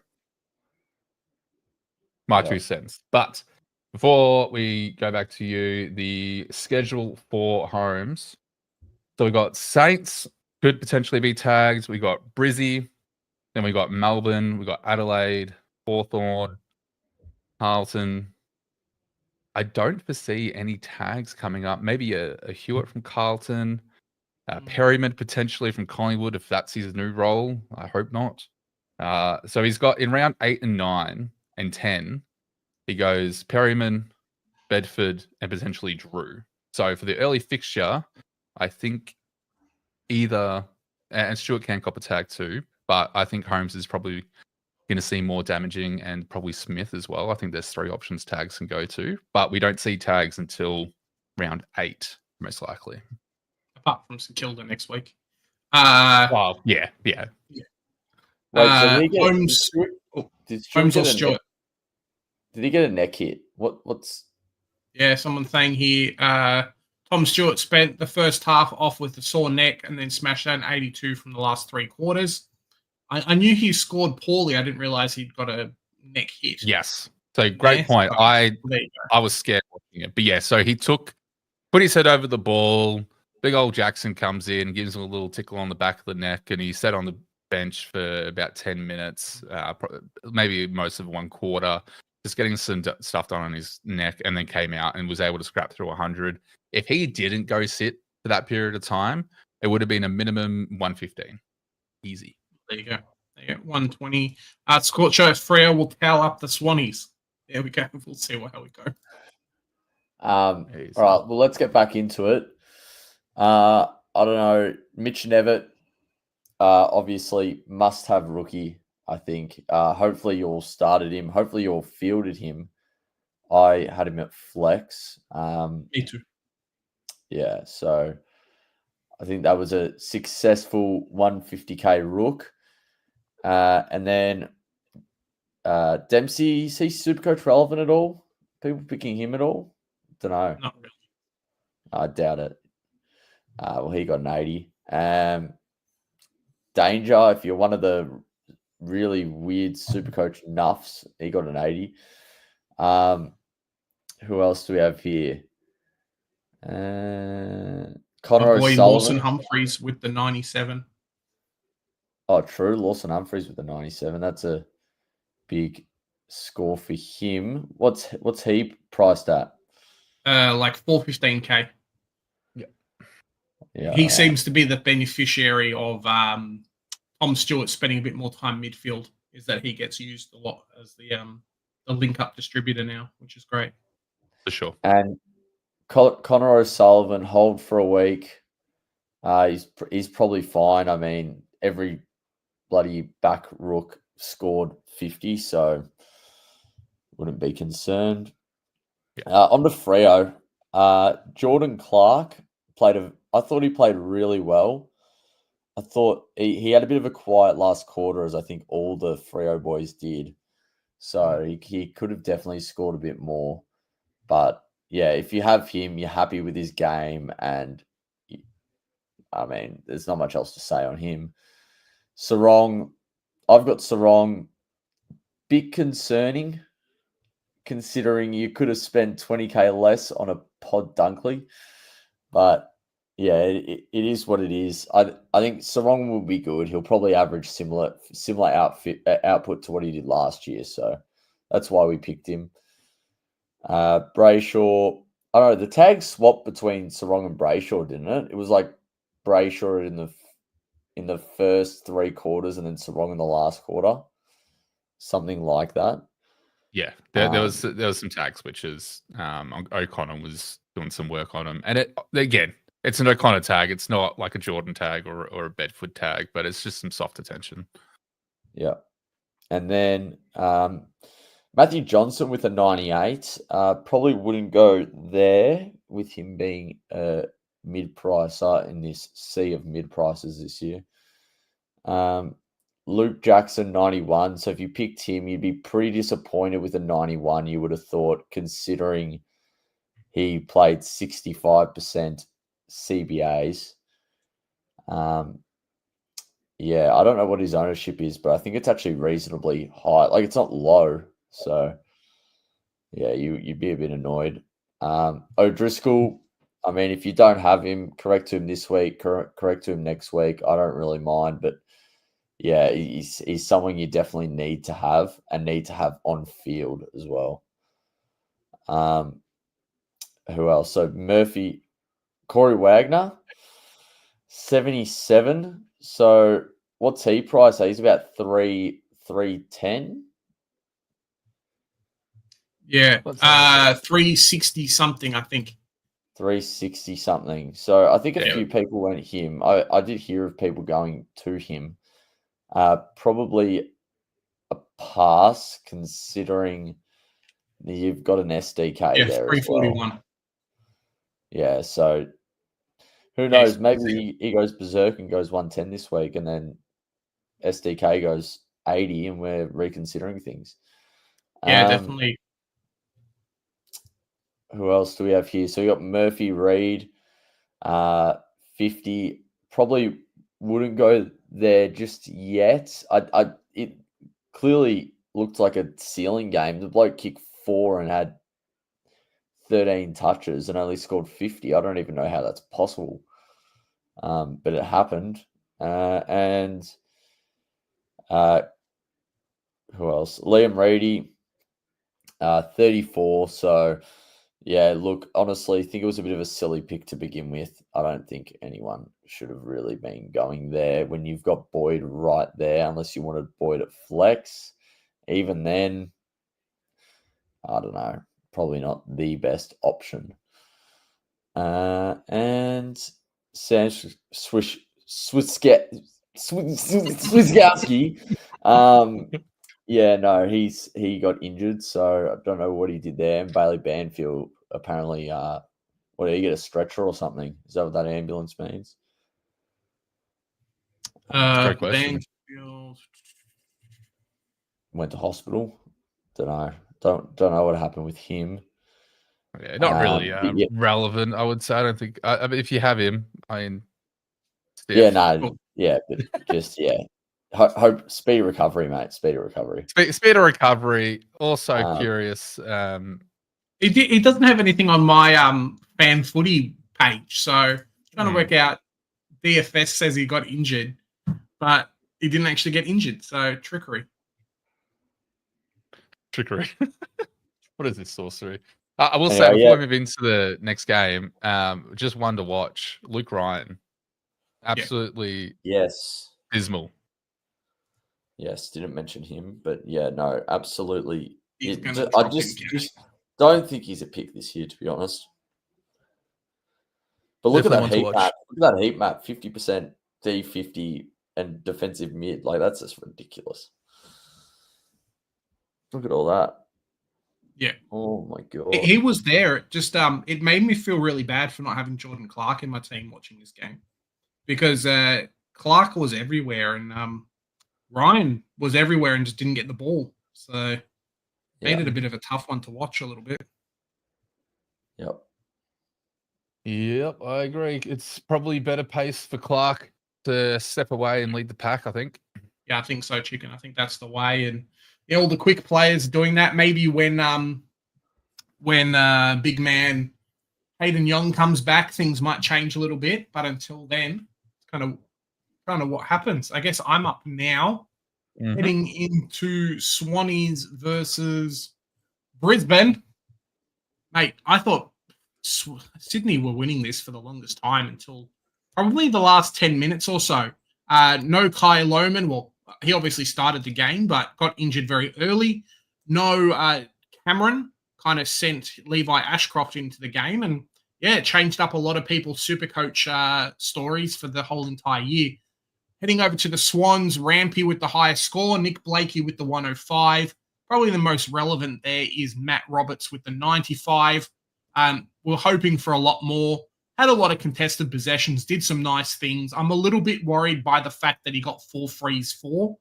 my 2 cents. But before we go back to you, the schedule for Holmes. So we got Saints, could potentially be tagged. We got Brizzy, then we got Melbourne, we got Adelaide, Hawthorn, Carlton. I don't foresee any tags coming up. Maybe a Hewitt from Carlton, Perryman potentially from Collingwood if that's his new role. I hope not. So he's got in round 8 and 9 and 10, he goes Perryman, Bedford, and potentially Drew. So for the early fixture, I think either, and Stewart can cop a tag too, but I think Holmes is probably going to see more damaging, and probably Smith as well. I think there's 3 options tags can go to, but we don't see tags until round 8, most likely. Apart from St Kilda next week. Yeah. Wait, so did he get Holmes or Stewart? Did he get a neck hit? What's? Yeah, someone saying here, Tom Stewart spent the first half off with a sore neck and then smashed out an 82 from the last 3 quarters. I knew he scored poorly. I didn't realize he'd got a neck hit. Yes. So great point. I was scared watching it. But yeah, so he put his head over the ball. Big old Jackson comes in, gives him a little tickle on the back of the neck, and he sat on the bench for about 10 minutes, maybe most of 1 quarter, just getting some stuff done on his neck, and then came out and was able to scrap through 100. If he didn't go sit for that period of time, it would have been a minimum 115. Easy. There you go. 120. Scorcho Freo will towel up the Swannies. There we go. We'll see how we go. All right. Well, let's get back into it. I don't know. Mitch Nevitt, obviously must have rookie, I think. Hopefully you all started him. Hopefully you all fielded him. I had him at flex. Me too. Yeah, so I think that was a successful 150k rook. And then Dempsey, is he Supercoach relevant at all? People picking him at all? Don't know. Not really. I doubt it. Well, he got an 80. Danger, if you're one of the really weird Supercoach nuffs, he got an 80. Who else do we have here? Connor O'Sullivan. Lawson Humphreys with the 97. Oh, true. Lawson Humphreys with the 97. That's a big score for him. What's he priced at? Like 415k. Yeah. He seems to be the beneficiary of Tom Stewart spending a bit more time midfield. Is that he gets used a lot as the link-up distributor now, which is great. For sure. And Connor O'Sullivan, hold for a week. He's probably fine. I mean, every bloody back rook scored 50, so wouldn't be concerned. Yeah. On to Freo. Jordan Clark I thought he played really well. I thought he had a bit of a quiet last quarter, as I think all the Freo boys did. So he could have definitely scored a bit more. But yeah, if you have him, you're happy with his game. And I mean, there's not much else to say on him. Sarong, I've got Sarong. Bit concerning, considering you could have spent 20k less on a pod Dunkley. But yeah, it is what it is. I think Sarong will be good. He'll probably average similar output to what he did last year. So that's why we picked him. Brayshaw, I don't know, the tag swapped between Sarong and Brayshaw, didn't it? It was like Brayshaw in the first 3 quarters and then Sarong in the last quarter. Something like that. Yeah, there was some tag switches. O'Connor was doing some work on him, and it's an O'Connor tag. It's not like a Jordan tag or a Bedford tag, but it's just some soft attention. Yeah, and then Matthew Johnson with a 98. Probably wouldn't go there with him being a mid-pricer in this sea of mid-prices this year. Luke Jackson, 91. So if you picked him, you'd be pretty disappointed with a 91, you would have thought, considering he played 65% CBAs. Yeah, I don't know what his ownership is, but I think it's actually reasonably high. Like, it's not low. So, yeah, you'd be a bit annoyed. O'Driscoll, I mean, if you don't have him, correct to him this week, correct to him next week. I don't really mind, but yeah, he's someone you definitely need to have on field as well. Who else? So Murphy, Corey Wagner, 77. So what's he priced? He's about 310. Yeah, 360 something, I think. 360 something. So I think a few people went him. I did hear of people going to him. Probably a pass, considering you've got an SDK there as well. 341. Yeah, so who knows? Maybe he goes berserk and goes 110 this week, and then SDK goes 80, and we're reconsidering things. Yeah, definitely. Who else do we have here? So we got Murphy Reed, 50. Probably wouldn't go there just yet. It clearly looked like a ceiling game. The bloke kicked 4 and had 13 touches and only scored 50. I don't even know how that's possible. But it happened. And who else? Liam Reedy, 34. So, yeah, look, honestly, I think it was a bit of a silly pick to begin with. I don't think anyone should have really been going there when you've got Boyd right there, unless you wanted Boyd at flex. Even then, I don't know, probably not the best option. And Sam Swiskowski, yeah, no, he got injured, so I don't know what he did there. And Bailey Banfield apparently, what did he get, a stretcher or something? Is that what that ambulance means? Great question. Banfield went to hospital. Don't know. Don't know what happened with him. Yeah, not really relevant, I would say. I don't think. I mean, if you have him, I mean, stiff. Yeah, no, yeah, but just hope speedy recovery, mate. Speedy recovery. Speed of recovery. Also curious. He doesn't have anything on my fan footy page, so trying to work out. DFS says he got injured, but he didn't actually get injured. So trickery. What is this sorcery? I will say before we move into the next game, just one to watch. Luke Ryan, absolutely dismal. Yes, didn't mention him, but yeah, no, absolutely. I just don't think he's a pick this year, to be honest. But look at that heat map. Look at that heat map. 50% D50 and defensive mid. Like, that's just ridiculous. Look at all that. Yeah. Oh my god. He was there. Just it made me feel really bad for not having Jordan Clark in my team watching this game, because Clark was everywhere and Ryan was everywhere and just didn't get the ball. So made it a bit of a tough one to watch a little bit. Yep, I agree. It's probably better pace for Clark to step away and lead the pack, I think. Yeah, I think so, Chicken. I think that's the way. And all the quick players doing that. Maybe when big man Hayden Young comes back, things might change a little bit. But until then, it's kind of what happens. I guess I'm up now, heading into Swannies versus Brisbane. Mate, I thought Sydney were winning this for the longest time until probably the last 10 minutes or so. No Kai Lohman. Well, he obviously started the game, but got injured very early. No Cameron kind of sent Levi Ashcroft into the game. And, it changed up a lot of people's Supercoach stories for the whole entire year. Heading over to the Swans, Rampy with the highest score, Nick Blakey with the 105. Probably the most relevant there is Matt Roberts with the 95. We're hoping for a lot more. Had a lot of contested possessions, did some nice things. I'm a little bit worried by the fact that he got 4 frees 4.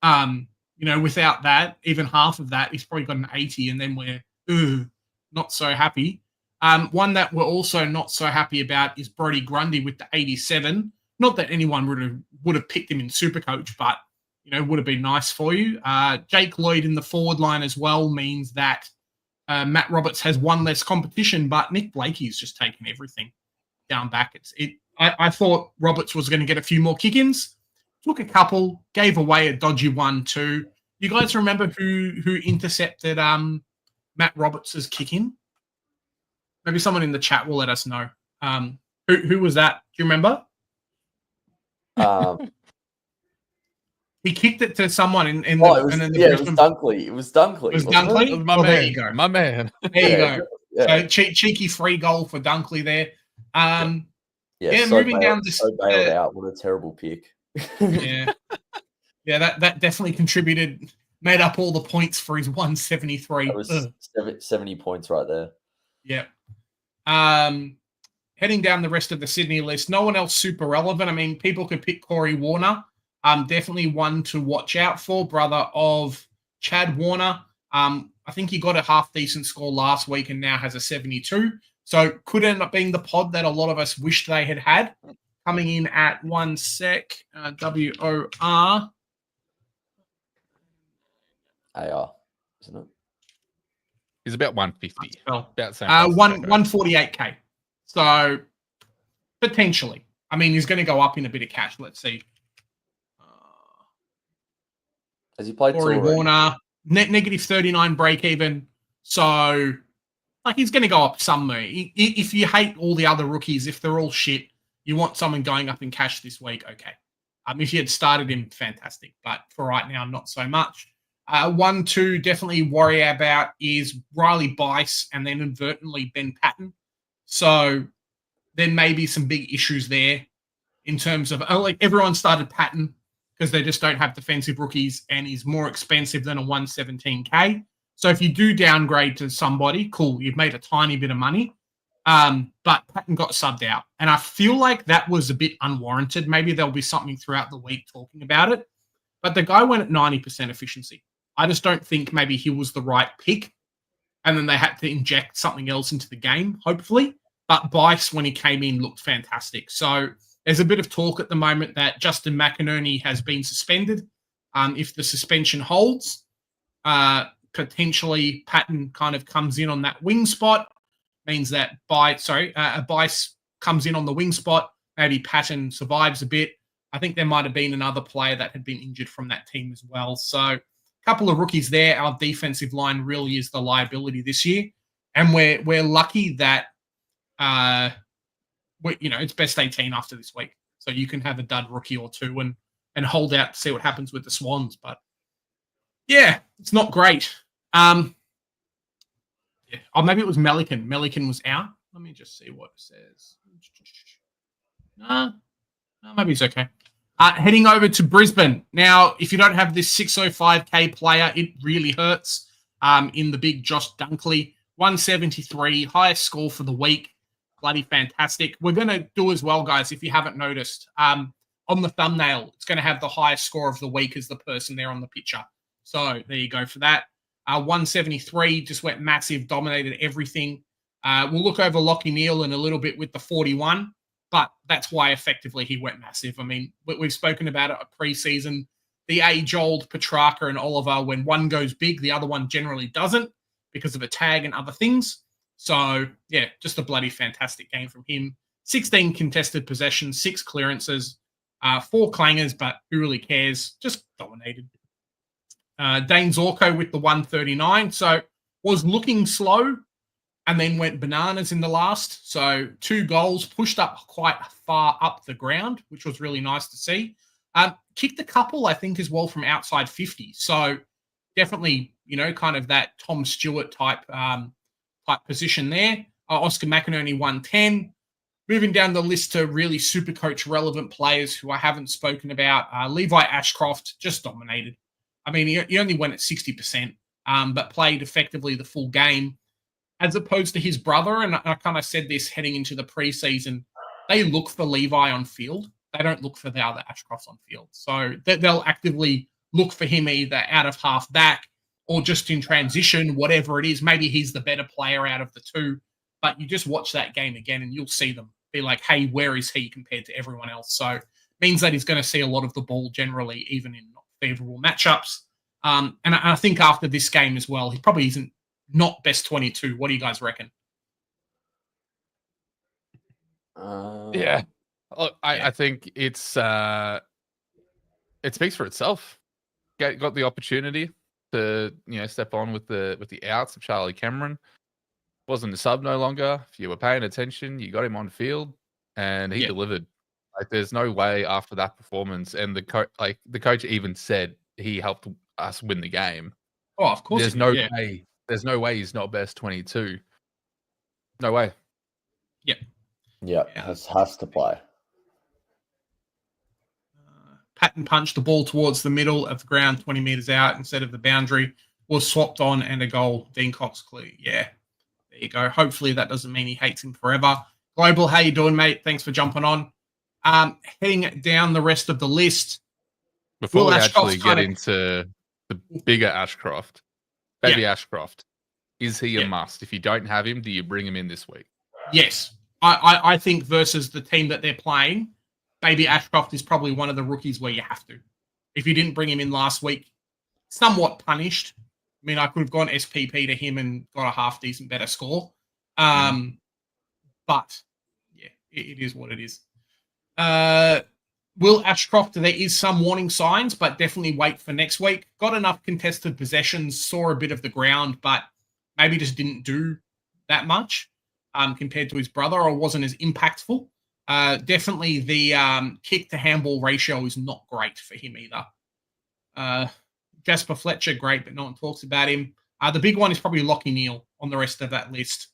Without that, even half of that, he's probably got an 80, and then we're not so happy. One that we're also not so happy about is Brodie Grundy with the 87. Not that anyone would have picked him in Supercoach, but would have been nice for you. Jake Lloyd in the forward line as well means that Matt Roberts has one less competition, but Nick Blakey's just taken everything down back. I thought Roberts was going to get a few more kick-ins. Took a couple, gave away a dodgy one too. You guys remember who intercepted Matt Roberts' kick-in? Maybe someone in the chat will let us know. Who was that? Do you remember? He kicked it to someone in the. It was Dunkley. It was Dunkley. It was Dunkley. It was my man. There you go. My man. There you go. Yeah. So cheeky free goal for Dunkley there. Moving down this. So bailed out. What a terrible pick. Yeah. Yeah, that definitely contributed, made up all the points for his 173. That was 70 points right there. Yeah. Heading down the rest of the Sydney list, no one else super relevant. I mean, people could pick Corey Warner. Definitely one to watch out for, brother of Chad Warner. I think he got a half-decent score last week and now has a 72. So could end up being the pod that a lot of us wished they had. Coming in at WOR, AR, isn't it? He's about 150. About the same. 148K. So potentially. I mean, he's going to go up in a bit of cash. Let's see. Has he played Corey Warner, negative 39 break even. So, like, he's going to go up somewhere. If you hate all the other rookies, if they're all shit, you want someone going up in cash this week, okay. If you had started him, fantastic. But for right now, not so much. 1, 2, definitely worry about is Riley Bice and then inadvertently Ben Patton. So there may be some big issues there in terms of, like, everyone started Patton because they just don't have defensive rookies and he's more expensive than a 117K. So if you do downgrade to somebody, cool, you've made a tiny bit of money. But Patton got subbed out. And I feel like that was a bit unwarranted. Maybe there'll be something throughout the week talking about it. But the guy went at 90% efficiency. I just don't think maybe he was the right pick. And then they had to inject something else into the game, hopefully. But Bice, when he came in, looked fantastic. So there's a bit of talk at the moment that Justin McInerney has been suspended. If the suspension holds, potentially Patton kind of comes in on that wing spot. Means that Bice comes in on the wing spot. Maybe Patton survives a bit. I think there might have been another player that had been injured from that team as well. So a couple of rookies there. Our defensive line really is the liability this year. And we're lucky that it's best 18 after this week. So you can have a dud rookie or two and hold out to see what happens with the Swans. But yeah, it's not great. Yeah. Oh, maybe it was Melican. Melican was out. Let me just see what it says. No, maybe it's okay. Heading over to Brisbane. Now, if you don't have this 605K player, it really hurts. In the big Josh Dunkley, 173, highest score for the week. Bloody fantastic. We're going to do as well, guys, if you haven't noticed. On the thumbnail, it's going to have the highest score of the week as the person there on the picture. So there you go for that. 173 just went massive, dominated everything. We'll look over Lachie Neale in a little bit with the 41, but that's why effectively he went massive. I mean, we've spoken about it at pre-season. The age-old Petrarca and Oliver, when one goes big, the other one generally doesn't because of a tag and other things. So, yeah, just a bloody fantastic game from him. 16 contested possessions, 6 clearances, 4 clangers, but who really cares? Just dominated. Dane Zorko with the 139. So was looking slow and then went bananas in the last. So 2 goals, pushed up quite far up the ground, which was really nice to see. Kicked a couple, I think, as well from outside 50. So definitely, kind of that Tom Stewart type position there. Oscar McInerney, 110. Moving down the list to really Supercoach relevant players who I haven't spoken about. Levi Ashcroft just dominated. I mean, he only went at 60%, but played effectively the full game, as opposed to his brother. And I kind of said this heading into the preseason. They look for Levi on field. They don't look for the other Ashcrofts on field. So they'll actively look for him either out of half back or just in transition, whatever it is. Maybe he's the better player out of the two. But you just watch that game again and you'll see them be like, hey, where is he compared to everyone else? So it means that he's going to see a lot of the ball generally, even in favorable matchups. And I think after this game as well, he probably isn't not best 22. What do you guys reckon? Yeah. Look, I think it speaks for itself. Got the opportunity to step on with the outs of Charlie Cameron. Wasn't a sub no longer. If you were paying attention, you got him on field and he delivered. Like, there's no way after that performance, and the coach even said he helped us win the game. Oh, of course. There's no way. There's no way he's not best 22. No way. Yeah, has to play. pattern punch the ball towards the middle of the ground, 20 metres out instead of the boundary, was swapped on and a goal. Dean Cox clear. Yeah, there you go. Hopefully that doesn't mean he hates him forever. Global, how you doing, mate? Thanks for jumping on. Heading down the rest of the list. Before we actually get into the bigger Ashcroft, baby Ashcroft, is he a must? If you don't have him, do you bring him in this week? Yes. I think versus the team that they're playing, baby Ashcroft is probably one of the rookies where you have to. If you didn't bring him in last week, somewhat punished. I mean, I could have gone SPP to him and got a half-decent better score. But, yeah, it is what it is. Will Ashcroft, there is some warning signs, but definitely wait for next week. Got enough contested possessions, saw a bit of the ground, but maybe just didn't do that much compared to his brother, or wasn't as impactful. Definitely the kick-to-handball ratio is not great for him either. Jasper Fletcher, great, but no one talks about him. The big one is probably Lachie Neale on the rest of that list.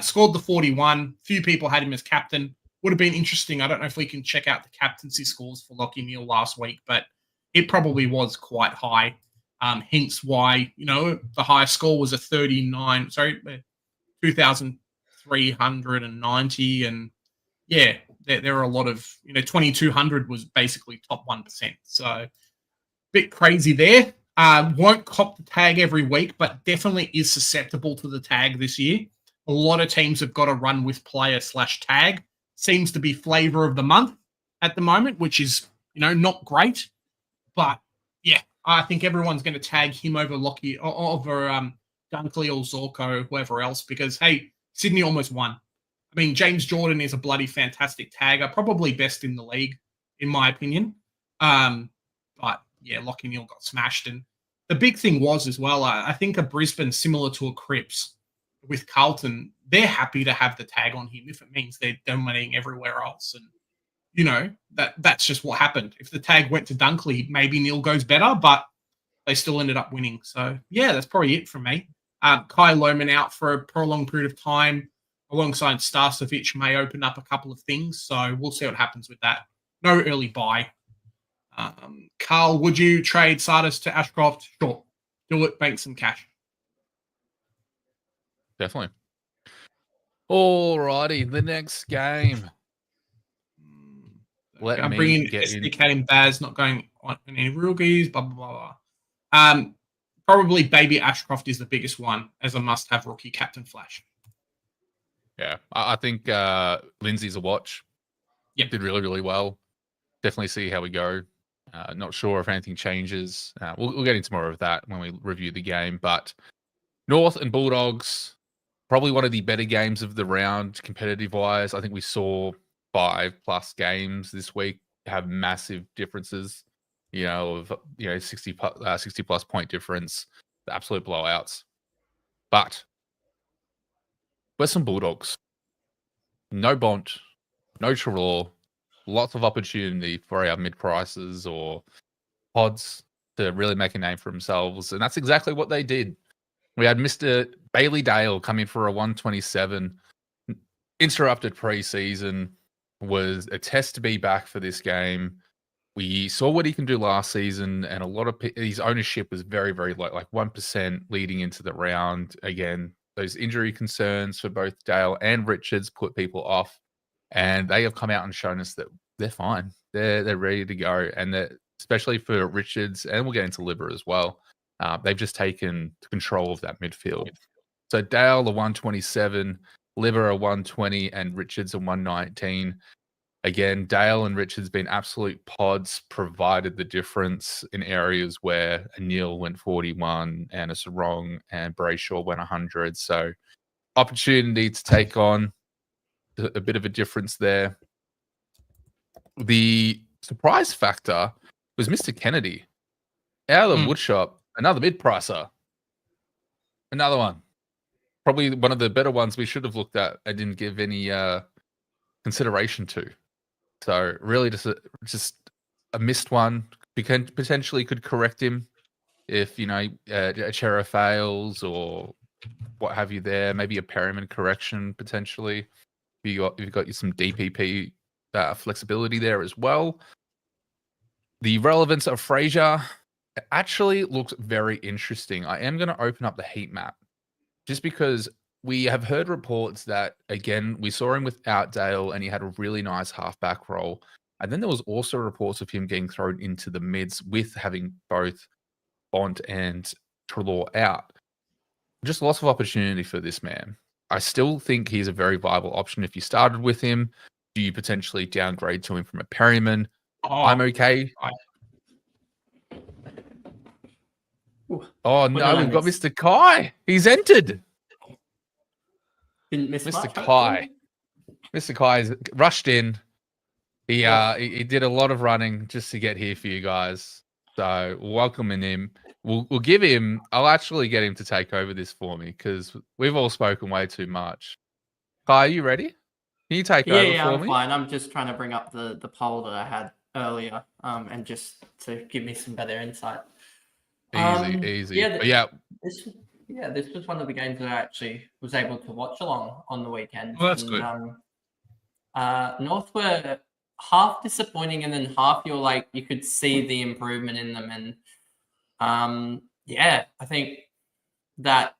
Scored the 41. Few people had him as captain. Would have been interesting. I don't know if we can check out the captaincy scores for Lachie Neale last week, but it probably was quite high. Hence why, the highest score was a 2,390. And yeah, there are a lot of, 2,200 was basically top 1%. So bit crazy there. Won't cop the tag every week, but definitely is susceptible to the tag this year. A lot of teams have got a run with player/tag. Seems to be flavor of the month at the moment, which is, not great. But yeah, I think everyone's going to tag him over Lachie, over Dunkley or Zorko, whoever else, because hey, Sydney almost won. I mean, James Jordan is a bloody fantastic tagger, probably best in the league, in my opinion. But yeah, Lachie Neale got smashed. And the big thing was as well, I think a Brisbane similar to a Cripps with Carlton, they're happy to have the tag on him if it means they're dominating everywhere else. And, that's just what happened. If the tag went to Dunkley, maybe Neale goes better, but they still ended up winning. So, yeah, that's probably it from me. Kai Lohman out for a prolonged period of time alongside Starcevic may open up a couple of things. So we'll see what happens with that. No early buy. Carl, would you trade Sardis to Ashcroft? Sure. Do it, bank some cash. Definitely. Alrighty, the next game. I'm bringing SDK and Baz, not going on any rookies, blah, blah, blah, blah. Probably Baby Ashcroft is the biggest one as a must-have rookie captain flash. Yeah, I think Lindsay's a watch. Yep. Did really, really well. Definitely see how we go. Not sure if anything changes. We'll get into more of that when we review the game. But North and Bulldogs, probably one of the better games of the round, competitive-wise. I think we saw 5+ games this week have massive differences. Of 60 plus point difference, the absolute blowouts. But Western Bulldogs, no Bont, no Trelaw, lots of opportunity for our mid-prices or pods to really make a name for themselves. And that's exactly what they did. We had Mr. Bailey Dale come in for a 127, interrupted preseason, was a test to be back for this game. We saw what he can do last season, and a lot of his ownership was very, very low, like 1% leading into the round. Again, those injury concerns for both Dale and Richards put people off, and they have come out and shown us that they're fine. They're ready to go, and especially for Richards, and we'll get into Liver as well. They've just taken control of that midfield. So Dale, a 127, Liver, a 120, and Richards, a 119. Again, Dale and Richards been absolute pods, provided the difference in areas where a Neale went 41 and a Sarong and Brayshaw went 100. So opportunity to take on a bit of a difference there. The surprise factor was Mr. Kennedy. Out of the woodshop, another mid-pricer. Another one. Probably one of the better ones we should have looked at and didn't give any consideration to. So really just a missed one. Potentially could correct him if, a Chera fails or what have you there. Maybe a Perryman correction potentially. You've got some DPP flexibility there as well. The relevance of Fraser actually looks very interesting. I am going to open up the heat map just because we have heard reports that, again, we saw him without Dale and he had a really nice halfback role. And then there was also reports of him getting thrown into the mids with having both Bont and Treloar out. Just lots of opportunity for this man. I still think he's a very viable option if you started with him. Do you potentially downgrade to him from a Perryman? I'm okay. Oh, no, we've got Mr. Kai. He's entered. Didn't miss Mr. Kai. Mr. Kai's rushed in. He did a lot of running just to get here for you guys. So welcoming him. We'll give him. I'll actually get him to take over this for me because we've all spoken way too much. Kai, are you ready? Can you take over for me? Yeah, I'm fine. I'm just trying to bring up the poll that I had earlier, and just to give me some better insight. Easy. This was one of the games that I actually was able to watch along on the weekend. Well, that's good. North were half disappointing, and then half you could see the improvement in them. And I think that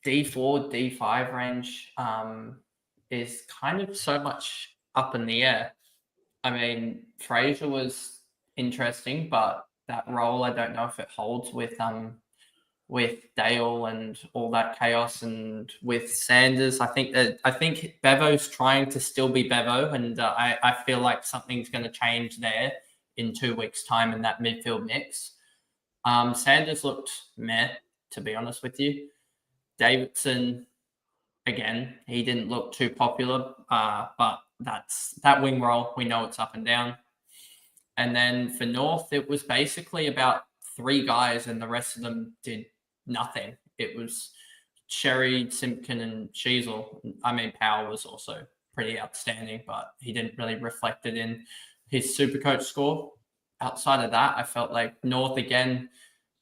D4, D5 range is kind of so much up in the air. I mean, Fraser was interesting, but that role, I don't know if it holds with Dale and all that chaos, and with Sanders. I think Bevo's trying to still be Bevo, and I feel like something's going to change there in 2 weeks' time in that midfield mix. Sanders looked meh, to be honest with you. Davidson, again, he didn't look too popular, but that's that wing role. We know it's up and down. And then for North, it was basically about 3 guys, and the rest of them did nothing. It was Sherry, Simpkin, and Sheasel. I mean, Powell was also pretty outstanding, but he didn't really reflect it in his Supercoach score. Outside of that, I felt like North, again,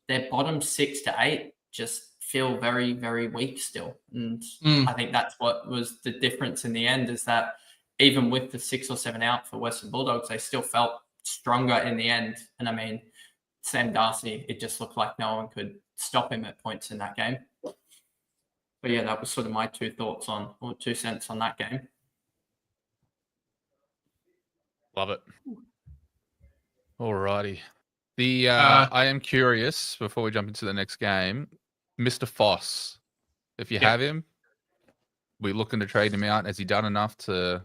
their bottom 6 to 8 just feel very, very weak still. And I think that's what was the difference in the end, is that even with the 6 or 7 out for Western Bulldogs, they still felt stronger in the end. And I mean, Sam Darcy, it just looked like no one could stop him at points in that game. But yeah, that was sort of my 2 cents on that game. Love it. Alrighty. I am curious, before we jump into the next game, Mr. Foss, if you have him, we looking to trade him out. Has he done enough to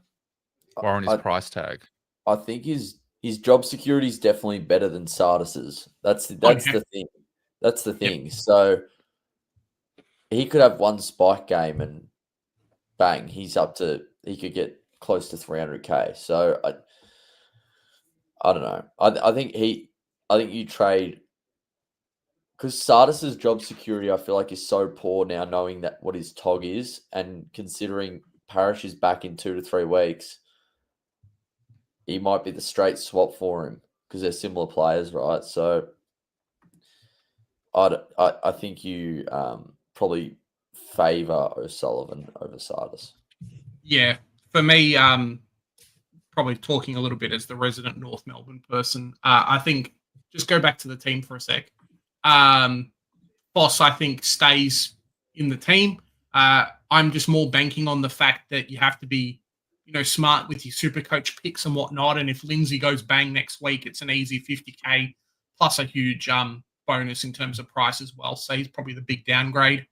warrant his price tag? I think his job security is definitely better than Sardis's. That's the thing. That's the thing. Yep. So he could have one spike game and bang, he could get close to 300k. So I don't know. I think you trade, because Sardis's job security, I feel like, is so poor now, knowing that what his TOG is, and considering Parrish is back in 2 to 3 weeks, he might be the straight swap for him because they're similar players, right? So I think you probably favour O'Sullivan over Sardis. Yeah, for me, probably talking a little bit as the resident North Melbourne person, I think just go back to the team for a sec. Boss, I think, stays in the team. I'm just more banking on the fact that you have to be, smart with your Supercoach picks and whatnot. And if Lindsay goes bang next week, it's an easy 50k plus a huge bonus in terms of price as well. So he's probably the big downgrade.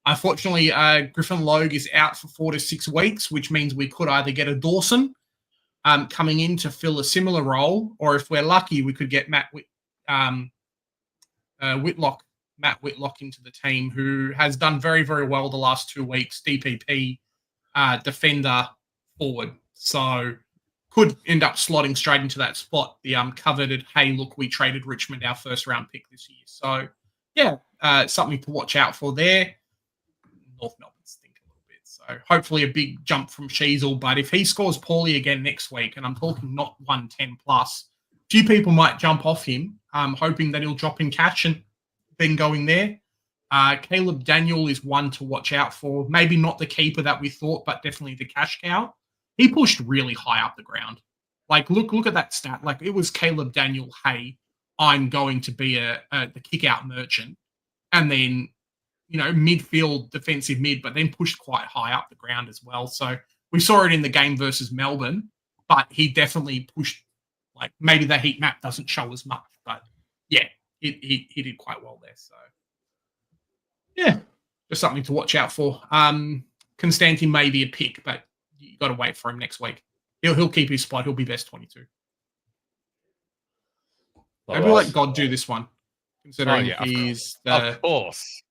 Unfortunately, Griffin Logue is out for 4 to 6 weeks, which means we could either get a Dawson coming in to fill a similar role, or if we're lucky, we could get Matt Whitlock into the team, who has done very, very well the last 2 weeks. DPP, defender, forward. So could end up slotting straight into that spot. The coveted, hey, look, we traded Richmond our first round pick this year. So, yeah, something to watch out for there. North Melbourne stink a little bit. So hopefully a big jump from Sheasel. But if he scores poorly again next week, and I'm talking not 110 plus, a few people might jump off him, hoping that he'll drop in catch and then going there. Caleb Daniel is one to watch out for. Maybe not the keeper that we thought, but definitely the cash cow. He pushed really high up the ground. Like, look at that stat. Like, it was Caleb Daniel, hey, I'm going to be the kick-out merchant. And then, midfield, defensive mid, but then pushed quite high up the ground as well. So we saw it in the game versus Melbourne, but he definitely pushed, like, maybe the heat map doesn't show as much. But, yeah, he did quite well there. So, yeah, just something to watch out for. Constantine may be a pick, but you got to wait for him next week. He'll keep his spot. He'll be best 22. Maybe we'll let God do this one, considering he's the... Of course.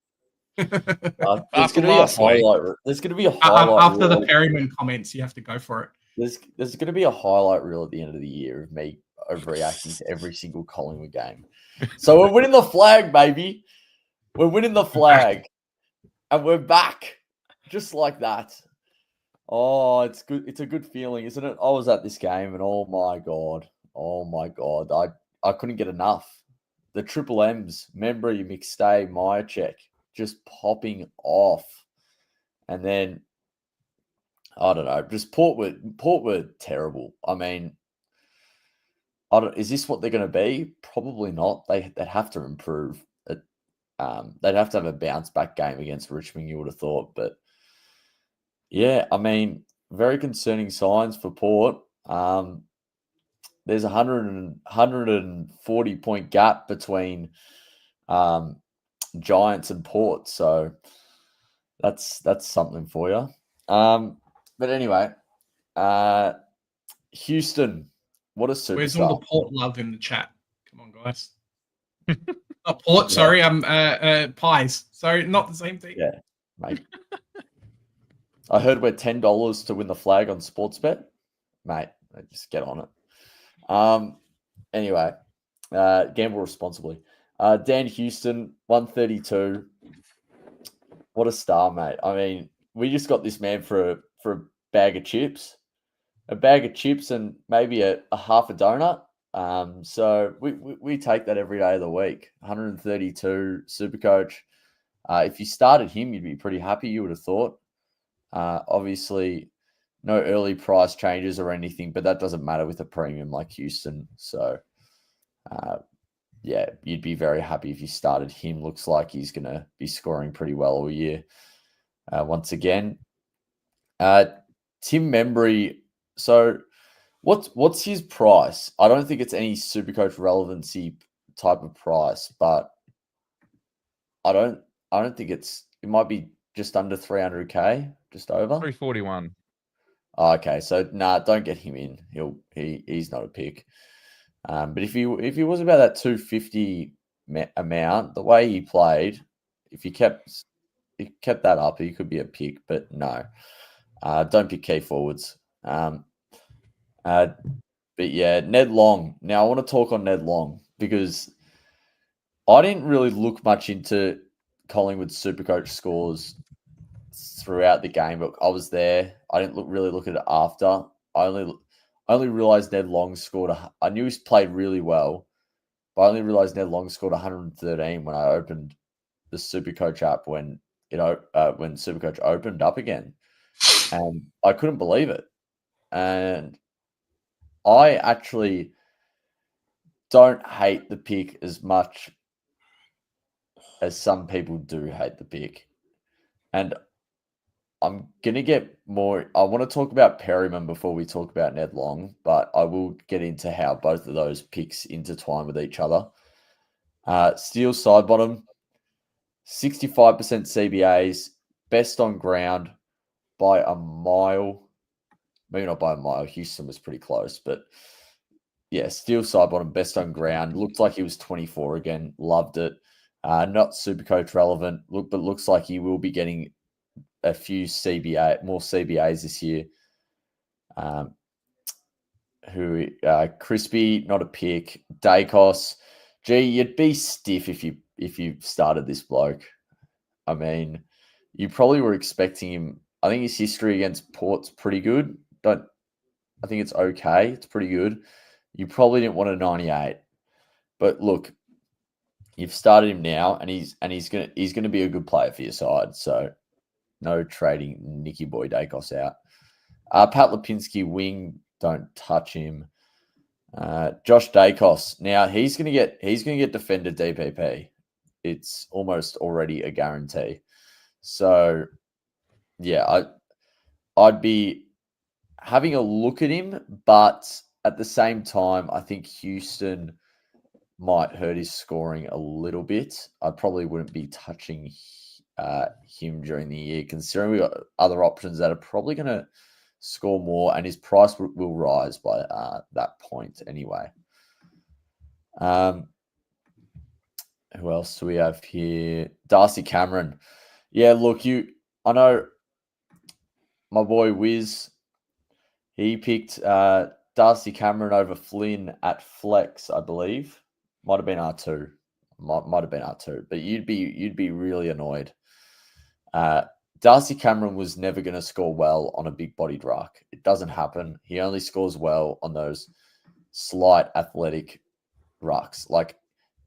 There's going to be a highlight. There's going to be a highlight after the Perryman comments. You have to go for it. There's going to be a highlight reel at the end of the year of me overreacting to every single Collingwood game. So we're winning the flag, baby. We're winning the flag, and we're back, just like that. Oh, it's good. It's a good feeling, isn't it? I was at this game, and oh my god, I couldn't get enough. The Triple M's, Membry, McStay, Myercheck, just popping off, and then I don't know. Just Port were terrible. I mean, is this what they're going to be? Probably not. They'd have to improve. They'd have to have a bounce back game against Richmond, you would have thought, but. Yeah, I mean, very concerning signs for Port. There's a 140 point gap between Giants and Port, so that's something for you. But anyway, Houston, what a superstar. Where's all the Port love in the chat? Come on, guys. Not Port, sorry. Pies. Sorry, not the same thing. Yeah, mate. I heard we're $10 to win the flag on Sportsbet. Mate, just get on it. Anyway, gamble responsibly. Dan Houston, 132. What a star, mate. I mean, we just got this man for a bag of chips. A bag of chips and maybe a half a donut. So we take that every day of the week. 132 Supercoach. If you started him, you'd be pretty happy, you would have thought. Obviously, no early price changes or anything, but that doesn't matter with a premium like Houston. So, yeah, you'd be very happy if you started him. Looks like he's going to be scoring pretty well all year. Once again, Tim Membry. So, what's his price? I don't think it's any Supercoach relevancy type of price, but I don't think it might be just under 300k, just over 341. Oh, okay, so don't get him in. He's not a pick. But if he was about that 250 amount, the way he played, if he kept that up, he could be a pick. But no, don't pick key forwards. But yeah, Ned Long. Now I want to talk on Ned Long because I didn't really look much into Collingwood's Supercoach scores throughout the game, but I was there. I didn't really look at it after. I only realized Ned Long scored. I knew he played really well, but I only realized Ned Long scored 113 when I opened the Supercoach app when Supercoach opened up again, and I couldn't believe it. And I actually don't hate the pick as much as some people do hate the pick. And I'm going to get more. I want to talk about Perryman before we talk about Ned Long, but I will get into how both of those picks intertwine with each other. Steele side bottom, 65% CBAs, best on ground by a mile. Maybe not by a mile. Houston was pretty close, but yeah, Steele side bottom, best on ground. Looked like he was 24 again. Loved it. Not Supercoach relevant, but looks like he will be getting a few more CBAs this year. Crispy, not a pick. Dacos, gee, you'd be stiff if you started this bloke. I mean, you probably were expecting him. I think his history against Port's pretty good. I think it's okay. It's pretty good. You probably didn't want a 98, but look, you've started him now, and he's gonna be a good player for your side. So no trading Nicky Boy Dacos out. Pat Lipinski wing, don't touch him. Josh Dacos. Now he's gonna get defender DPP. It's almost already a guarantee. So yeah, I'd be having a look at him, but at the same time, I think Houston might hurt his scoring a little bit. I probably wouldn't be touching him during the year, considering we've got other options that are probably going to score more, and his price will rise by that point anyway. Who else do we have here? Darcy Cameron. Yeah, look, I know my boy Wiz, he picked Darcy Cameron over Flynn at flex, I believe. Might have been R2. Might have been R2, but you'd be really annoyed. Darcy Cameron was never going to score well on a big-bodied ruck. It doesn't happen. He only scores well on those slight athletic rucks, like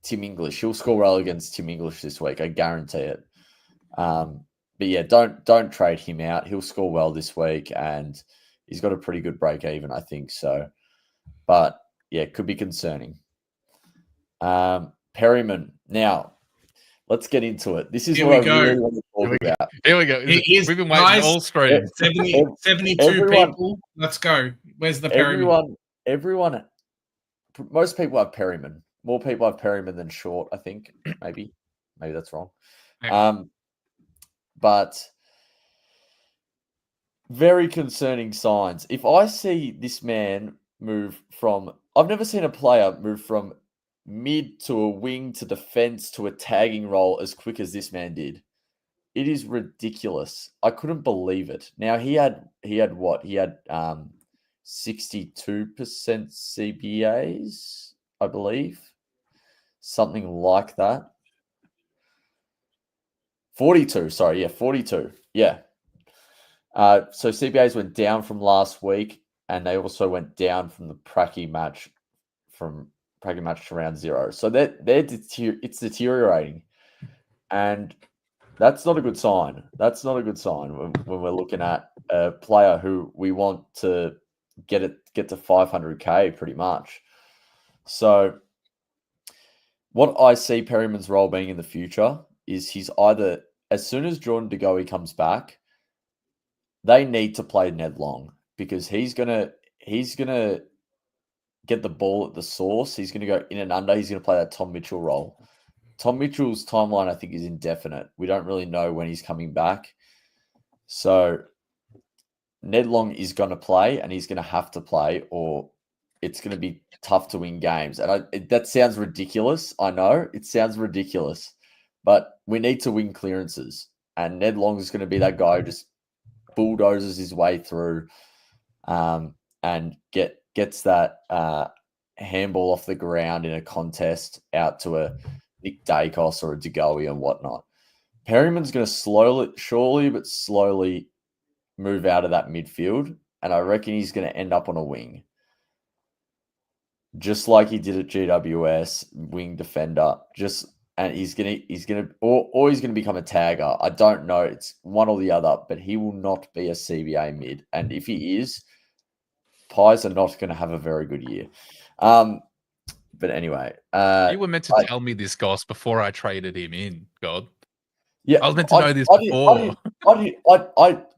Tim English. He'll score well against Tim English this week. I guarantee it. But yeah, don't trade him out. He'll score well this week, and he's got a pretty good break even, I think so. But yeah, it could be concerning. Perryman. Now, let's get into it. This is what I really want to talk about. Here we go. We've been waiting all stream. 72 people. Let's go. Where's the Perryman? Everyone, most people have Perryman. More people have Perryman than Short, I think. Maybe that's wrong. Okay. But very concerning signs. If I see this man move from, I've never seen a player move from mid to a wing to defense to a tagging role as quick as this man did. It is ridiculous. I couldn't believe it. Now he had what? He had 62% CBAs, I believe. Something like that. 42, sorry, yeah, 42. Yeah. So CBAs went down from last week, and they also went down from the Pracky match to round 0. So it's deteriorating, and that's not a good sign. That's not a good sign when we're looking at a player who we want to get to 500k pretty much. So what I see Perryman's role being in the future is he's either, as soon as Jordan De Goey comes back, they need to play Ned Long, because he's gonna get the ball at the source. He's gonna go in and under. He's gonna play that Tom Mitchell role. Tom Mitchell's timeline, I think, is indefinite. We don't really know when he's coming back. So Ned Long is going to play, and he's going to have to play, or it's going to be tough to win games. And that sounds ridiculous. I know it sounds ridiculous, but we need to win clearances. And Ned Long is going to be that guy who just bulldozes his way through and gets that handball off the ground in a contest out to a Nick Dacos or a De Goey and whatnot. Perryman's going to surely but slowly move out of that midfield, and I reckon he's going to end up on a wing, just like he did at GWS, wing defender. And he's gonna become a tagger. I don't know. It's one or the other, but he will not be a CBA mid. And if he is, Pies are not going to have a very good year. But anyway, you were meant to tell me this, Goss, before I traded him in. God, yeah, I was meant to know this before.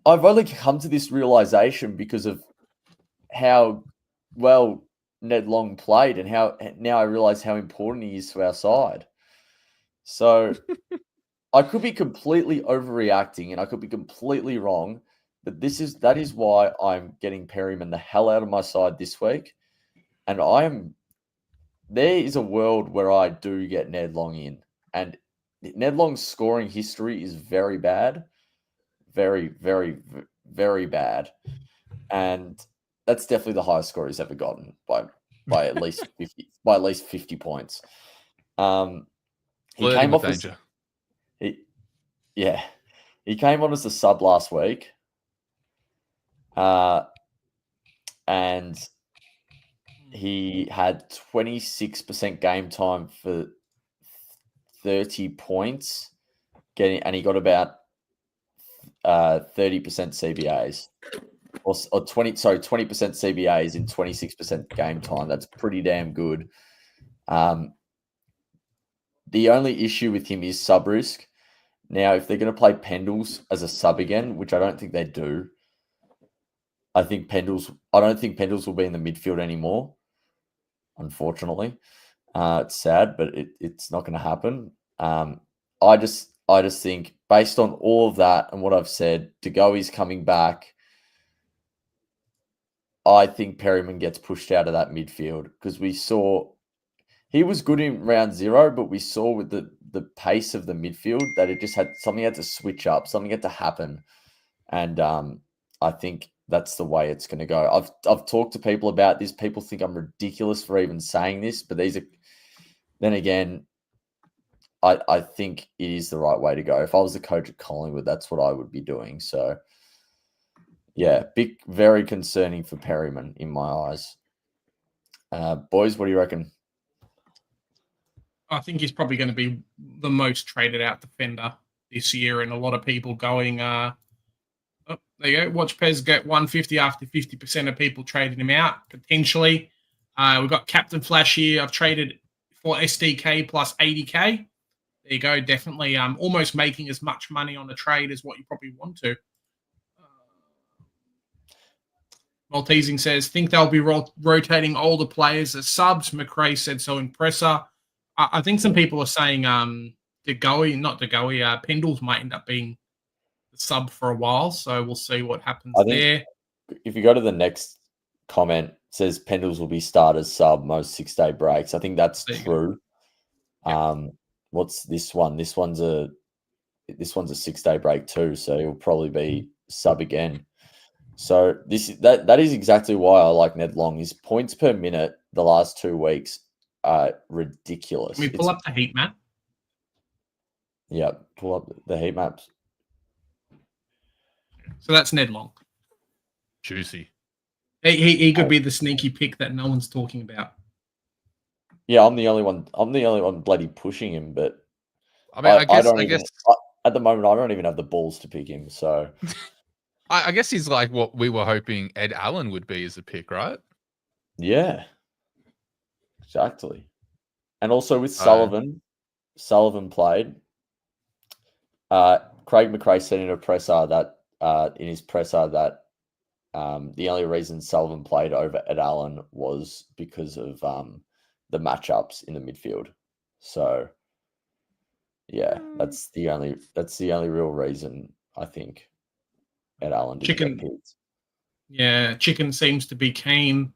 I've only come to this realization because of how well Ned Long played, and how now I realize how important he is to our side. So I could be completely overreacting, and I could be completely wrong, but that is why I'm getting Perryman the hell out of my side this week, and there is a world where I do get Ned Long in, and Ned Long's scoring history is very bad. Very, very, very bad. And that's definitely the highest score he's ever gotten by at least 50 points. He came off danger. He came on as a sub last week. And he had 26% game time for 30 points, and he got about 30% CBAs. or 20 CBAs in 26% game time. That's pretty damn good. The only issue with him is sub risk. Now, if they're going to play Pendles as a sub again, which I don't think they do, I don't think Pendles will be in the midfield anymore. Unfortunately, it's sad, but it's not going to happen. I just think, based on all of that and what I've said, De Goey's coming back. I think Perryman gets pushed out of that midfield because we saw he was good in round 0, but we saw with the pace of the midfield that it just had to switch up, something had to happen, and I think that's the way it's going to go. I've talked to people about this. People think I'm ridiculous for even saying this, but then again, I think it is the right way to go. If I was the coach at Collingwood, that's what I would be doing. So, yeah, very concerning for Perryman in my eyes. Boys, what do you reckon? I think he's probably going to be the most traded out defender this year, and a lot of people going, there you go, watch Pez get 150 after 50% of people trading him out, potentially. We've got Captain Flash here. I've traded for SDK plus 80K. There you go, definitely almost making as much money on a trade as what you probably want to. Maltesing says, think they'll be rotating older players as subs. McRae said so in presser. I think some people are saying Pendles might end up being the sub for a while, so we'll see what happens there. If you go to the next comment, it says Pendles will be starters sub most 6-day breaks. I think that's true. What's this one? This one's a 6-day break too, so he'll probably be sub again. So that is exactly why I like Ned Long. His points per minute the last 2 weeks are ridiculous. Can we pull up the heat map? Yeah, pull up the heat maps. So that's Ned Long. Juicy. He could be the sneaky pick that no one's talking about. Yeah, I'm the only one bloody pushing him, but I mean, I guess at the moment I don't even have the balls to pick him. So I guess he's like what we were hoping Ed Allen would be as a pick, right? Yeah, exactly. And also with Sullivan played. Craig McRae said in his presser that the only reason Sullivan played over Ed Allen was because of the matchups in the midfield. So yeah, that's the only real reason I think Ed Allen didn't get picked. Yeah, Chicken seems to be keen.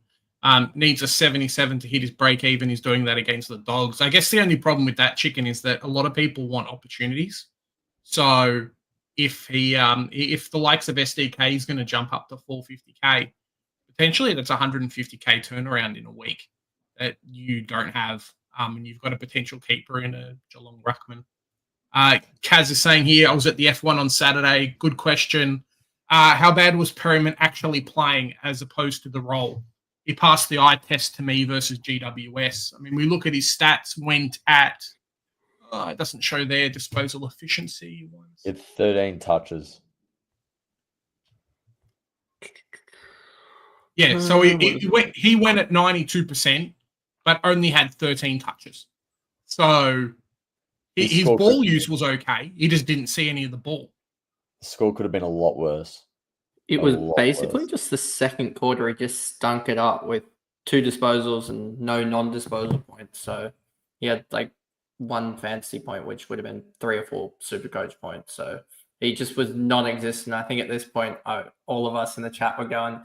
Needs a 77 to hit his break even. He's doing that against the Dogs. I guess the only problem with that, Chicken, is that a lot of people want opportunities. So if the likes of SDK is going to jump up to 450K, potentially that's 150K turnaround in a week that you don't have, and you've got a potential keeper in a Geelong ruckman. Kaz is saying here, I was at the F1 on Saturday. Good question. How bad was Perryman actually playing as opposed to the role? He passed the eye test to me versus GWS. I mean, we look at his stats, went at, it doesn't show their disposal efficiency. It's 13 touches. Yeah, so he went at 92%, but only had 13 touches. So his ball use was okay. He just didn't see any of the ball. The score could have been a lot worse. It was basically just the second quarter. He just stunk it up with 2 disposals and no non-disposal points. So he had like 1 fantasy point, which would have been 3 or 4 Supercoach points. So he just was non-existent. I think at this point, all of us in the chat were going,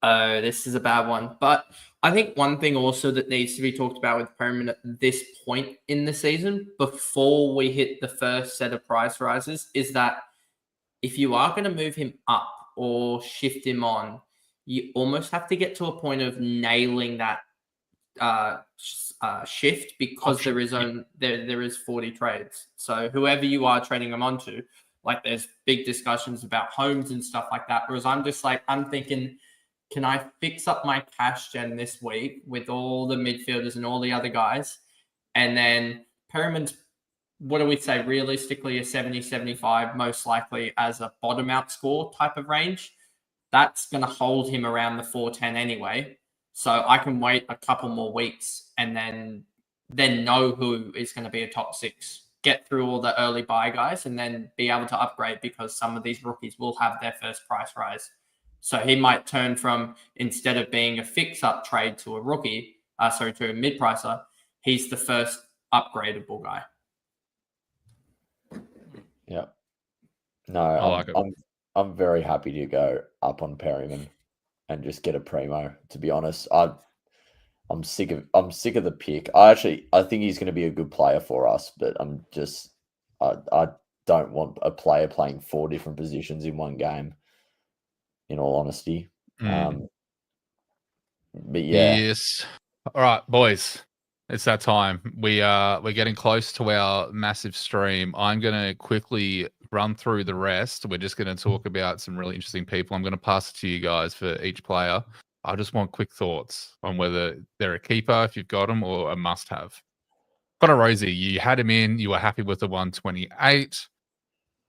this is a bad one. But I think one thing also that needs to be talked about with Perryman at this point in the season, before we hit the first set of price rises, is that if you are going to move him up or shift him on, you almost have to get to a point of nailing that shift, because there is 40 trades. So whoever you are trading them onto, like there's big discussions about homes and stuff like that. Whereas I'm thinking, can I fix up my cash gen this week with all the midfielders and all the other guys? And then Perryman's, what do we say, realistically a 70, 75, most likely as a bottom out score type of range. that's going to hold him around the 410 anyway. So I can wait a couple more weeks and then know who is going to be a top 6, get through all the early buy guys, and then be able to upgrade because some of these rookies will have their first price rise. So he might turn from, instead of being a fix-up trade to a rookie, to a mid-pricer, he's the first upgradable guy. Yeah. No, I'm very happy to go up on Perryman and just get a primo. To be honest, I'm sick of the pick. I think he's going to be a good player for us, but I don't want a player playing 4 different positions in one game. In all honesty, but yeah. Yes. All right, boys. It's that time. We're getting close to our massive stream. I'm going to quickly run through the rest. We're just going to talk about some really interesting people. I'm going to pass it to you guys for each player. I just want quick thoughts on whether they're a keeper, if you've got them, or a must-have. Connor Rosie, you had him in. You were happy with the 128.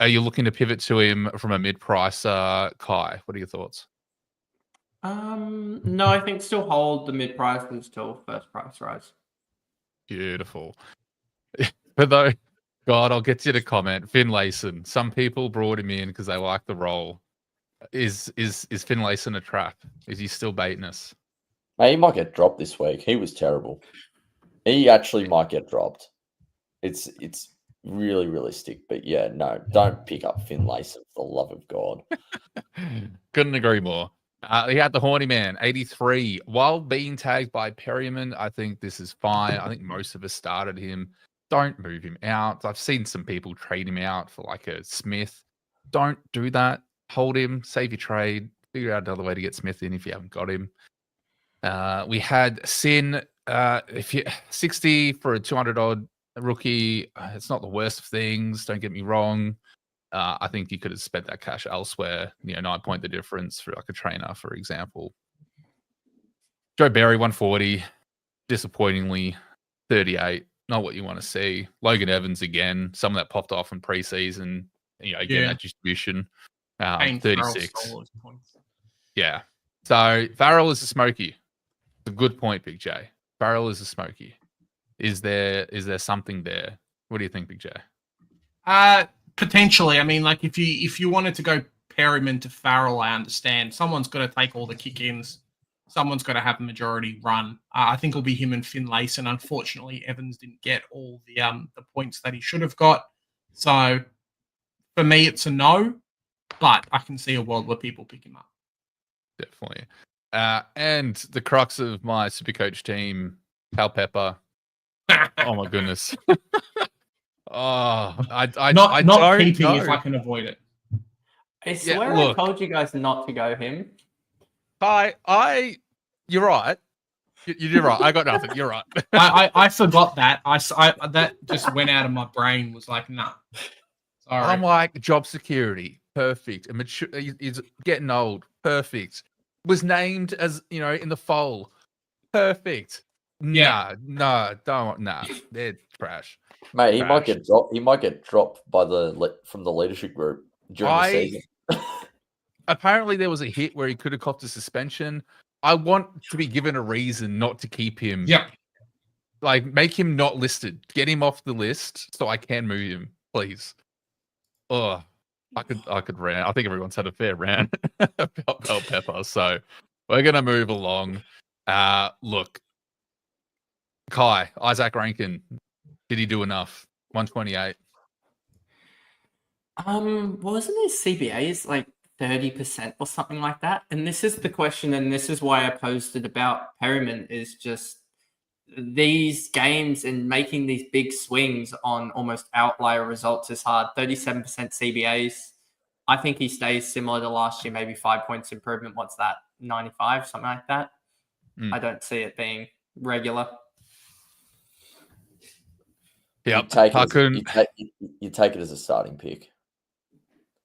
Are you looking to pivot to him from a mid-pricer? Kai, what are your thoughts? No, I think still hold the mid-price until first price rise. Beautiful. But though, God, I'll get you to comment. Finlayson. Some people brought him in because they like the role. Is Finlayson a trap? Is he still baiting us? Mate, he might get dropped this week. He was terrible. He actually might get dropped. It's really realistic, but yeah, no, don't pick up Finlayson for the love of God. Couldn't agree more. He had the horny man, 83. While being tagged by Perryman, I think this is fine. I think most of us started him. Don't move him out. I've seen some people trade him out for like a Smith. Don't do that. Hold him, save your trade, figure out another way to get Smith in if you haven't got him. We had Sin, if you 60 for a 200 odd rookie. It's not the worst of things. Don't get me wrong. I think you could have spent that cash elsewhere. 9 point the difference for like a trainer, for example. Joe Barry, 140. Disappointingly, 38. Not what you want to see. Logan Evans again. Some of that popped off in preseason. That distribution. 36. Yeah. So Farrell is a smoky. It's a good point, Big J. Farrell is a smoky. Is there something there? What do you think, Big J? Potentially. I mean, like if you wanted to go Perryman to Farrell, I understand. Someone's got to take all the kick-ins. Someone's got to have a majority run. I think it'll be him and Finlayson. Unfortunately, Evans didn't get all the points that he should have got. So for me, it's a no. But I can see a world where people pick him up. Definitely. And the crux of my Supercoach team, Pal Pepper. Oh my goodness. I not keeping if I can avoid it. I swear I told you guys not to go him. You're right. You're right. I got nothing. You're right. I forgot that. I that just went out of my brain. Was like, nah. Sorry. I'm like job security. Perfect. Mature. He's getting old. Perfect. Was named as in the foal. Perfect. Yeah. Nah. They're trash. Mate, he might get dropped. He might get dropped from the leadership group during the season. Apparently, there was a hit where he could have copped a suspension. I want to be given a reason not to keep him. Yep. Like, make him not listed. Get him off the list so I can move him, please. Oh, I could rant. I think everyone's had a fair rant about Bell Pepper. So we're gonna move along. Look, Kai, Isaac Rankin, did he do enough? 128. Wasn't his CBAs like 30% or something like that? And this is the question, and this is why I posted about Perryman, is just these games and making these big swings on almost outlier results is hard. 37% CBAs. I think he stays similar to last year, maybe 5 points improvement. What's that? 95, something like that. I don't see it being regular. Yeah, you take it as a starting pick.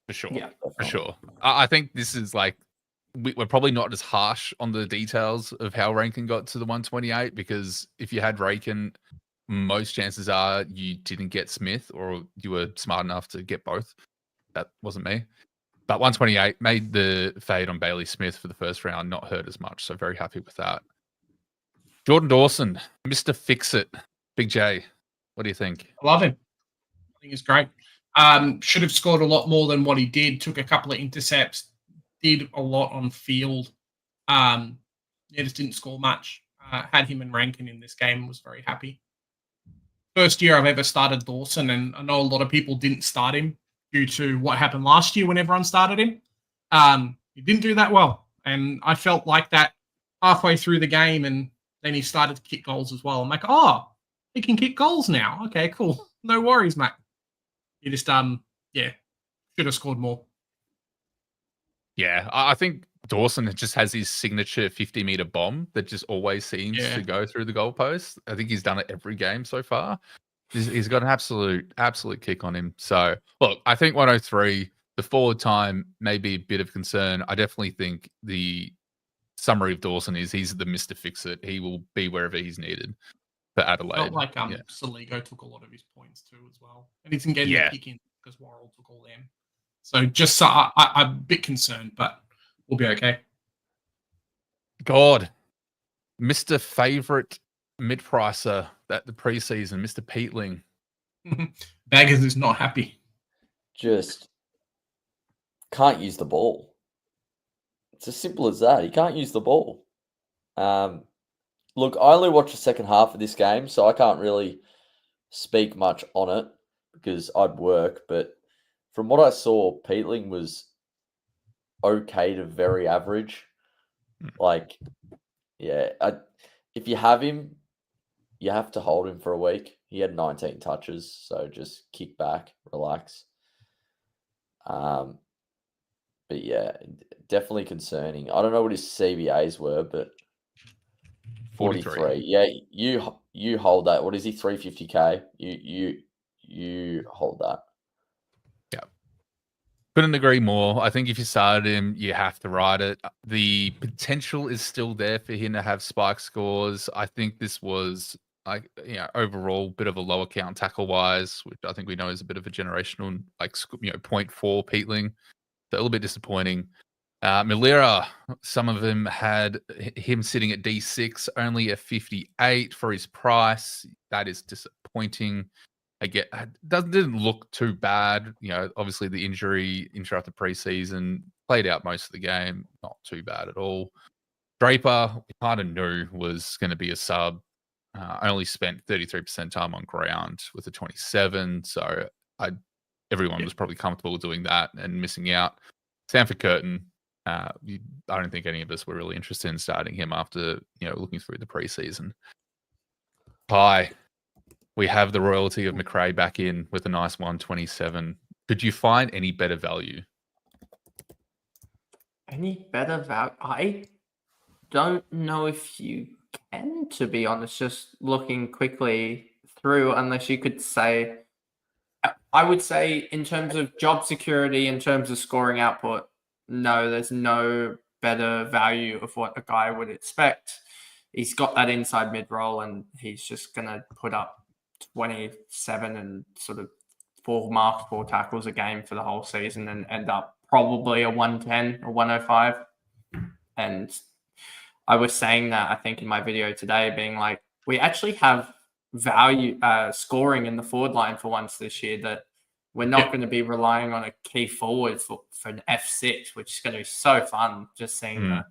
For sure. Yeah, for sure. I think this is like, we're probably not as harsh on the details of how Rankin got to the 128, because if you had Rankin, most chances are you didn't get Smith, or you were smart enough to get both. That wasn't me. But 128 made the fade on Bailey Smith for the first round, not hurt as much. So very happy with that. Jordan Dawson, Mr. Fix-It. Big J, what do you think? I love him. I think he's great. Should have scored a lot more than what he did. Took a couple of intercepts. Did a lot on field. Just didn't score much. Had him and Rankin in this game. Was very happy. First year I've ever started Dawson, and I know a lot of people didn't start him due to what happened last year when everyone started him. He didn't do that well, and I felt like that halfway through the game, and then he started to kick goals as well. I'm like, oh, he can kick goals now. Okay, cool. No worries, mate. He just, should have scored more. Yeah, I think Dawson just has his signature 50-meter bomb that just always seems to go through the goalpost. I think he's done it every game so far. He's got an absolute kick on him. So, look, I think 103, the forward time may be a bit of concern. I definitely think the summary of Dawson is he's the Mr. Fix-It. He will be wherever he's needed for Adelaide. Felt like Saligo took a lot of his points too as well. And he didn't get any kick in because Worrell took all them. So just I'm a bit concerned, but we'll be okay. God, Mr. Favourite mid-pricer at the preseason, Mr. Peatling. Baggers is not happy. Just can't use the ball. It's as simple as that. He can't use the ball. Look, I only watched the second half of this game, so I can't really speak much on it because I'd work. But from what I saw, Peatling was okay to very average. If you have him, you have to hold him for a week. He had 19 touches, so just kick back, relax. But yeah, definitely concerning. I don't know what his CBAs were, but 43. Yeah, you hold that. What is he? 350k. You hold that. Yeah. Couldn't agree more. I think if you started him, you have to ride it. The potential is still there for him to have spike scores. I think this was overall bit of a lower count tackle wise, which I think we know is a bit of a generational 0.4 Peatling. So a little bit disappointing. Milera, some of them had him sitting at D6, only a 58 for his price. That is disappointing. Didn't look too bad. Obviously the injury interrupted preseason, played out most of the game, not too bad at all. Draper, we kind of knew was going to be a sub. Only spent 33% time on ground with a 27, so everyone was probably comfortable doing that and missing out. Sanford Curtin, I don't think any of us were really interested in starting him after looking through the preseason. We have the royalty of McRae back in with a nice 127. Could you find any better value? Any better value? I don't know if you can, to be honest, just looking quickly through, unless you could say, I would say in terms of job security, in terms of scoring output, no, there's no better value of what a guy would expect. He's got that inside mid-roll and he's just going to put up 27 and sort of 4 tackles a game for the whole season and end up probably a 110 or 105. And I was saying that, I think, in my video today, being like, we actually have value scoring in the forward line for once this year, that we're not going to be relying on a key forward for an F6, which is going to be so fun just seeing the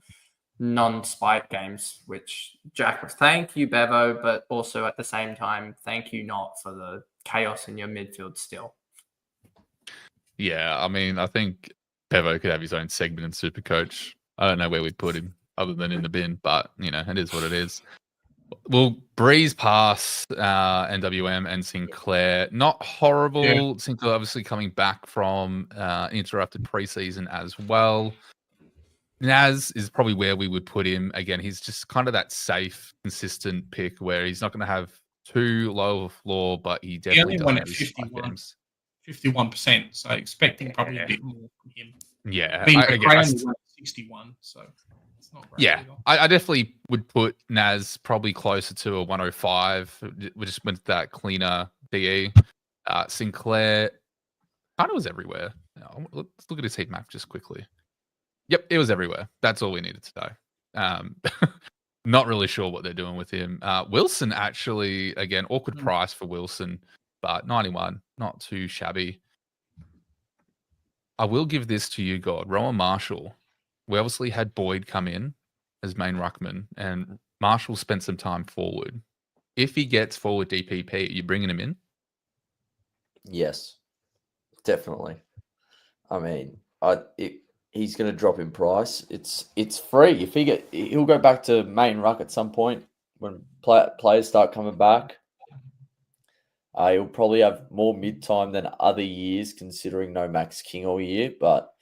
non-spike games, which Jack, thank you, Bevo, but also at the same time, thank you not for the chaos in your midfield still. Yeah, I mean, I think Bevo could have his own segment in Supercoach. I don't know where we'd put him other than in the bin, but, it is what it is. We'll breeze past NWM and Sinclair. Not horrible. Yeah. Sinclair obviously coming back from interrupted preseason as well. Naz is probably where we would put him. Again, he's just kind of that safe, consistent pick where he's not going to have too low of a floor, but he definitely does have his 51%. So expecting probably a bit more from him. Yeah. I guess 61, so it's not great. Yeah, I definitely would put Naz probably closer to a 105. We just went that cleaner DE. Sinclair kind of was everywhere. Let's look at his heat map just quickly. Yep, it was everywhere. That's all we needed to know. Not really sure what they're doing with him. Wilson, actually, again, awkward price for Wilson, but 91, not too shabby. I will give this to you, God. Rowan Marshall. We obviously had Boyd come in as main ruckman, and Marshall spent some time forward. If he gets forward DPP, are you bringing him in? Yes, definitely. I mean, he's going to drop in price. It's free. If he'll go back to main ruck at some point when players start coming back. He'll probably have more mid-time than other years, considering no Max King all year. But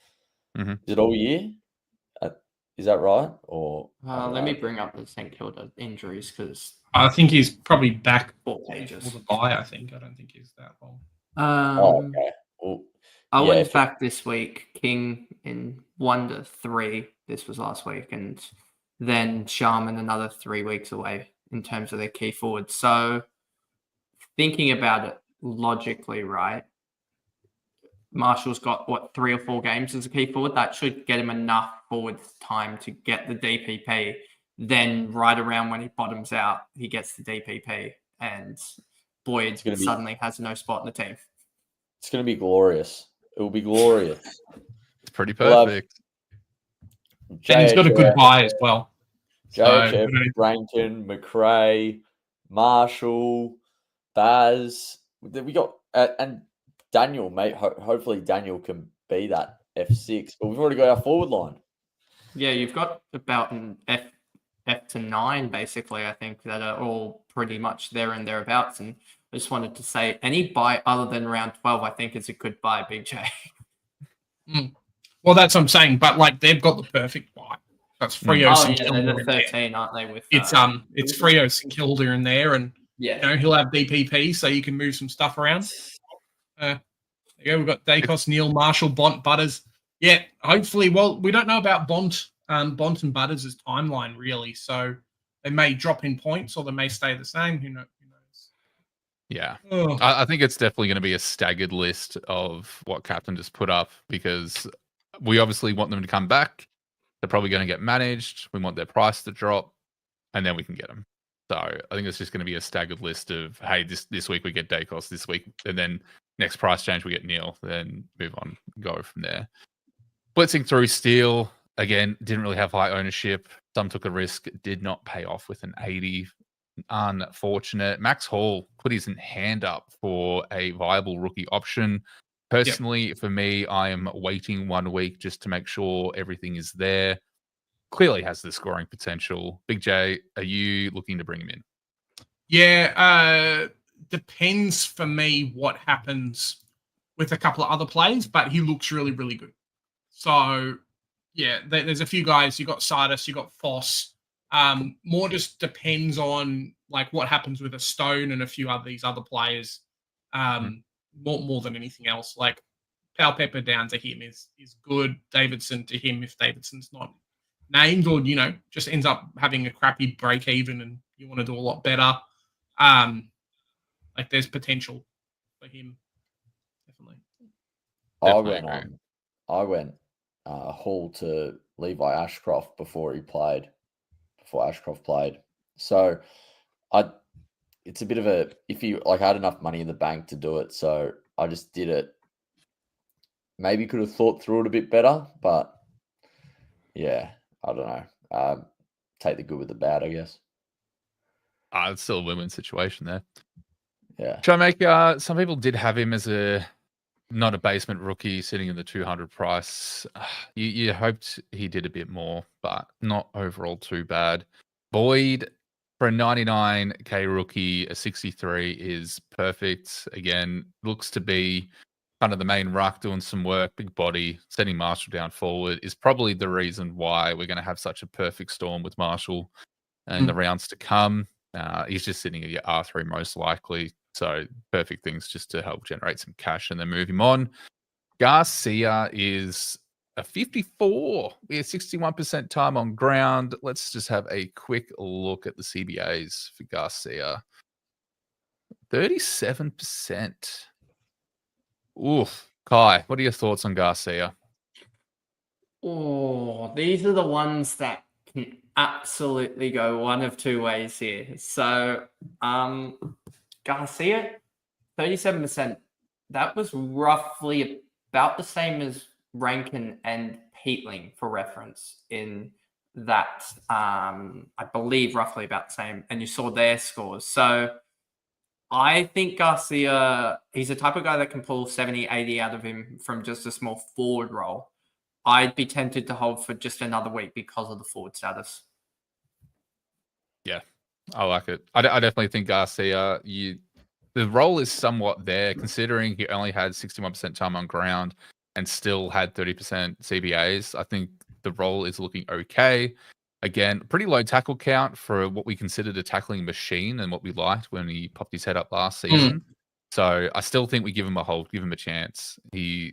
is it all year? Is that right? Or let me bring up the St Kilda injuries because I think he's probably back 4 pages. For the bye. I don't think he's that long. Okay. Well, I went back this week. King in 1 to 3. This was last week, and then Sharman another 3 weeks away in terms of their key forwards. So, thinking about it logically, right? Marshall's got 3 or 4 games as a key forward. That should get him enough forward time to get the DPP. Then, right around when he bottoms out, he gets the DPP, and Boyd suddenly has no spot in the team. It's going to be glorious. It will be glorious. It's pretty perfect. And he's got a good buy as well. JHF, Rankin, McRae, Marshall, Baz. We got and Daniel, mate. Hopefully Daniel can be that F6. But we've already got our forward line. Yeah, you've got about an F to 9, basically, I think, that are all pretty much there and thereabouts. And I just wanted to say, any buy other than round 12, I think is a good buy, Big J. Well, that's what I'm saying. But like, they've got the perfect buy. That's Freo St Kilda. They're the 13, aren't they? With it's Freo St Kilda in there, and he'll have DPP, so you can move some stuff around. There you go. We've got Dacos, Neil, Marshall, Bont, Butters. Yeah, hopefully. Well, we don't know about Bont and Butters' timeline really, so they may drop in points or they may stay the same. Who knows? Yeah, I think it's definitely going to be a staggered list of what Captain just put up because we obviously want them to come back. They're probably going to get managed. We want their price to drop, and then we can get them. So I think it's just going to be a staggered list of, hey, this week we get Dacos, this week, and then next price change we get Neil, then move on, go from there. Blitzing through Steele, again, didn't really have high ownership. Some took a risk, did not pay off with an 80. Unfortunate. Max Hall put his hand up for a viable rookie option. Personally, for me, I am waiting 1 week just to make sure everything is there. Clearly has the scoring potential. Big J, are you looking to bring him in? Yeah, depends for me what happens with a couple of other players, but he looks really, really good. So, yeah, there's a few guys. You got Sardis, you got Foss. More just depends on like what happens with a Stone and a few of these other players. More than anything else, like Pal Pepper down to him is good. Davidson to him if Davidson's not named or just ends up having a crappy break even and you want to do a lot better. Like there's potential for him, definitely. I went Hall to Levi Ashcroft before Ashcroft played. So it's a bit of a, if you like, I had enough money in the bank to do it. So I just did it. Maybe could have thought through it a bit better, but yeah, I don't know. Take the good with the bad, I guess. It's still a win-win situation there. Yeah. Should I make, some people did have him as not a basement rookie sitting in the 200 price. You hoped he did a bit more, but not overall too bad. Boyd, for a 99k rookie, a 63 is perfect. Again, looks to be kind of the main ruck doing some work, big body, setting Marshall down forward is probably the reason why we're going to have such a perfect storm with Marshall in the rounds to come. He's just sitting at your R3 most likely. So perfect things just to help generate some cash and then move him on. Garcia is a 54. We have 61% time on ground. Let's just have a quick look at the CBAs for Garcia. 37%. Oof. Kai, what are your thoughts on Garcia? Oh, these are the ones that can absolutely go one of two ways here. So, Garcia, 37%. That was roughly about the same as Rankin and Peatling for reference in that, I believe roughly about the same. And you saw their scores. So I think Garcia, he's the type of guy that can pull 70, 80 out of him from just a small forward role. I'd be tempted to hold for just another week because of the forward status. Yeah, I like it. I definitely think Garcia, the role is somewhat there, considering he only had 61% time on ground and still had 30% CBAs. I think the role is looking okay. Again, pretty low tackle count for what we considered a tackling machine and what we liked when he popped his head up last season. So I still think we give him a hold, give him a chance. I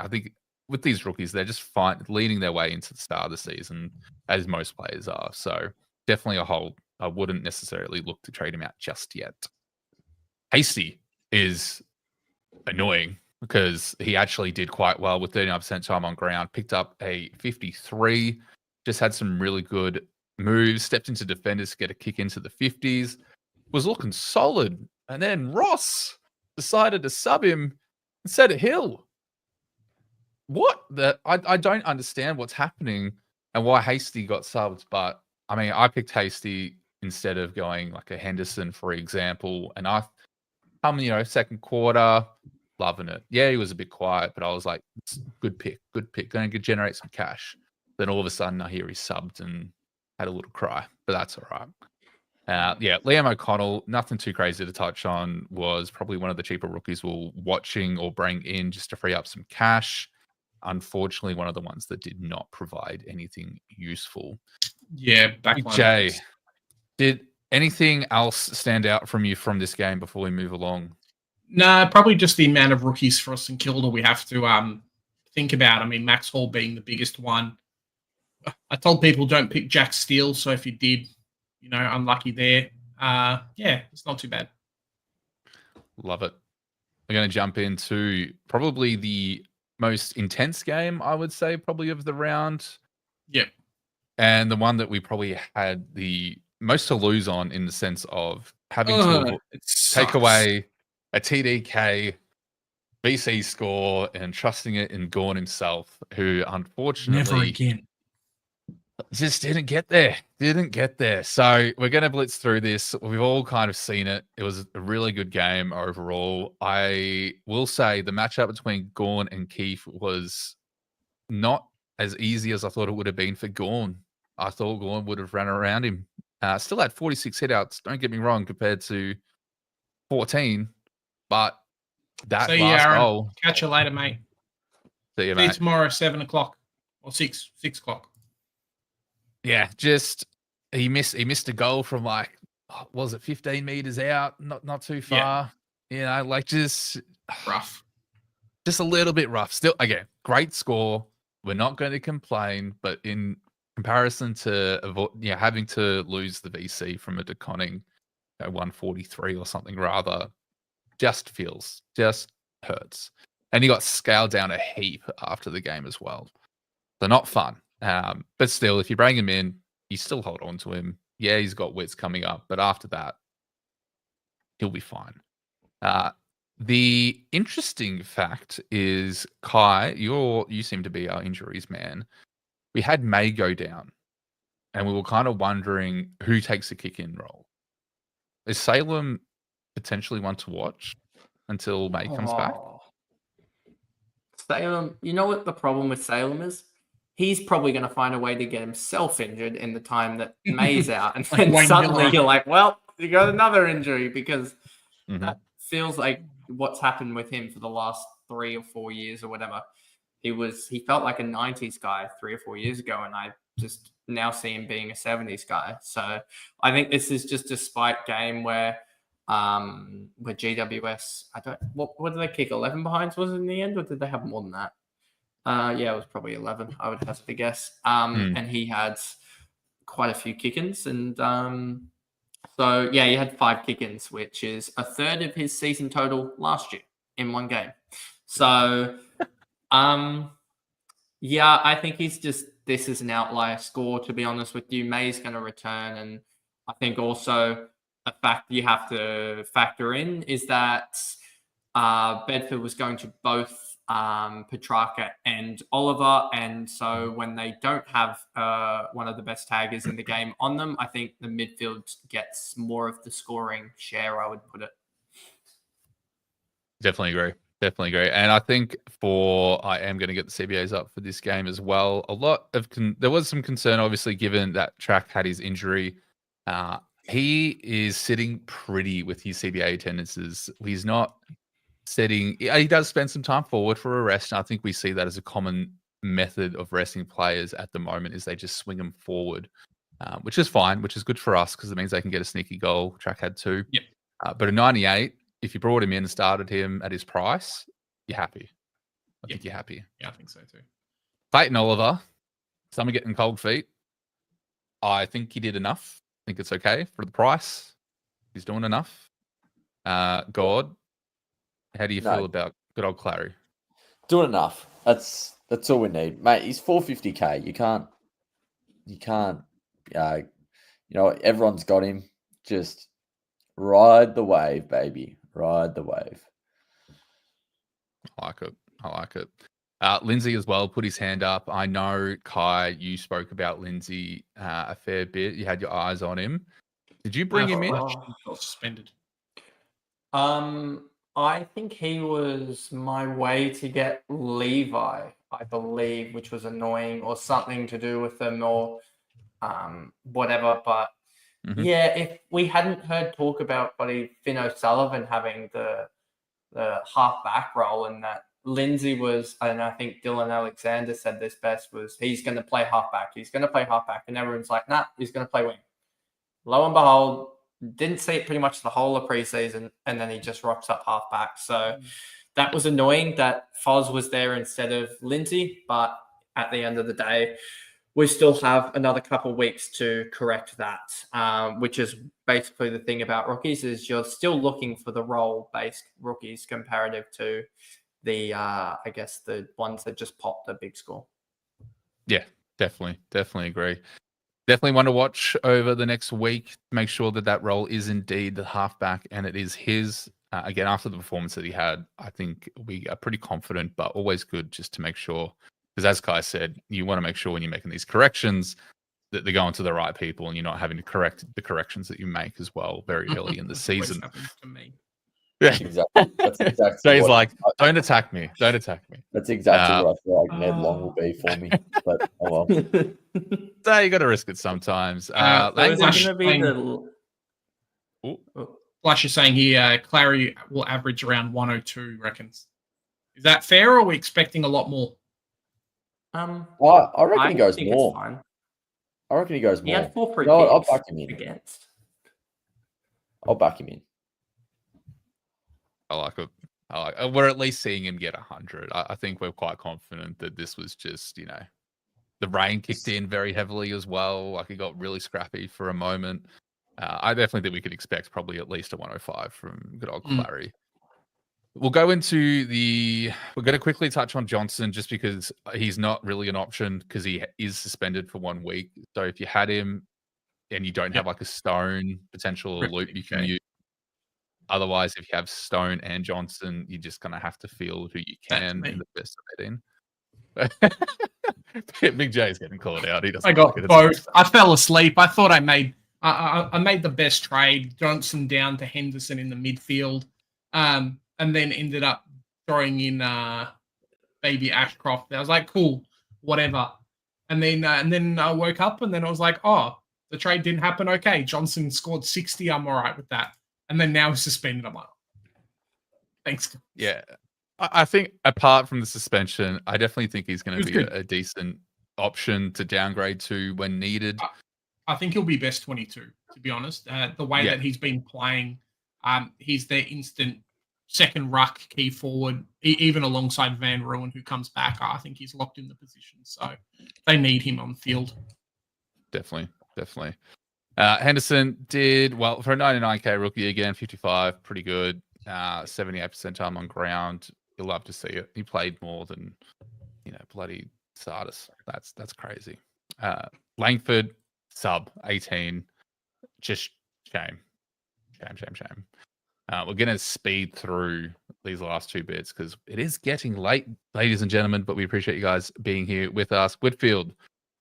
think with these rookies, they're just leading their way into the start of the season, as most players are. So definitely a hold. I wouldn't necessarily look to trade him out just yet. Hasty is annoying because he actually did quite well with 39% time on ground, picked up a 53, just had some really good moves, stepped into defenders to get a kick into the 50s, was looking solid. And then Ross decided to sub him instead of Hill. What? I don't understand what's happening and why Hasty got subbed, but I mean, I picked Hasty instead of going like a Henderson, for example, and I second quarter, loving it. Yeah, he was a bit quiet, but I was like, good pick, going to generate some cash. Then all of a sudden, I hear he's subbed and had a little cry, but that's all right. Liam O'Connell, nothing too crazy to touch on, was probably one of the cheaper rookies we're watching or bring in just to free up some cash. Unfortunately, one of the ones that did not provide anything useful. Yeah, Jay, did anything else stand out from you from this game before we move along? No, probably just the amount of rookies for St Kilda we have to think about. I mean, Max Hall being the biggest one. I told people don't pick Jack Steele, so if you did, unlucky there. It's not too bad. Love it. We're going to jump into probably the most intense game, I would say, probably of the round. Yep. And the one that we probably had the most to lose on, in the sense of having to take away a TDK VC score and trusting it in Gawn himself, who unfortunately never again just didn't get there. So we're going to blitz through this. We've all kind of seen it. It was a really good game overall. I will say the matchup between Gawn and Keith was not as easy as I thought it would have been for Gawn. I thought Gawn would have run around him. Still had 46 hitouts, don't get me wrong, compared to 14. But that last Aaron. Goal... Catch you later, mate. See you, mate. Mate. Tomorrow, 7 o'clock. Or 6 o'clock. Yeah, just he missed a goal from like, was it 15 meters out? Not too far. Yeah. Just rough. Just a little bit rough. Still, again, great score. We're not going to complain, but in comparison to having to lose the VC from a DeConning 143 or something rather, just hurts. And he got scaled down a heap after the game as well. So not fun. But still, if you bring him in, you still hold on to him. Yeah, he's got wits coming up, but after that, he'll be fine. The interesting fact is, Kai, you seem to be our injuries man. We had May go down, and we were kind of wondering who takes the kick-in role. Is Salem potentially one to watch until May comes back? Salem, you know what the problem with Salem is? He's probably going to find a way to get himself injured in the time that May's out. And then suddenly you're like, well, you got another injury, because that feels like what's happened with him for the last 3 or 4 years or whatever. He felt like a 90s guy 3 or 4 years ago, and I just now see him being a 70s guy. So I think this is just a spike game where GWS, what did they kick? 11 behinds was it in the end, or did they have more than that? It was probably 11, I would have to guess. And he had quite a few kick-ins. And he had 5 kick-ins, which is a third of his season total last year in one game. So, yeah, I think this is an outlier score, to be honest with you. May's going to return. And I think also a fact you have to factor in is that Bedford was going to both Petrarca and Oliver. And so when they don't have one of the best taggers in the game on them, I think the midfield gets more of the scoring share, I would put it. Definitely agree. And I think I am going to get the CBAs up for this game as well. A lot of there was some concern, obviously, given that Track had his injury. He is sitting pretty with his CBA attendances. He's not setting. He does spend some time forward for a rest. And I think we see that as a common method of resting players at the moment is they just swing them forward, which is fine, which is good for us because it means they can get a sneaky goal. Track had 2. Yep. But a 98. If you brought him in and started him at his price, you're happy. I think you're happy. Yeah, I think so too. Clayton Oliver, some are getting cold feet. I think he did enough. I think it's okay for the price. He's doing enough. God, how do you feel about good old Clary? Doing enough. That's all we need, mate. He's 450k. You can't. Everyone's got him. Just ride the wave, baby. Ride the wave. I like it. Lindsay as well put his hand up. I know, Kai, you spoke about Lindsay a fair bit. You had your eyes on him. Did you bring him in? Suspended. I think he was my way to get Levi, I believe, which was annoying or something to do with them or whatever. But yeah, if we hadn't heard talk about Finn O'Sullivan having the half back role and that Lindsay was, and I think Dylan Alexander said this best, was he's going to play half back. He's going to play half back. And everyone's like, nah, he's going to play wing. Lo and behold, didn't see it pretty much the whole of preseason, and then he just rocks up half back. So that was annoying that Foz was there instead of Lindsay. But at the end of the day, we still have another couple of weeks to correct that, which is basically the thing about rookies is you're still looking for the role-based rookies comparative to the, I guess, the ones that just popped a big score. Yeah, definitely agree. Definitely want to watch over the next week to make sure that role is indeed the halfback and it is his. Again, after the performance that he had, I think we are pretty confident, but always good just to make sure. Because as Kai said, you want to make sure when you're making these corrections that they're going to the right people and you're not having to correct the corrections that you make as well very early in the season. To me. Yeah, exactly. That's exactly. So he's like, don't attack me. Don't attack me. That's exactly what I feel like Ned Long will be for me. But oh well. So you got to risk it sometimes. Flash is saying here, Clary will average around 102, reckons. Is that fair, or are we expecting a lot more? I reckon he goes more. I reckon he goes more. He had 4 free kicks. I'll back him in. Against. I'll back him in. I like it. We're at least seeing him get 100. I think we're quite confident that this was just, the rain kicked in very heavily as well. Like, he got really scrappy for a moment. I definitely think we could expect probably at least a 105 from good old Clary. We'll go into we're going to quickly touch on Johnson just because he's not really an option because he is suspended for 1 week. So if you had him and you don't have like a Stone potential loop you can use. Otherwise, if you have Stone and Johnson, you're just going to have to field who you can in the best of 18. Big J's getting called out. He doesn't. I got both. I fell asleep. I thought I made the best trade. Johnson down to Henderson in the midfield, and then ended up throwing in baby Ashcroft. I was like, cool, whatever. And then I woke up and then I was like, oh, the trade didn't happen. Okay, Johnson scored 60. I'm all right with that. And then now he's suspended. I'm like, thanks. Yeah. I think apart from the suspension, I definitely think he's going to be a decent option to downgrade to when needed. I think he'll be best 22, to be honest. The way that he's been playing, he's their instant second ruck key forward, even alongside Van Ruin, who comes back. I think he's locked in the position. So they need him on the field. Definitely. Henderson did well for a 99k rookie again, 55, pretty good. 78% time on ground. you'll love to see it. He played more than bloody Sardis. That's crazy. Langford sub 18. Just shame. We're going to speed through these last two bits because it is getting late, ladies and gentlemen, but we appreciate you guys being here with us. Whitfield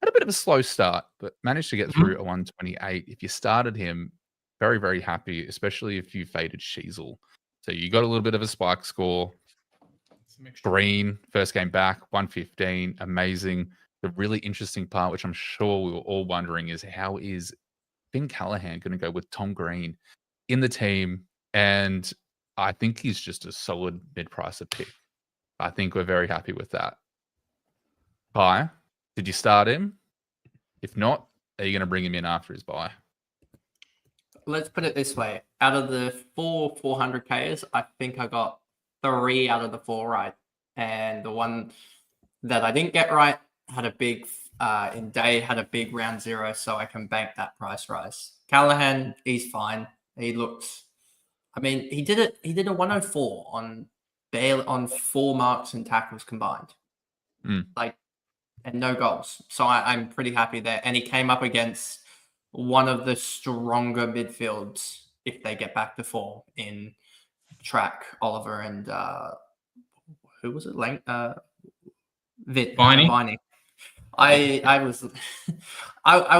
had a bit of a slow start, but managed to get through a 128. If you started him, very, very happy, especially if you faded Sheasel. So you got a little bit of a spike score. Green, first game back, 115, amazing. The really interesting part, which I'm sure we were all wondering, is how is Finn Callaghan going to go with Tom Green in the team? And I think he's just a solid mid-pricer pick. I think we're very happy with that. Bye. Did you start him? If not, are you going to bring him in after his bye? Let's put it this way. Out of the 400Ks, I think I got 3 out of the 4 right. And the one that I didn't get right had a big, in day, had a big round 0, so I can bank that price rise. Callaghan, he's fine. He looks, I mean, he did a 104 on 4 marks and tackles combined. And no goals. So I'm pretty happy there. And he came up against one of the stronger midfields if they get back to form in Track, Oliver, and who was it? Viney. I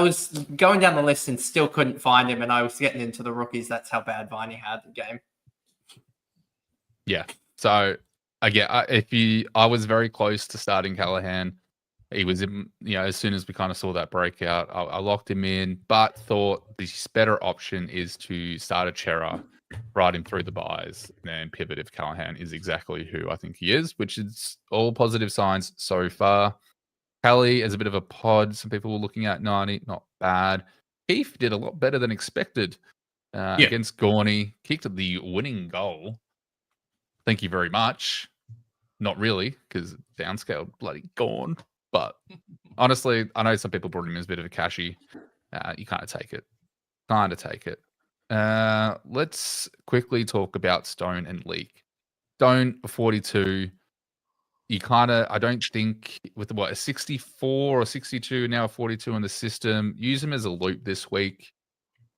was going down the list and still couldn't find him, and I was getting into the rookies. That's how bad Viney had the game. Yeah. So I was very close to starting Callaghan. He was in, as soon as we kind of saw that breakout, I locked him in, but thought the better option is to start a Chera, ride him through the buys, and then pivot if Callaghan is exactly who I think he is, which is all positive signs so far. Kelly is a bit of a pod. Some people were looking at 90, not bad. Keith did a lot better than expected against Gorney. Kicked the winning goal. Thank you very much. Not really, because downscaled bloody gone. But honestly, I know some people brought him in as a bit of a cashy. You kind of take it. Let's quickly talk about Stone and Leak. Stone, 42. I don't think with a 64 or 62, now a 42 in the system, use him as a loop this week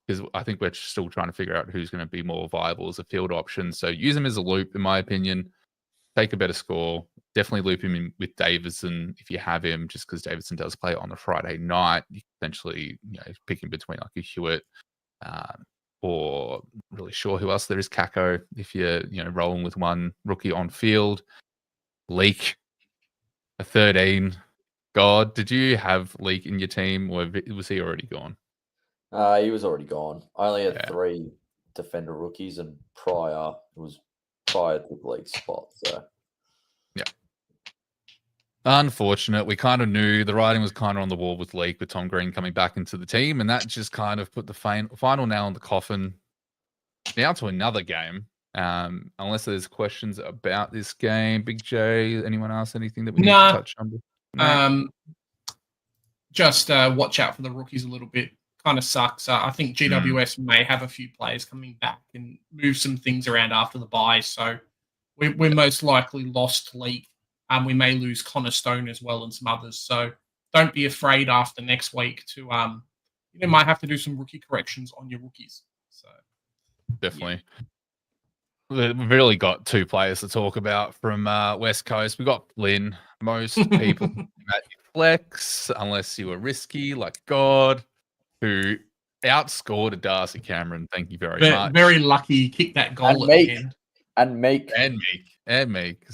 because I think we're still trying to figure out who's going to be more viable as a field option. So use him as a loop, in my opinion. Take a better score. Definitely loop him in with Davidson if you have him, just because Davidson does play on the Friday night. You can potentially pick him between like a Hewitt or really sure who else there is, Kako, if you're rolling with one rookie on field. Leak, a 13. God, did you have Leak in your team, or was he already gone? He was already gone. I only had 3 defender rookies, and prior to the Leak spot. So yeah, unfortunate. We kind of knew the writing was kind of on the wall with Leak, with Tom Green coming back into the team, and that just kind of put the final nail in the coffin. Now to another game. Unless there's questions about this game, Big J, anyone else, anything that we need to touch on? No? Just watch out for the rookies a little bit. Kind of sucks. I think GWS may have a few players coming back and move some things around after the bye. So we're most likely lost Leak. We may lose Connor Stone as well and some others. So don't be afraid after next week to you might have to do some rookie corrections on your rookies. So definitely. Yeah. We've really got 2 players to talk about from West Coast. We got Flynn. Most people at flex, unless you were risky, like God, who outscored a Darcy Cameron. Thank you very much. Very lucky. Kicked that goal at the end. And Meek.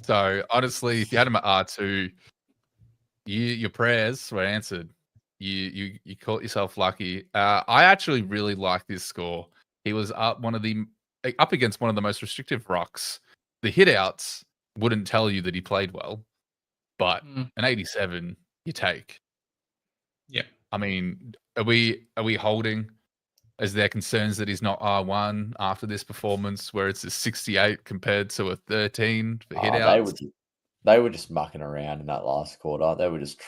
So honestly, if you had him at R2, your prayers were answered. You caught yourself lucky. I actually really like this score. He was up against one of the most restrictive rucks. The hitouts wouldn't tell you that he played well, but an 87 you take. Yeah. I mean, are we holding? Is there concerns that he's not R1 after this performance, where it's a 68 compared to a 13 for hitouts? They were just mucking around in that last quarter. They were just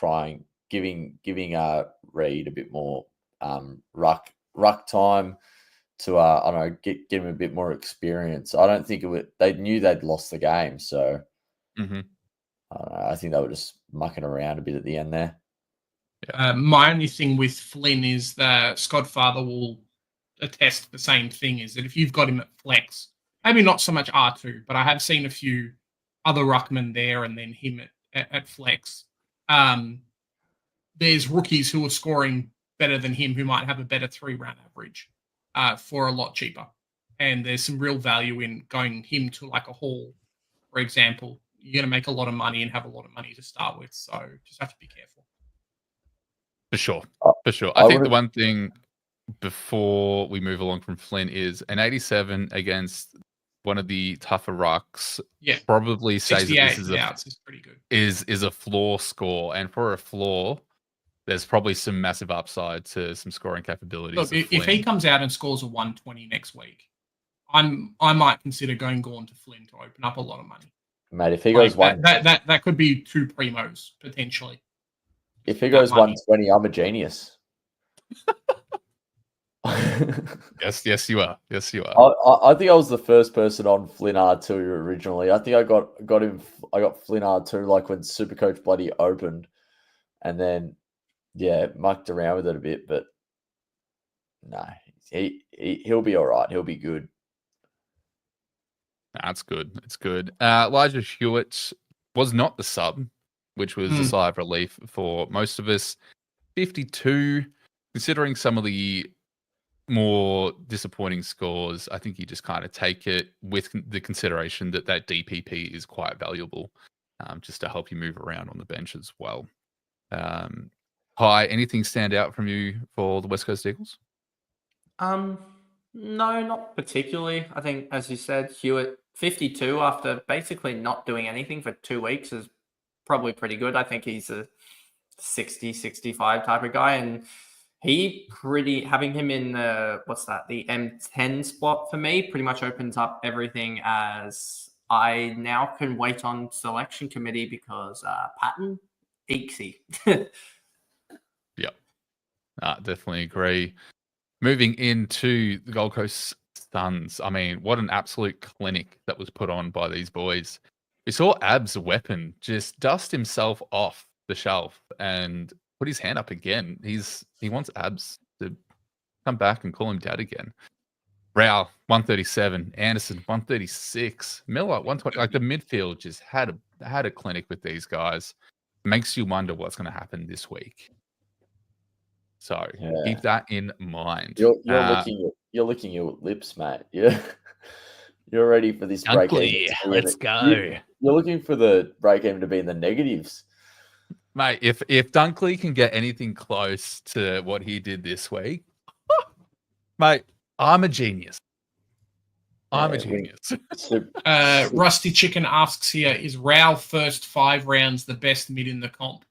giving Reed a bit more ruck time to I don't know, get him a bit more experience. I don't think they knew they'd lost the game, so Mm-hmm. I think they were just mucking around a bit at the end there. My only thing with Flynn is that Scott Father will attest the same thing, is that if you've got him at flex, maybe not so much R2, but I have seen a few other ruckmen there and then him at flex. There's rookies who are scoring better than him who might have a better 3-round average for a lot cheaper. And there's some real value in going him to like a Hall, for example. You're going to make a lot of money and have a lot of money to start with. So just have to be careful. For sure. For sure. I think the one thing before we move along from Flynn is an 87 against one of the tougher rucks. Yeah. Probably says that this is pretty good. Is a floor score. And for a floor, there's probably some massive upside to some scoring capabilities. Look, if he comes out and scores a 120 next week, I might consider going Gawn to Flynn to open up a lot of money. Mate, if he goes that could be 2 primos potentially. If he goes 120, I'm a genius. Yes, you are. Yes, you are. I think I was the first person on Flynn R2 originally. I think I got Flynn R2 like when Supercoach bloody opened, and then mucked around with it a bit. But no, he'll be all right. He'll be good. That's good. It's good. Elijah Hewitt was not the sub, which was a sigh of relief for most of us. 52, considering some of the more disappointing scores, I think you just kind of take it with the consideration that DPP is quite valuable, just to help you move around on the bench as well. Hi, anything stand out from you for the West Coast Eagles? No, not particularly. I think, as you said, Hewitt, 52 after basically not doing anything for 2 weeks is probably pretty good. I think he's a 60, 65 type of guy. And having him in the M10 spot for me pretty much opens up everything, as I now can wait on selection committee because Patton, Eaksy. Yep. Definitely agree. Moving into the Gold Coast Suns, I mean, what an absolute clinic that was put on by these boys. We saw Ab's weapon just dust himself off the shelf and put his hand up again. He wants Abs to come back and call him dad again. Rao, 137. Anderson, 136. Miller, 120. Like the midfield just had a clinic with these guys. Makes you wonder what's going to happen this week. So keep that in mind. You're licking your lips, mate. You're ready for this break game. Let's go. You're looking for the break game to be in the negatives. Mate, if Dunkley can get anything close to what he did this week, mate, I'm a genius. I'm a genius. Rusty Chicken asks here, is Rao first 5 rounds the best mid in the comp?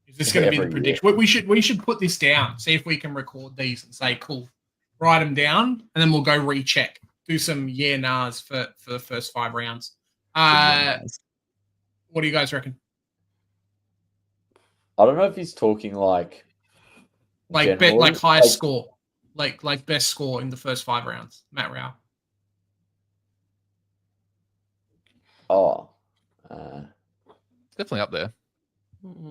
Is this going to be the prediction? We should put this down, see if we can record these and say, cool, write them down, and then we'll go recheck. Do some nahs for the first 5 rounds. What do you guys reckon? I don't know if he's talking like highest score, like best score in the first 5 rounds. Matt Rao. Definitely up there.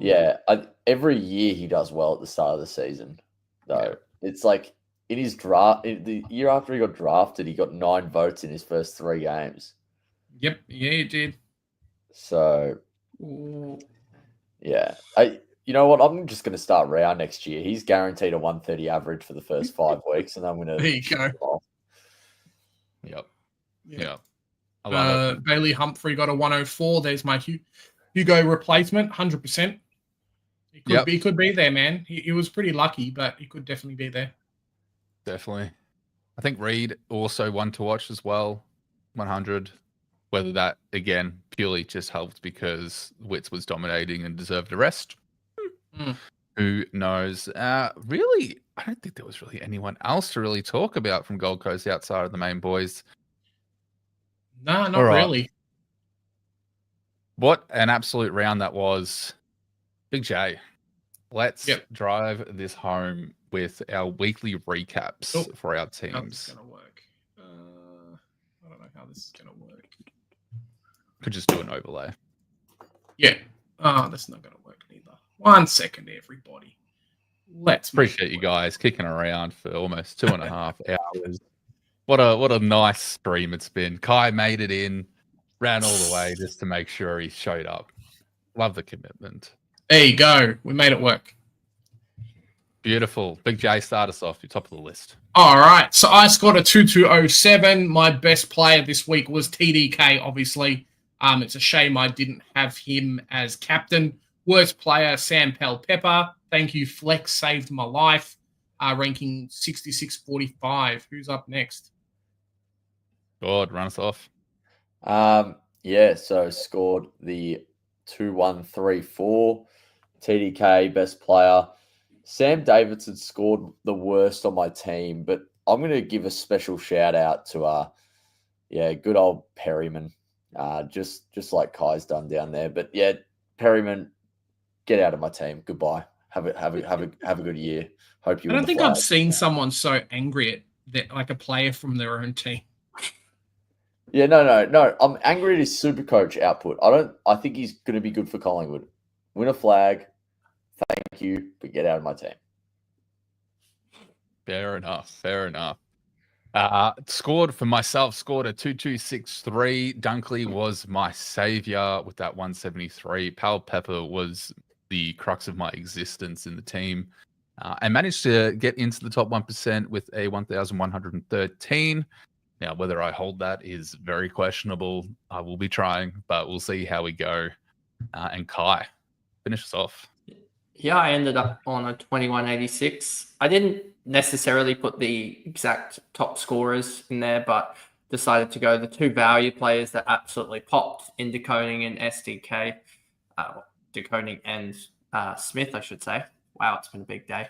Yeah, every year he does well at the start of the season. Though it's like in his draft, the year after he got drafted, he got 9 votes in his first 3 games. Yep, yeah, he did. So, yeah, you know what? I'm just going to start Rao next year. He's guaranteed a 130 average for the first 5 weeks, and I'm going to. There you go. Yep. Yeah. I love it. Bailey Humphrey got a 104. There's my Hugo replacement, 100%. He could be there, man. He was pretty lucky, but he could definitely be there. Definitely. I think Reed also one to watch as well, 100. Whether that, again, purely just helped because Witts was dominating and deserved a rest. Who knows? Really, I don't think there was really anyone else to really talk about from Gold Coast outside of the main boys. No, not really. What an absolute round that was. Big J, let's drive this home with our weekly recaps for our teams. How's this going to work? I don't know how this is going to work. Could just do an overlay. Yeah. Oh, that's not going to work either. 1 second, everybody. Let's appreciate you guys kicking around for almost 2.5 hours. What a nice stream it's been. Kai made it in, ran all the way just to make sure he showed up. Love the commitment. There you go. We made it work. Beautiful. Big J, start us off. You're top of the list. All right. So I scored a 2207. My best player this week was TDK, obviously. It's a shame I didn't have him as captain. Worst player, Sam Pepper. Thank you, Flex. Saved my life. Ranking 66.45. Who's up next? God, run us off. So scored the 2134. TDK, best player. Sam Davidson scored the worst on my team, but I'm going to give a special shout out to good old Perryman. Just like Kai's done down there. But yeah, Perryman, get out of my team. Goodbye. Have a good year. Hope you. I don't think I've seen someone so angry at that, like a player from their own team. Yeah, no. I'm angry at his Supercoach output. I think he's going to be good for Collingwood. Win a flag. Thank you, but get out of my team. Fair enough. Scored for myself, scored a 2263. Dunkley was my savior with that 173. Pal Pepper was the crux of my existence in the team. And managed to get into the top 1% with a 1,113. Now, whether I hold that is very questionable. I will be trying, but we'll see how we go. And Kai, finish us off. Yeah, I ended up on a 2186. I didn't necessarily put the exact top scorers in there, but decided to go the two value players that absolutely popped in DeConing and SDK. DeConing and Smith, I should say. Wow, it's been a big day.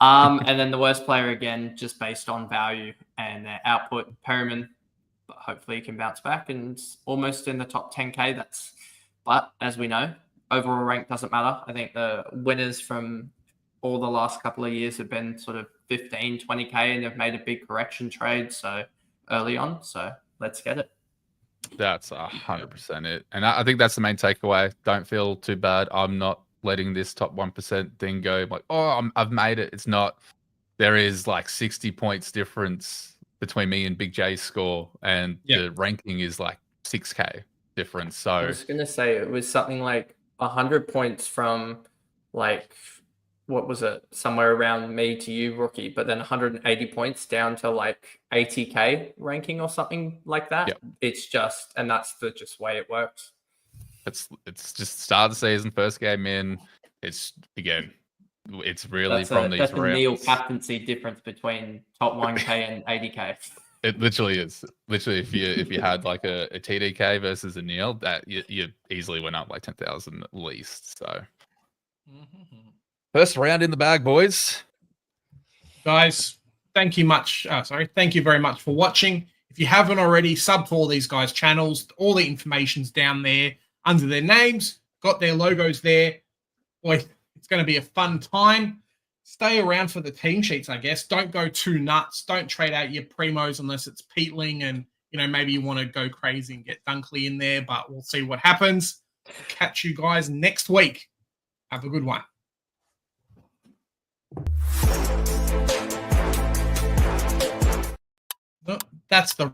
And then the worst player again, just based on value and their output, Perryman. But hopefully he can bounce back and almost in the top 10K. But as we know, overall rank doesn't matter. I think the winners from all the last couple of years have been sort of 15, 20K, and they've made a big correction trade so early on. So let's get it. That's 100% it. And I think that's the main takeaway. Don't feel too bad. I'm not letting this top 1% thing go. Like, I've made it. It's not. There is like 60 points difference between me and Big J's score, and the ranking is like 6K difference. So I was going to say it was something like 100 points from like, what was it? Somewhere around me to you, rookie, but then 180 points down to like 80K ranking or something like that. Yep. It's just, and that's the just way it works. It's just start of the season, first game in. It's really from these rounds. That's a Neil captaincy difference between top 1K and 80K. It literally is. Literally, if you had like a TDK versus a Neil, that you easily went up like 10,000 at least. So first round in the bag, boys. Guys, thank you very much for watching. If you haven't already, sub to all these guys' channels. All the information's down there under their names. Got their logos there. Boy, it's going to be a fun time. Stay around for the team sheets, I guess. Don't go too nuts. Don't trade out your primos unless it's Peatling and, maybe you want to go crazy and get Dunkley in there, but we'll see what happens. Catch you guys next week. Have a good one. No, that's the